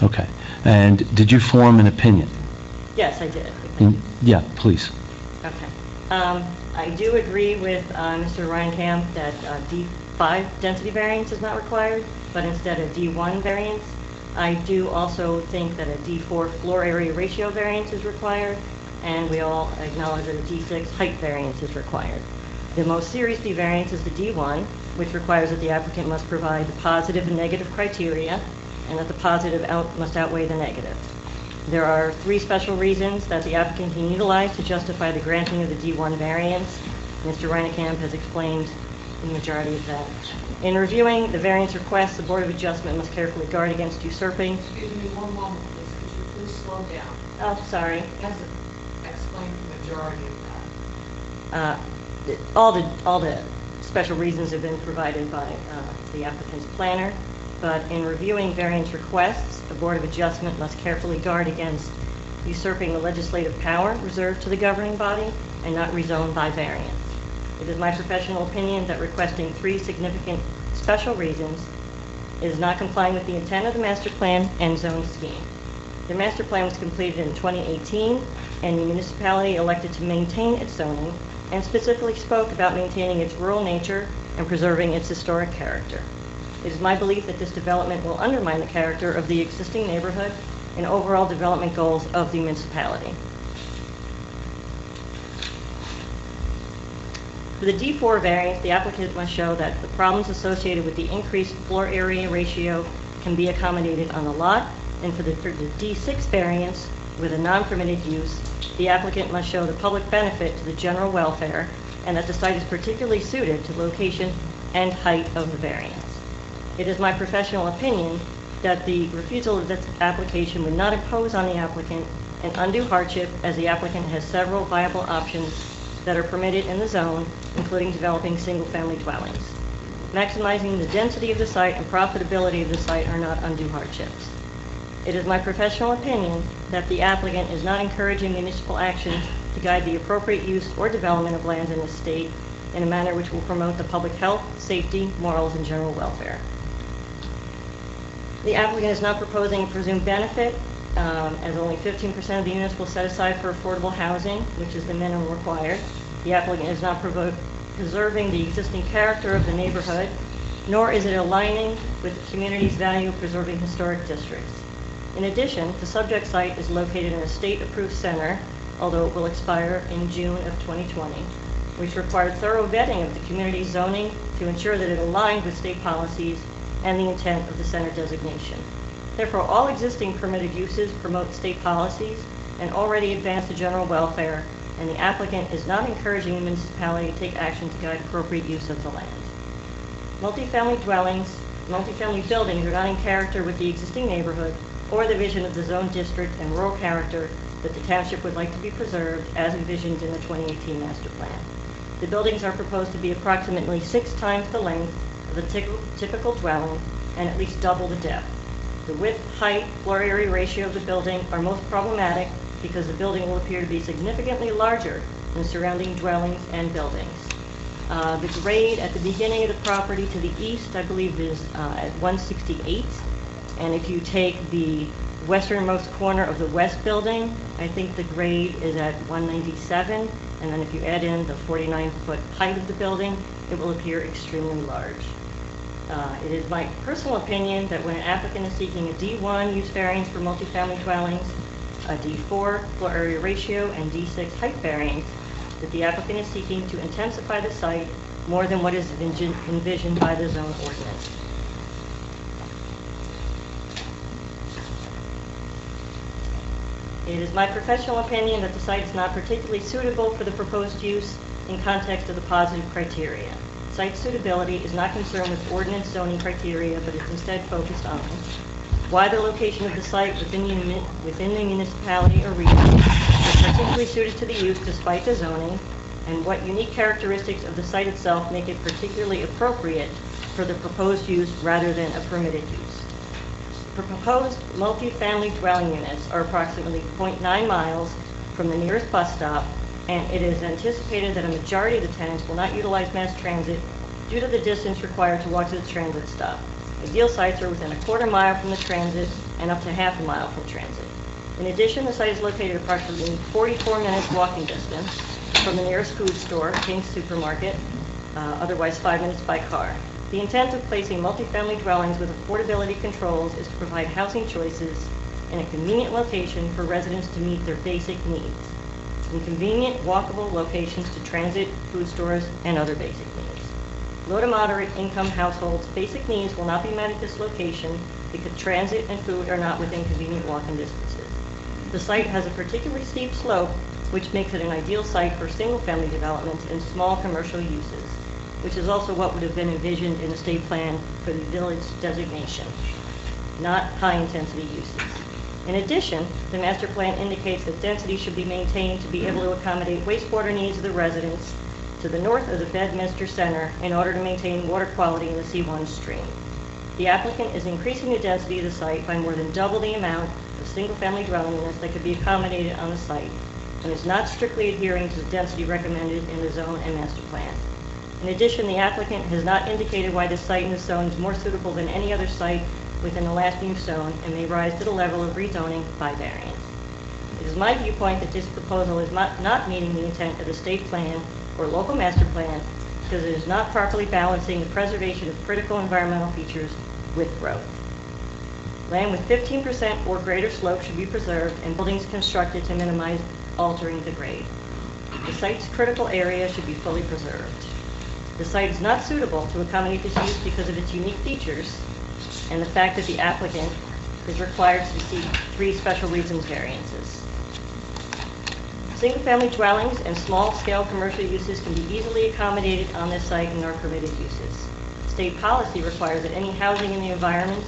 Okay, and did you form an opinion? Yes, I did. Yeah, please. Okay. I do agree with Mr. Ryan Camp that D5 density variance is not required, but instead a D1 variance. I do also think that a D4 floor area ratio variance is required, and we all acknowledge that a D6 height variance is required. The most serious D variance is the D1, which requires that the applicant must provide the positive and negative criteria, and that the positive must outweigh the negative. There are 3 special reasons that the applicant can utilize to justify the granting of the D1 variance. Mr. Reinekamp has explained the majority of that In reviewing the variance request, the Board of Adjustment must carefully guard against usurping. Excuse me one moment, please. Could you please slow down? Oh, sorry. Explain the majority of that. All the special reasons have been provided by the applicant's planner, but in reviewing variance requests, the Board of Adjustment must carefully guard against usurping the legislative power reserved to the governing body and not rezone by variance. It is my professional opinion that requesting 3 significant special reasons is not complying with the intent of the master plan and zone scheme. The master plan was completed in 2018, and the municipality elected to maintain its zoning and specifically spoke about maintaining its rural nature and preserving its historic character. It is my belief that this development will undermine the character of the existing neighborhood and overall development goals of the municipality. For the D4 variance, the applicant must show that the problems associated with the increased floor area ratio can be accommodated on the lot, and for the D6 variance, with a non-permitted use, the applicant must show the public benefit to the general welfare and that the site is particularly suited to location and height of the variance. It is my professional opinion that the refusal of this application would not impose on the applicant an undue hardship, as the applicant has several viable options that are permitted in the zone, including developing single-family dwellings. Maximizing the density of the site and profitability of the site are not undue hardships. It is my professional opinion that the applicant is not encouraging municipal action to guide the appropriate use or development of lands in the state in a manner which will promote the public health, safety, morals, and general welfare. The applicant is not proposing a presumed benefit, as only 15% of the units will set aside for affordable housing, which is the minimum required. The applicant is not preserving the existing character of the neighborhood, nor is it aligning with the community's value of preserving historic districts. In addition, the subject site is located in a state-approved center, although it will expire in June of 2020, which required thorough vetting of the community's zoning to ensure that it aligned with state policies and the intent of the center designation. Therefore, all existing permitted uses promote state policies and already advance the general welfare, and the applicant is not encouraging the municipality to take action to guide appropriate use of the land. Multifamily buildings are not in character with the existing neighborhood or the vision of the zone district and rural character that the township would like to be preserved as envisioned in the 2018 master plan. The buildings are proposed to be approximately 6 times the length of a typical dwelling and at least double the depth. The width, height, floor area ratio of the building are most problematic because the building will appear to be significantly larger than surrounding dwellings and buildings. The grade at the beginning of the property to the east, I believe, is at 168. And if you take the westernmost corner of the west building, I think the grade is at 197. And then if you add in the 49-foot height of the building, it will appear extremely large. It is my personal opinion that when an applicant is seeking a D1 use variance for multifamily dwellings, a D4 floor area ratio, and D6 height variance, that the applicant is seeking to intensify the site more than what is envisioned by the zone ordinance. It is my professional opinion that the site is not particularly suitable for the proposed use in context of the positive criteria. Site suitability is not concerned with ordinance zoning criteria, but is instead focused on why the location of the site within the municipality or region is particularly suited to the use despite the zoning, and what unique characteristics of the site itself make it particularly appropriate for the proposed use rather than a permitted use. The proposed multifamily dwelling units are approximately 0.9 miles from the nearest bus stop, and it is anticipated that a majority of the tenants will not utilize mass transit due to the distance required to walk to the transit stop. Ideal sites are within a quarter mile from the transit and up to half a mile from transit. In addition, the site is located approximately 44 minutes walking distance from the nearest food store, King's Supermarket, otherwise 5 minutes by car. The intent of placing multifamily dwellings with affordability controls is to provide housing choices in a convenient location for residents to meet their basic needs, in convenient, walkable locations to transit, food stores, and other basic needs. Low to moderate income households' basic needs will not be met at this location because transit and food are not within convenient walking distances. The site has a particularly steep slope, which makes it an ideal site for single-family developments and small commercial uses. which is also what would have been envisioned in the state plan for the village designation, not high-intensity uses. In addition, the master plan indicates that density should be maintained to be able to accommodate wastewater needs of the residents to the north of the Bedminster Center in order to maintain water quality in the C1 stream. The applicant is increasing the density of the site by more than double the amount of single-family dwelling units that could be accommodated on the site, and is not strictly adhering to the density recommended in the zone and master plan. In addition, the applicant has not indicated why this site in the zone is more suitable than any other site within the last new zone and may rise to the level of rezoning by variance. It is my viewpoint that this proposal is not meeting the intent of the state plan or local master plan because it is not properly balancing the preservation of critical environmental features with growth. Land with 15% or greater slope should be preserved and buildings constructed to minimize altering the grade. The site's critical area should be fully preserved. The site is not suitable to accommodate this use because of its unique features and the fact that the applicant is required to seek 3 special reasons variances. Single-family dwellings and small-scale commercial uses can be easily accommodated on this site and are permitted uses. State policy requires that any housing in the environment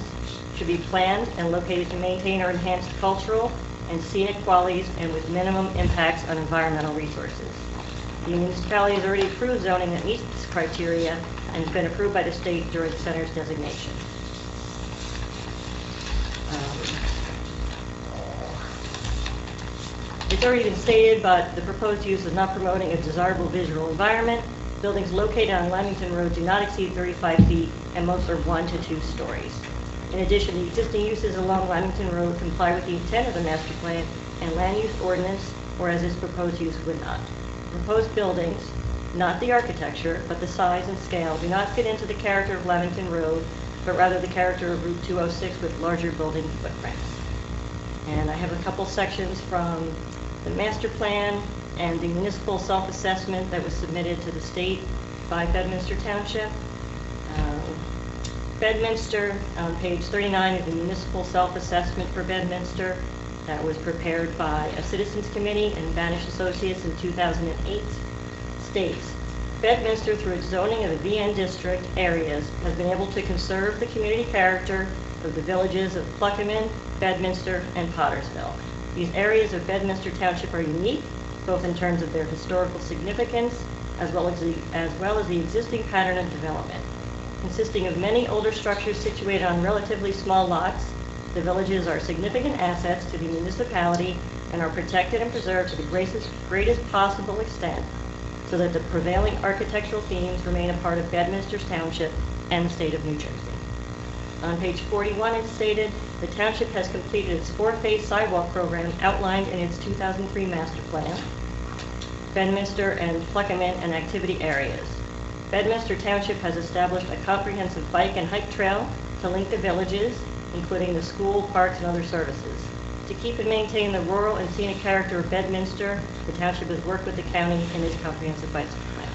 should be planned and located to maintain or enhance cultural and scenic qualities and with minimum impacts on environmental resources. The municipality has already approved zoning that meets this criteria and has been approved by the state during the center's designation. It's already been stated, but the proposed use is not promoting a desirable visual environment. Buildings located on Lamington Road do not exceed 35 feet, and most are 1 to 2 stories. In addition, the existing uses along Lamington Road comply with the intent of the master plan and land use ordinance, whereas this proposed use would not. Proposed buildings, not the architecture, but the size and scale, do not fit into the character of Lamington Road, but rather the character of Route 206 with larger building footprints. And I have a couple sections from the master plan and the municipal self-assessment that was submitted to the state by Bedminster Township. Bedminster, on page 39 of the municipal self-assessment for Bedminster, that was prepared by a citizens committee and Banish Associates in 2008, states, Bedminster, through its zoning of the VN district areas, has been able to conserve the community character of the villages of Pluckerman, Bedminster, and Pottersville. These areas of Bedminster Township are unique, both in terms of their historical significance, as well as the existing pattern of development. Consisting of many older structures situated on relatively small lots, the villages are significant assets to the municipality and are protected and preserved to the greatest possible extent so that the prevailing architectural themes remain a part of Bedminster Township and the state of New Jersey. On page 41, it's stated, the township has completed its 4-phase sidewalk program outlined in its 2003 master plan, Bedminster and Pluckerman and activity areas. Bedminster Township has established a comprehensive bike and hike trail to link the villages, including the school, parks, and other services. To keep and maintain the rural and scenic character of Bedminster, the township has worked with the county in its comprehensive bicycle plan.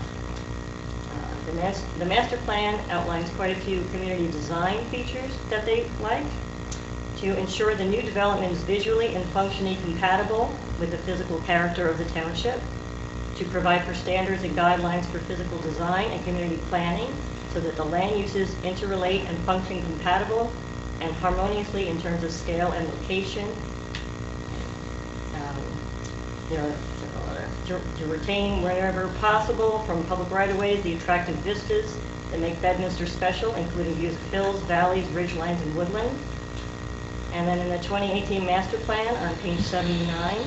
The master plan outlines quite a few community design features that they like to ensure the new development is visually and functionally compatible with the physical character of the township, to provide for standards and guidelines for physical design and community planning so that the land uses interrelate and function compatible and harmoniously in terms of scale and location. To retain wherever possible from public right-of-ways the attractive vistas that make Bedminster special, including views of hills, valleys, ridgelines, and woodland. And then in the 2018 master plan on page 79,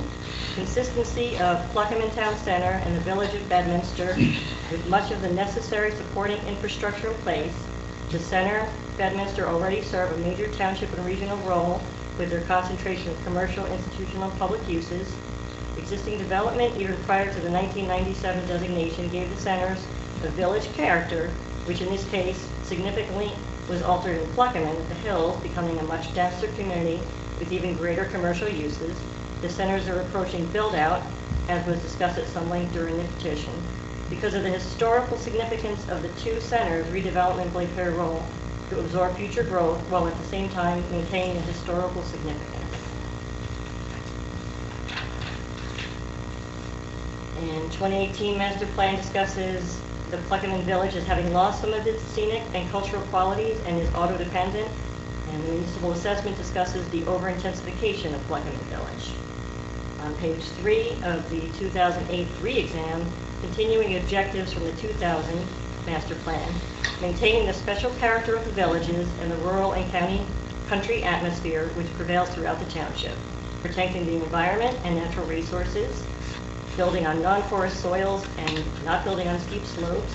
consistency of Pluckerman Town Center and the village of Bedminster with much of the necessary supporting infrastructure in place. The center, Bedminster already serve a major township and regional role with their concentration of commercial, institutional, and public uses. Existing development, even prior to the 1997 designation, gave the centers a village character, which in this case significantly was altered in Pluckerman, with the hills becoming a much denser community with even greater commercial uses. The centers are approaching build-out, as was discussed at some length during the petition. Because of the historical significance of the two centers, redevelopment will play a role to absorb future growth while at the same time maintaining the historical significance. And 2018 master plan discusses the Plaquemine Village as having lost some of its scenic and cultural qualities and is auto-dependent. And the municipal assessment discusses the over-intensification of Plaquemine Village. On page 3 of the 2008 re-exam, continuing objectives from the 2000 master plan, maintaining the special character of the villages and the rural and country atmosphere which prevails throughout the township, protecting the environment and natural resources, building on non-forest soils and not building on steep slopes,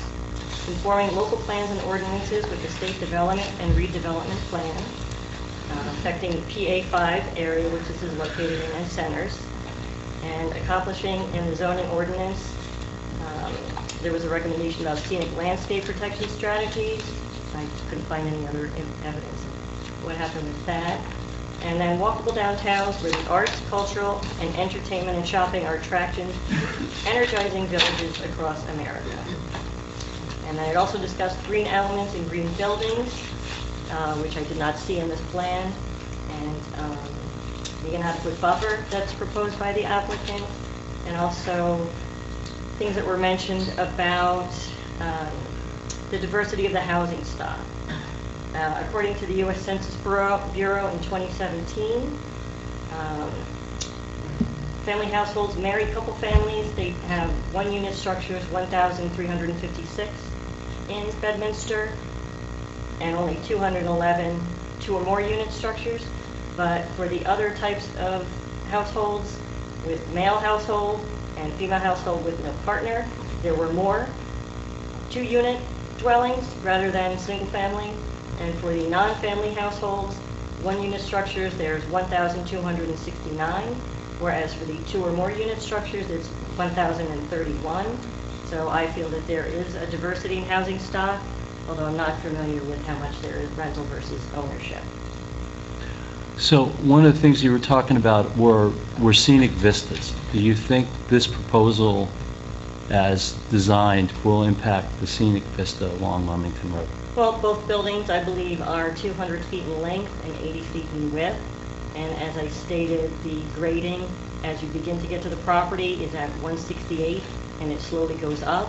conforming local plans and ordinances with the state development and redevelopment plan, affecting the PA5 area, which this is located in, and centers, and accomplishing in the zoning ordinance. There was a recommendation about scenic landscape protection strategies. I couldn't find any other evidence of what happened with that. And then walkable downtowns where the arts, cultural, and entertainment and shopping are attractions, energizing villages across America. And then it also discussed green elements and green buildings, which I did not see in this plan, and the inadequate buffer that's proposed by the applicant, and also things that were mentioned about the diversity of the housing stock. According to the U.S. Census Bureau in 2017, family households, married couple families, they have one-unit structures, 1,356 in Bedminster, and only 211 two or more unit structures. But for the other types of households, with male household and female household with no partner, there were more two-unit dwellings rather than single-family. And for the non-family households, one-unit structures, there's 1,269, whereas for the two or more unit structures, it's 1,031. So I feel that there is a diversity in housing stock, although I'm not familiar with how much there is rental versus ownership. So one of the things you were talking about were scenic vistas. Do you think this proposal as designed will impact the scenic vista along Leamington Road? Well, both buildings, I believe, are 200 feet in length and 80 feet in width. And as I stated, the grading, as you begin to get to the property, is at 168, and it slowly goes up.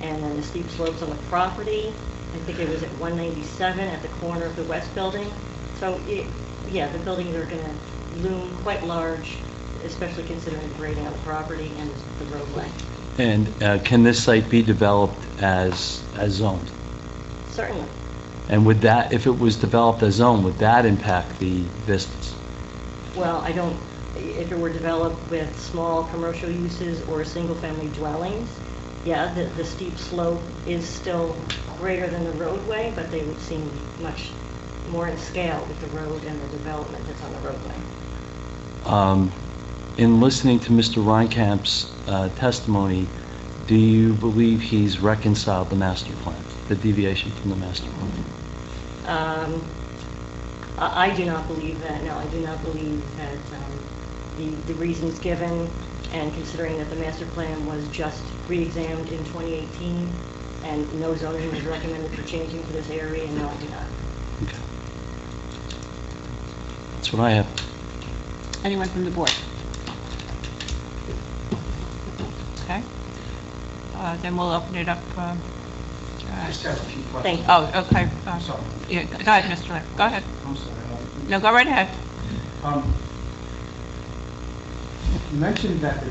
And then the steep slopes on the property, I think it was at 197 at the corner of the west building. So, yeah, the buildings are going to loom quite large, especially considering the grading on the property and the roadway. And can this site be developed as zoned? Certainly. And would that, if it was developed as zoned, would that impact the vistas? Well, I don't, if it were developed with small commercial uses or single-family dwellings, yeah, the steep slope is still greater than the roadway, but they would seem much more in scale with the road and the development that's on the roadway. In listening to Mr. Reinkamp's testimony, do you believe he's reconciled the master plan, the deviation from the master plan? I do not believe that, no. I do not believe that the reasons given, and considering that the master plan was just re-examined in 2018 and no zoning was recommended for changing to this area, and no, I do not. Okay. That's what I have. Anyone from the board? Okay. Then we'll open it up. I just have a few questions. Thank you. Oh, okay. Sorry. Yeah, go ahead, Mr. Lair. Go ahead. I'm sorry. No, go right ahead. You mentioned that,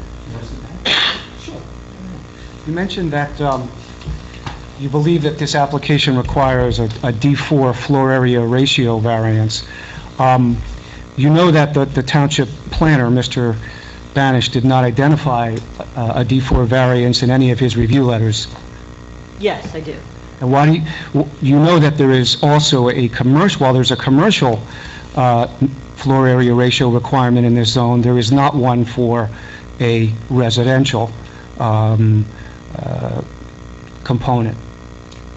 sure. You mentioned that you believe that this application requires a D4 floor area ratio variance. You know that the township planner, Mr. Banish, did not identify a D4 variance in any of his review letters. Yes, I do. And why do you know that there is also a commercial, while there's a commercial floor area ratio requirement in this zone, there is not one for a residential component.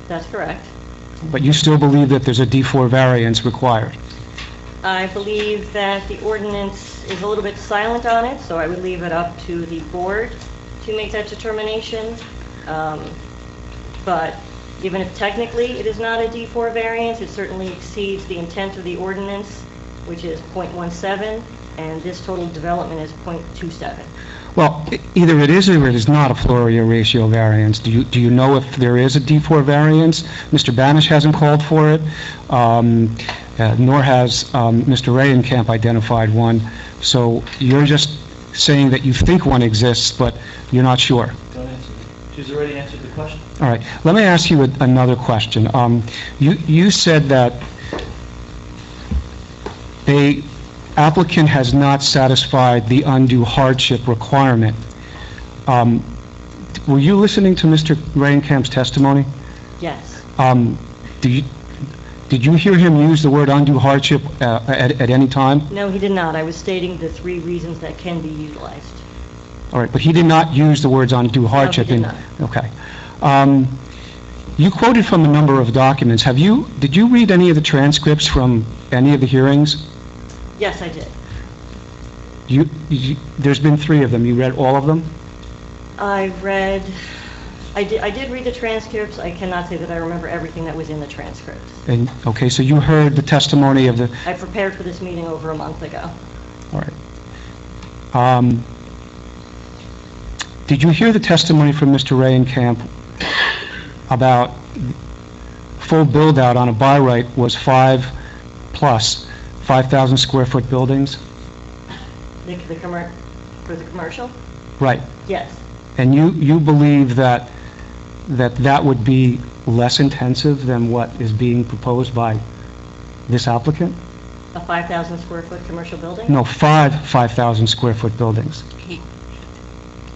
That's correct. But you still believe that there's a D4 variance required? I believe that the ordinance is a little bit silent on it, so I would leave it up to the board to make that determination. But even if technically it is not a D4 variance, it certainly exceeds the intent of the ordinance, which is 0.17, and this total development is 0.27. Well, either it is or it is not a floor area ratio variance. Do you know if there is a D4 variance? Mr. Banish hasn't called for it, nor has Mr. Rayenkamp identified one. So you're just saying that you think one exists, but you're not sure. Don't answer it. She's already answered the question. All right. Let me ask you another question. You said that the applicant has not satisfied the undue hardship requirement. Were you listening to Mr. Rayenkamp's testimony? Yes. Did you hear him use the word undue hardship at any time? No, he did not. I was stating the 3 reasons that can be utilized. All right, but he did not use the words undue hardship. No, he did not. Okay. You quoted from a number of documents. Did you read any of the transcripts from any of the hearings? Yes, I did. There's been 3 of them. You read all of them? I did read the transcripts. I cannot say that I remember everything that was in the transcripts. And, okay, so you heard the testimony of the... I prepared for this meeting over a month ago. All right. Did you hear the testimony from Mr. Rayenkamp about full build-out on a by right was 5,000 square foot buildings? For the commercial? Right. Yes. And you believe that would be less intensive than what is being proposed by this applicant? A 5,000 square foot commercial building? No, 5,000 square foot buildings.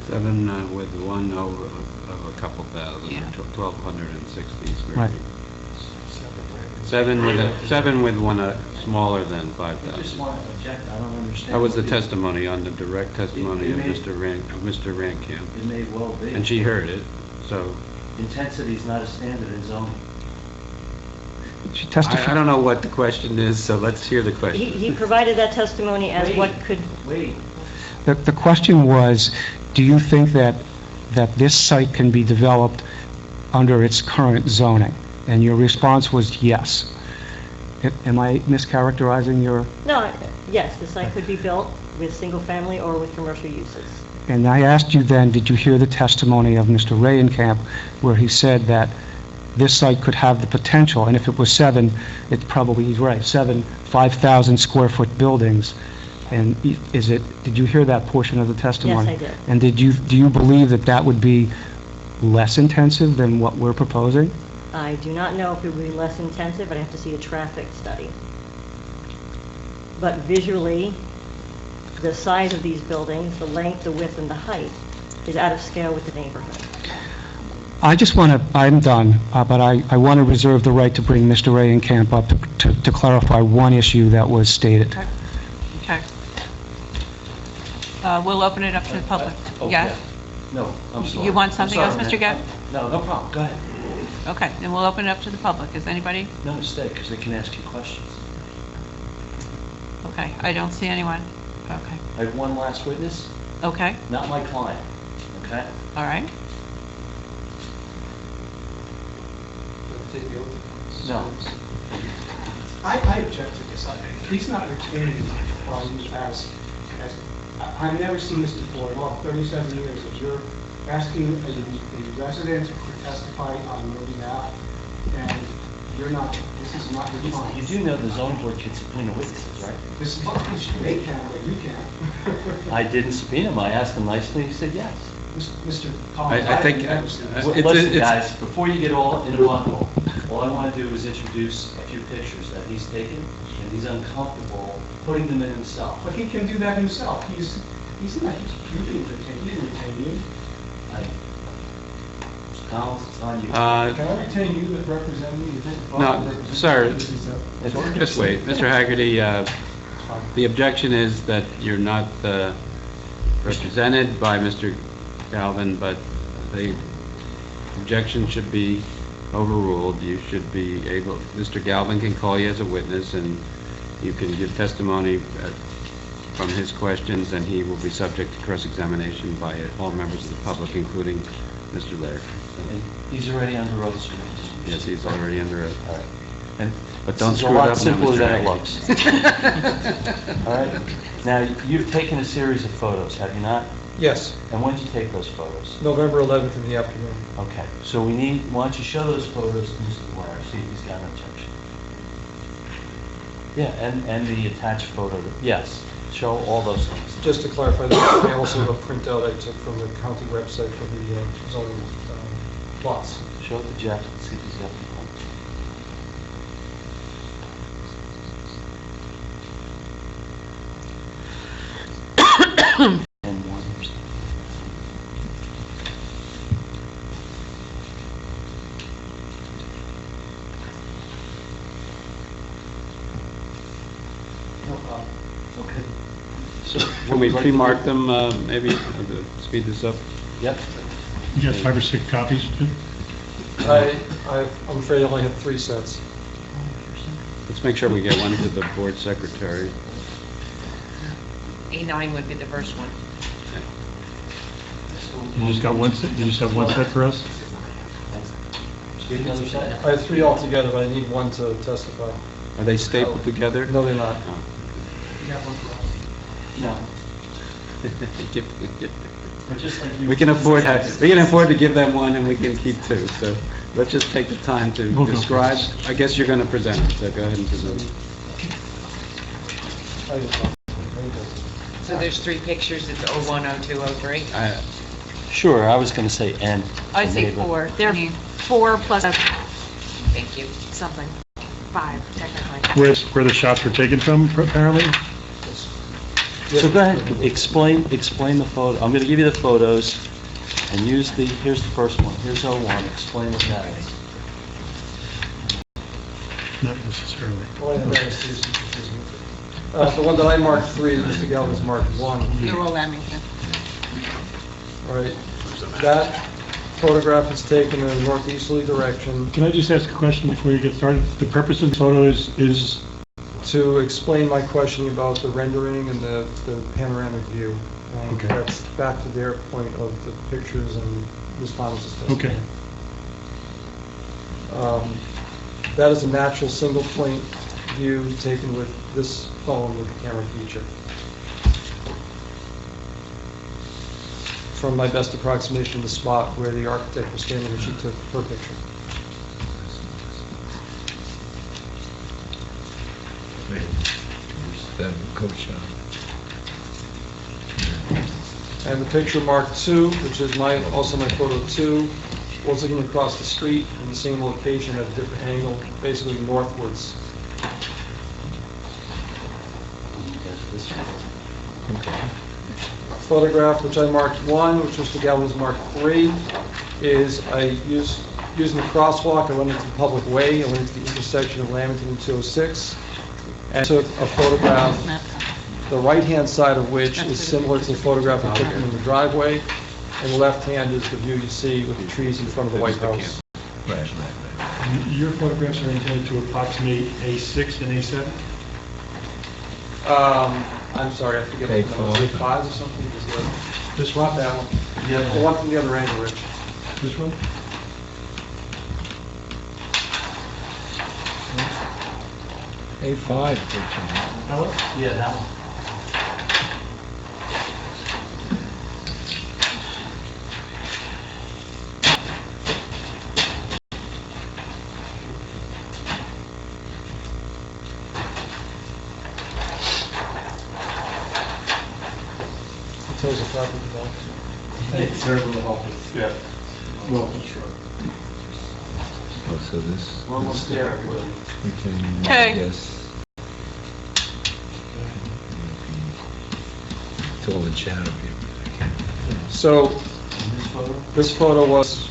7 with one over of a couple thousand, 1,260 square Right. feet. 7 with one smaller than I just 5,000. want to object, I don't understand. That was the testimony on the direct testimony of Mr. Rayenkamp. It may well be. And she heard it, so Intensity is not a standard in zoning. She testified. I don't know what the question is, so let's hear the question. He provided that testimony as Wait. what could... Wait. The question was, do you think that this site can be developed under its current zoning? And your response was yes. Am I mischaracterizing your... No, yes, the site could be built with single-family or with commercial uses. And I asked you then, did you hear the testimony of Mr. Rayenkamp where he said that this site could have the potential, and if it was 7, it's probably, he's right, 5,000 square foot buildings. And did you hear that portion of the testimony? Yes, I did. And do you believe that would be less intensive than what we're proposing? I do not know if it would be less intensive. I'd have to see a traffic study. But visually, the size of these buildings, the length, the width, and the height is out of scale with the neighborhood. I'm done, but I want to reserve the right to bring Mr. Rayenkamp up to clarify one issue that was stated. Okay. We'll open it up to the public. Oh, Yeah? No, I'm sorry. You want something I'm else, sorry, Mr. Gadd? No, no problem, go ahead. Okay, then we'll open it up to the public. Is anybody? No mistake, because they can ask you questions. Okay, I don't see anyone. Okay. I have one last witness, Okay, not my client, okay? all right. No. I object to this. He's not retaining as, I've never seen this before in all 37 years. As you're asking a resident to testify on your behalf, and you're not, this is not your client. You do know the zoning board can subpoena witnesses, right? This is what they can, but you can't. I didn't subpoena him, I asked him nicely, he said yes. Mr. Collins, I think I've never seen this. Listen, guys, before you get all in a bundle, all I want to do is introduce a few pictures that he's taken, and he's uncomfortable putting them in himself. But he can do that himself. He's not, you didn't retain you. Mr. Collins, it's on you. Can I retain you as representing you? No, sir, just wait. Mr. Haggerty, the objection is that you're not represented by Mr. Galvin, but the objection should be overruled. You should be able, Mr. Galvin can call you as a witness, and you can give testimony from his questions, and he will be subject to cross-examination by all members of the public, including Mr. Laird. And he's already under oath, sir. Yes, he's already under oath. All right. And But don't this is screw it up now, a lot simpler Mr. than it Haggerty. looks. All right? Now, you've taken a series of photos, have you not? Yes, And when did you take those photos? November 11th in the afternoon. Okay, so we need, why don't you show those photos to Mr. Dwyer, see if he's got an objection. Yeah, and the attached photo, yes, show all those things. Just to clarify, I also have a printout I took from the county website for the zoning lots. Show it to Jeff, see if he's got the plans. And one. No problem. Okay. Can we pre-mark them, maybe, to speed this up? Yep. You got 5 or 6 copies, Jim? I'm afraid I only have 3 sets. Let's make sure we get one to the board secretary. A9 would be the first one. You just got one set, you just have one set for us? See the other side? I have 3 altogether, but I need one to testify. Are they stapled together? No, they're not. No. But just like you. We can afford to give them one and we can keep 2, so let's just take the time to We'll go describe. first. I guess you're going to present it, so go ahead and present it. So there's 3 pictures, it's 01, 02, 03? Sure, I was going to say N. I say 4. They're 4 plus Thank you. something, 5 technically. Where the shots were taken from, apparently? So go ahead, explain the photo. I'm going to give you the photos and use here's the first one. Here's 01. Explain what that is. Not necessarily. The one that I marked 3, that Mr. Galvin's marked 1. Earl Lamington. All right, that photograph is taken in a northeasterly direction Can I just ask a question before you get started? The purpose of the photo is to explain my question about the rendering and the panoramic view. And Okay. that's back to their point of the pictures and responses. Okay. That is a natural single-point view taken with this phone with the camera feature. From my best approximation of the spot where the architect was standing when she took her picture. And the picture marked 2, which is also my photo 2, was looking across the street in the same location at a different angle, basically northwards. Photograph, which I marked 1, which Mr. Galvin's marked 3, is using the crosswalk, I went into the public way, I went into the intersection of Lamington and 206, and took a photograph, the right-hand side of which is similar to the photograph I took in the driveway, and the left hand is the view you see with the trees in front of the White House. Your photographs are intended to approximate A6 and A7? I'm sorry, I forget what the number is, A5 or something? This one? That one. The one from the other angle, Rich. This one? A5. Yeah, that one. Tells the property development. It's yeah. Well, sure. Oh, so this. We're almost there. We can, Okay. yes. It's all in shadow here. So, this photo was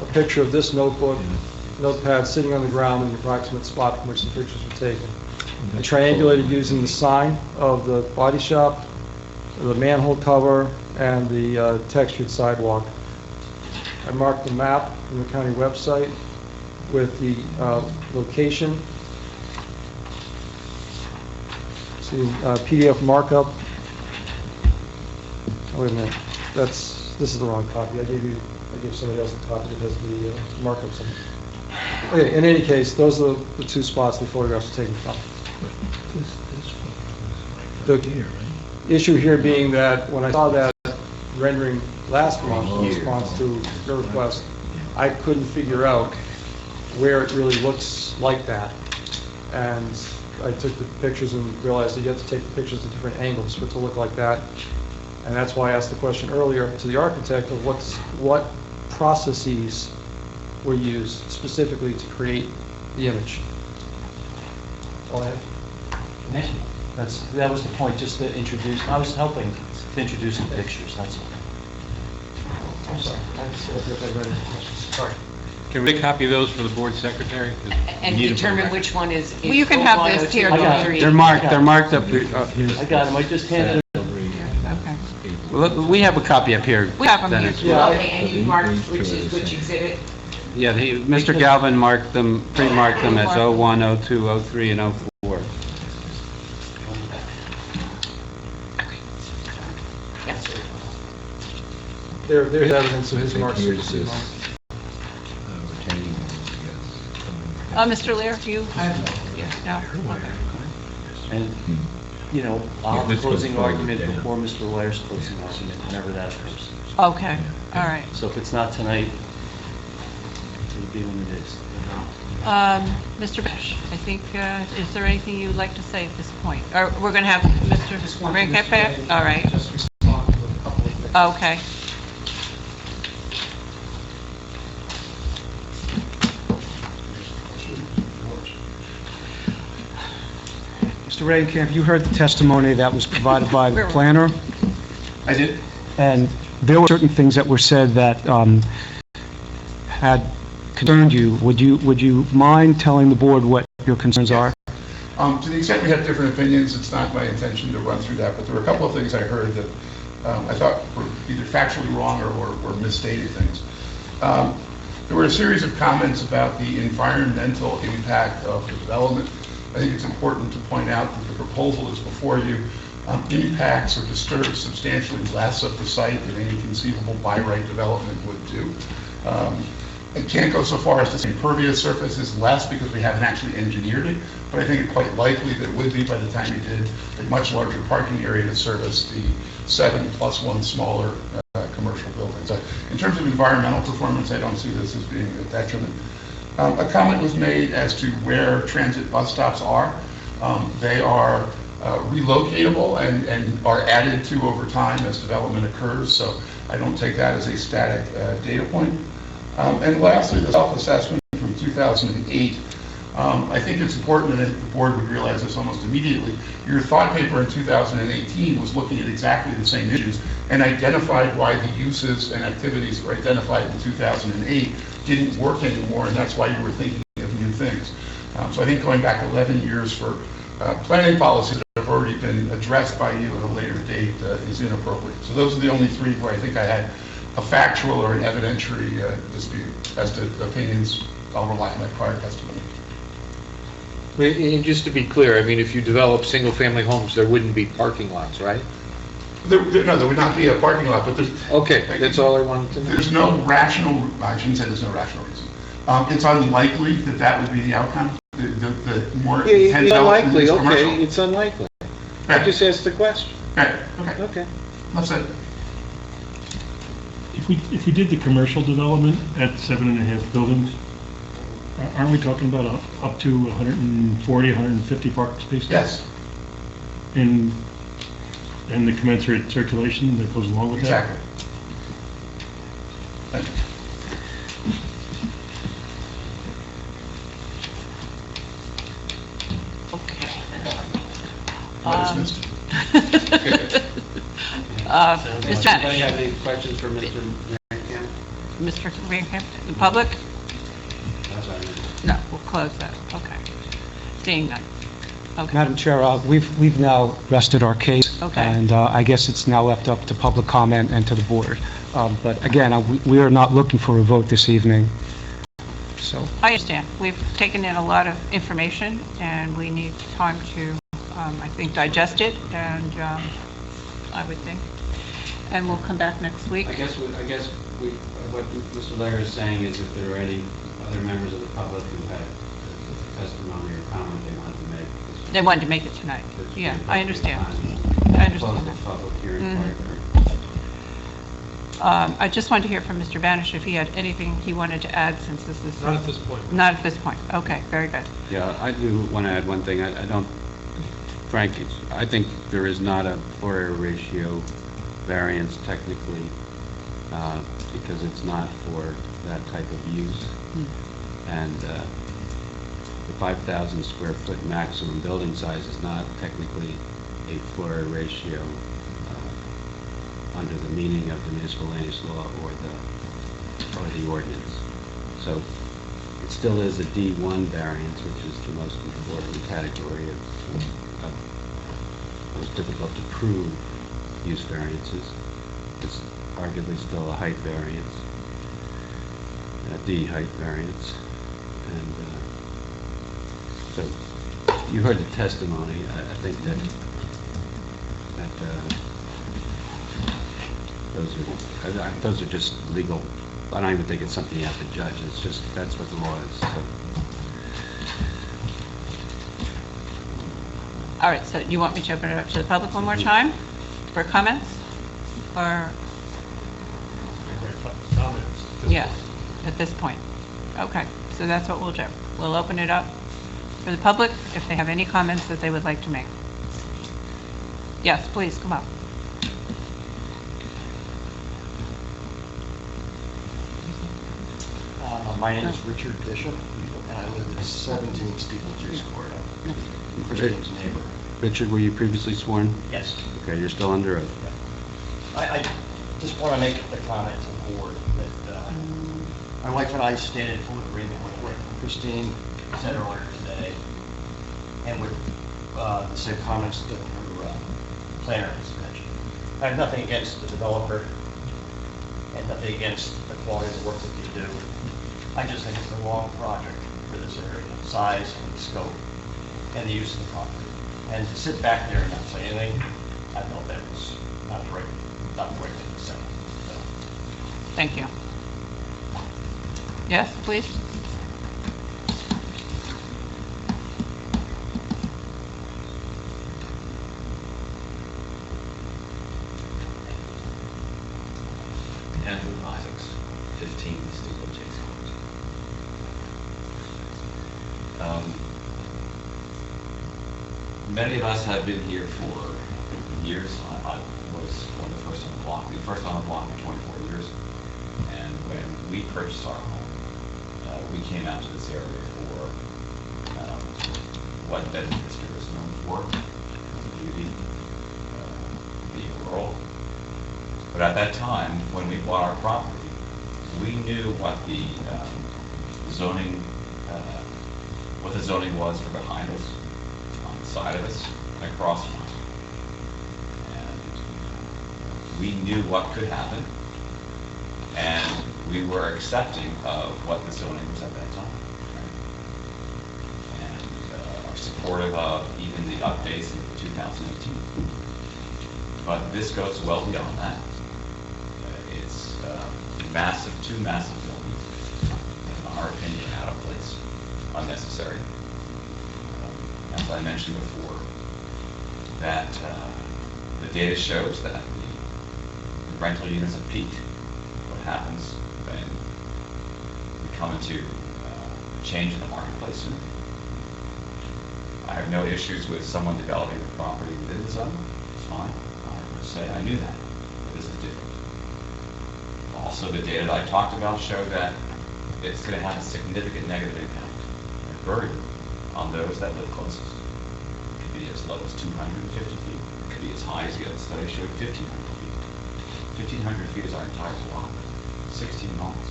a picture of this notepad sitting on the ground in the approximate spot from which the pictures were taken. I triangulated using the sign of the body shop, the manhole cover, and the textured sidewalk. I marked the map from the county website with the location. See, PDF markup. Oh, wait a minute. This is the wrong copy. I gave somebody else a copy that has the markups in it. Okay, in any case, those are the 2 spots the photographs are taken from. This The, here, right? issue here being that when I saw that rendering last month in response to your request, I couldn't figure out where it really looks like that. And I took the pictures and realized that you have to take the pictures at different angles for it to look like that. And that's why I asked the question earlier to the architect of what processes were used specifically to create the image. All I have. That was the point, just to introduce, I was helping to introduce the pictures, that's all. I'm sorry. I read it. Sorry. Can we make a copy of those for the board secretary? And determine which one is. Well, you can have this here. They're marked up. I got them, I just handed it. Okay. Well, we have a copy up here. We have them Dennis. here. Okay, and you marked which exhibit? Yeah, Mr. Galvin marked them, pre-marked them as 01, 02, 03, and 04. There's evidence of his marks. Retaining wall, yes. Mr. Lear, you have, no, okay. And, you know, I'll have a closing argument before Mr. Lair's closing argument, whenever that occurs. Okay, all right. So if it's not tonight, it'll be when it is. Mr. Bish, I think, is there anything you'd like to say at this point? Or we're going to have Mr. Rinkham back? All right. Just respond to a couple of things. Okay. Mr. Rayenkamp, you heard the testimony that was provided by the planner, I did. and there were certain things that were said that had concerned you. Would you mind telling the board what your concerns are? To the extent we have different opinions, it's not my intention to run through that, but there were a couple of things I heard that I thought were either factually wrong or misstated things. There were a series of comments about the environmental impact of the development. I think it's important to point out that the proposal that's before you impacts or disturbs substantially less of the site than any conceivable by right development would do. It can't go so far as to say impervious surface is less because we haven't actually engineered it, but I think it's quite likely that it would be by the time you did a much larger parking area to service the 7 plus 1 smaller commercial buildings. So in terms of environmental performance, I don't see this as being a detriment. A comment was made as to where transit bus stops are. They are relocatable and are added to over time as development occurs, so I don't take that as a static data point. And lastly, the self-assessment from 2008. I think it's important that the board would realize this almost immediately. Your thought paper in 2018 was looking at exactly the same issues and identified why the uses and activities that were identified in 2008 didn't work anymore, and that's why you were thinking of new things. So I think going back 11 years for planning policies that have already been addressed by you at a later date is inappropriate. So those are the only three where I think I had a factual or an evidentiary dispute. As to opinions, I'll rely on my prior testimony. And just to be clear, I mean, if you develop single-family homes, there wouldn't be parking lots, right? No, there would not be a parking lot, but there's... Okay, that's all I wanted to know. There's no rational, I shouldn't say there's no rational reason. It's unlikely that that would be the outcome. The more intense It's unlikely, commercial. okay, it's unlikely. I just asked the question. Right, Okay. That's it. If we did the commercial development at 7.5 buildings, aren't we talking about up to 140, 150 parking spaces? Yes. And the commensurate circulation that goes along with that? Exactly. Thank you. Mr. Anybody have any questions for Mr. Rinkham? Mr. Rinkham, the public? No, we'll close that, okay. Seeing none. Okay. Madam Chair, we've now rested our case, Okay. and I guess it's now left up to public comment and to the board. But again, we are not looking for a vote this evening, so. I understand. We've taken in a lot of information, and we need time to, I think, digest it, and I would think. And we'll come back next week. I guess what Mr. Lair is saying is if there are any other members of the public who had testimony or comment they wanted to make. They wanted to make it tonight. Yeah, I understand. I understand Close the that. public hearing. Mhm. I just wanted to hear from Mr. Banish if he had anything he wanted to add, since this is... Not at this point. Not at this point. Okay, very good. Yeah, I do want to add one thing. I don't, Frank, I think there is not a floor area ratio variance technically, because it's not for that type of use. And the 5,000 square foot maximum building size is not technically a floor area ratio under the meaning of the municipal land use law or the ordinance. So it still is a D1 variance, which is the most important category of most difficult to prove use variances. It's arguably still a height variance, a D height variance. And so you heard the testimony. I think that those are just legal. I don't even think it's something you have to judge. It's just, that's what the law is. So. All right, so you want me to open it up to the public one more time for comments? Or, Comments? yeah, at this point. Okay, so that's what we'll do. We'll open it up for the public if they have any comments that they would like to make. Yes, please, come up. My name is Richard Bishop, and I live at 17 Steeplechase Court. I'm Christine's neighbor. Richard, were you previously sworn? Yes. Okay, you're still under oath. I just want to make the comment to the board that my wife and I stand in full agreement with what Christine said earlier today, and with the same comments that her planner has mentioned. I have nothing against the developer and nothing against the quality of the work that they do. I just think it's the wrong project for this area, the size and the scope and the use of the property. And to sit back there and not say anything, I felt that was not the right thing to say. So. Thank you. Yes, please. Andrew Isaacs, 15 Steeplechase Court. Many of us have been here for years. I was one of the first on the block, for 24 years. And when we purchased our home, we came out to this area for what Bedminster is known for, beauty, being rural. But at that time, when we bought our property, we knew what the zoning was for behind us, on the side of us, and across from us. And we knew what could happen, and we were accepting of what the zoning was at that time. Right? And are supportive of even the updates in 2018. But this goes well beyond that. It's massive, two massive buildings, in our opinion, out of place, unnecessary. As I mentioned before, that the data shows that the rental units have peaked. What happens when we come into change in the marketplace soon? I have no issues with someone developing the property within the zone. It's fine. I would say I knew that. This is different. Also, the data that I talked about show that it's going to have a significant negative impact and burden on those that live closest. It could be as low as 250 feet. It could be as high as the other study showed 1,500 feet. 1,500 feet is our entire block. 16 homes,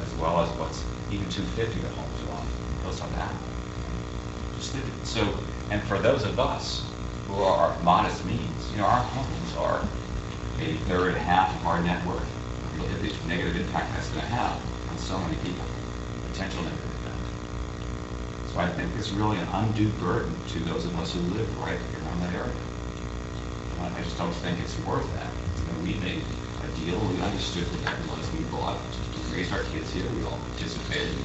as well as what's even 250 that homes are on. Those are that. So, and for those of us who are modest means, our homes are a third, half of our net worth. Look at the negative impact that's going to have on so many people, potential negative impact. So I think it's really an undue burden to those of us who live right around that area. I just don't think it's worth that. We made a deal, we understood that everyone was being brought. We raised our kids here, we all participated in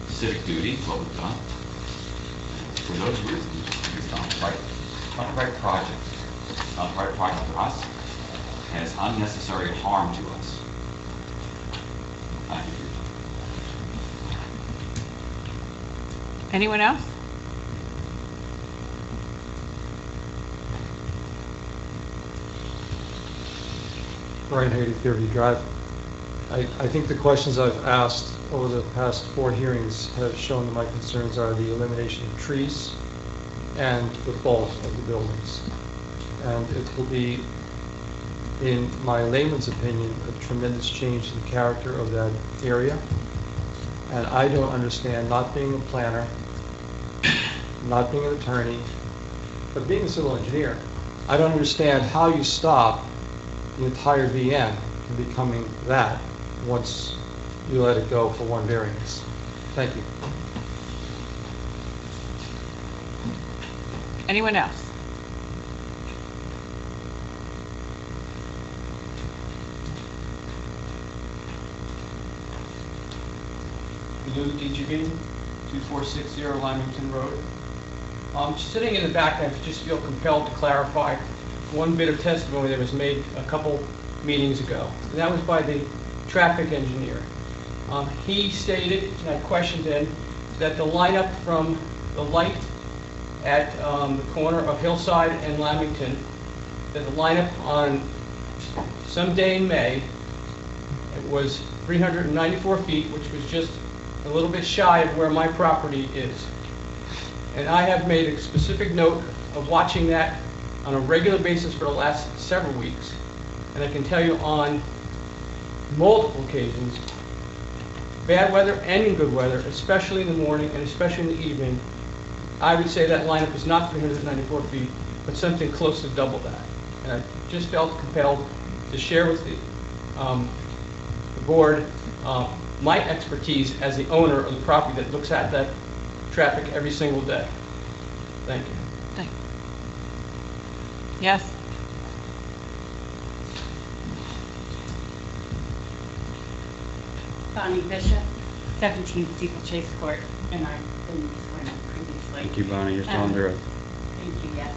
civic duty, what we've done. For those reasons, it's not the right project It's not private property for us, and it's unnecessary harm to us. Thank you. Anyone else? Brian Hagerty, Fairview Drive. I think the questions I've asked over the past 4 hearings have shown that my concerns are the elimination of trees and the bulk of the buildings. And it will be, in my layman's opinion, a tremendous change in the character of that area. And I don't understand, not being a planner, not being an attorney, but being a civil engineer, I don't understand how you stop the entire VN from becoming that once you let it go for one variance. Thank you. Anyone else? New DGB, 2460 Limington Road. Sitting in the back, I just feel compelled to clarify one bit of testimony that was made a couple meetings ago, and that was by the traffic engineer. He stated, and I questioned him, that the lineup from the light at the corner of Hillside and Lamington, that the lineup on some day in May, it was 394 feet, which was just a little bit shy of where my property is. And I have made a specific note of watching that on a regular basis for the last several weeks. And I can tell you on multiple occasions, bad weather and in good weather, especially in the morning and especially in the evening, I would say that lineup is not 394 feet, but something close to double that. And I just felt compelled to share with the board my expertise as the owner of the property that looks at that traffic every single day. Thank you. Thank you. Yes? Bonnie Bishop, 17 Steeplechase Court, and I've been sworn in previously. Thank you, Bonnie. You're still under oath. Thank you, yes.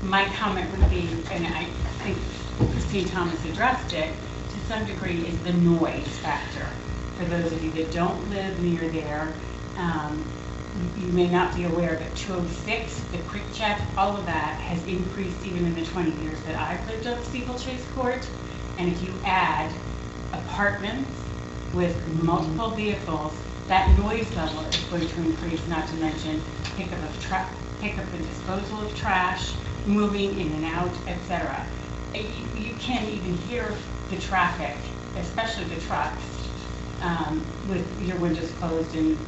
My comment would be, and I think Christine Thomas addressed it, to some degree, is the noise factor. For those of you that don't live near there, you may not be aware that 206, the Quick Check, all of that has increased even in the 20 years that I've lived on Steeplechase Court. And if you add apartments with multiple vehicles, that noise level is going to increase, not to mention pickup and disposal of trash, moving in and out, etc. You can't even hear the traffic, especially the trucks, with your windows closed and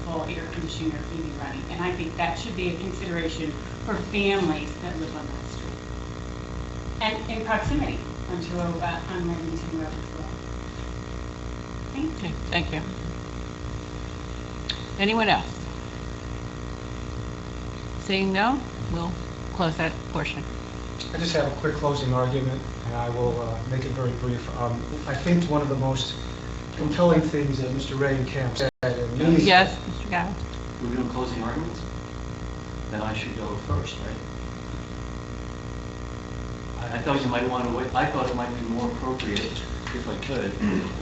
full air conditioning or TV running. And I think that should be a consideration for families that live on that street. And in proximity on Remington Road as well. Thank you. Thank you. Anyone else? Seeing no, we'll close that portion. I just have a quick closing argument, and I will make it very brief. I think one of the most compelling things that Mr. Ray and Cam said, and yes, Mr. Gallo. We're doing closing arguments? Then I should go first, right? I thought you might want to wait. I thought it might be more appropriate, if I could,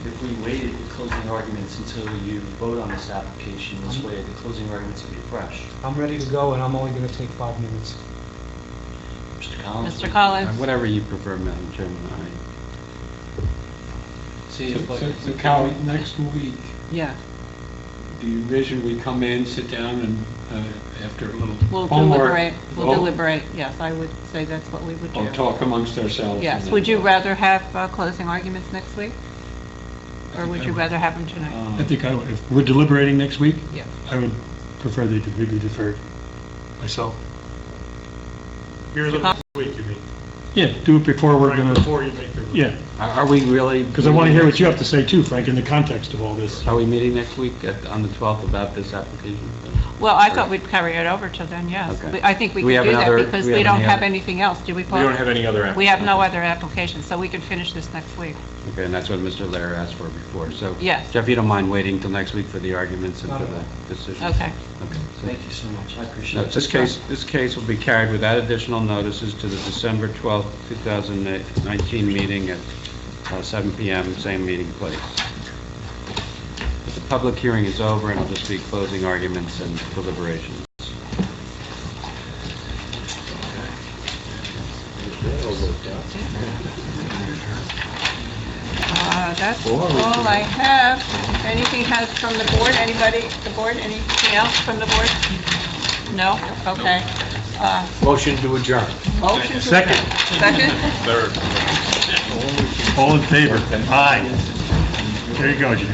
if we waited with closing arguments until you vote on this application. This way, the closing arguments will be fresh. I'm ready to go, and I'm only going to take 5 minutes. Mr. Collins? Mr. Collins? Whatever you prefer, Madam Chairman. See if So Cal, next week, Yeah. do you envision we come in, sit down, and after a little We'll homework, deliberate. We'll vote, deliberate. Yes, I would say that's what we would do. or talk amongst ourselves? Yes. and Would then you rather have closing arguments next week? Or would you rather have them tonight? I think I would, if we're deliberating next week, Yeah. I would prefer they be deferred myself. Here's a week, you mean? Yeah, do it before we're Right, gonna. before you make your vote. Yeah, Are we really? because I want to hear what you have to say too, Frank, in the context of all this. Are we meeting next week on the 12th about this application? Well, I thought we'd carry it over to then, yes. Okay. I think we Do we can have do that another- because do we we have don't any have other- anything else, do we, Paul? We don't have any other We have no other applications, so we can finish this next week. Okay, and that's what Mr. Lair asked for before, so. Yes. Jeff, you don't mind waiting till next week for the arguments and for the decision? Okay. Okay. Thank you so much, I No, appreciate it. this case will be carried without additional notices to the December 12th, 2019 meeting at 7 PM, same meeting place. The public hearing is over, and it'll just be closing arguments and deliberations. That's all I have. If anything has from the board, anybody, the board, anything else from the board? No? Okay. Motion to adjourn. Motion to Second. adjourn. Second? All in favor? Aye. There you go, Jim.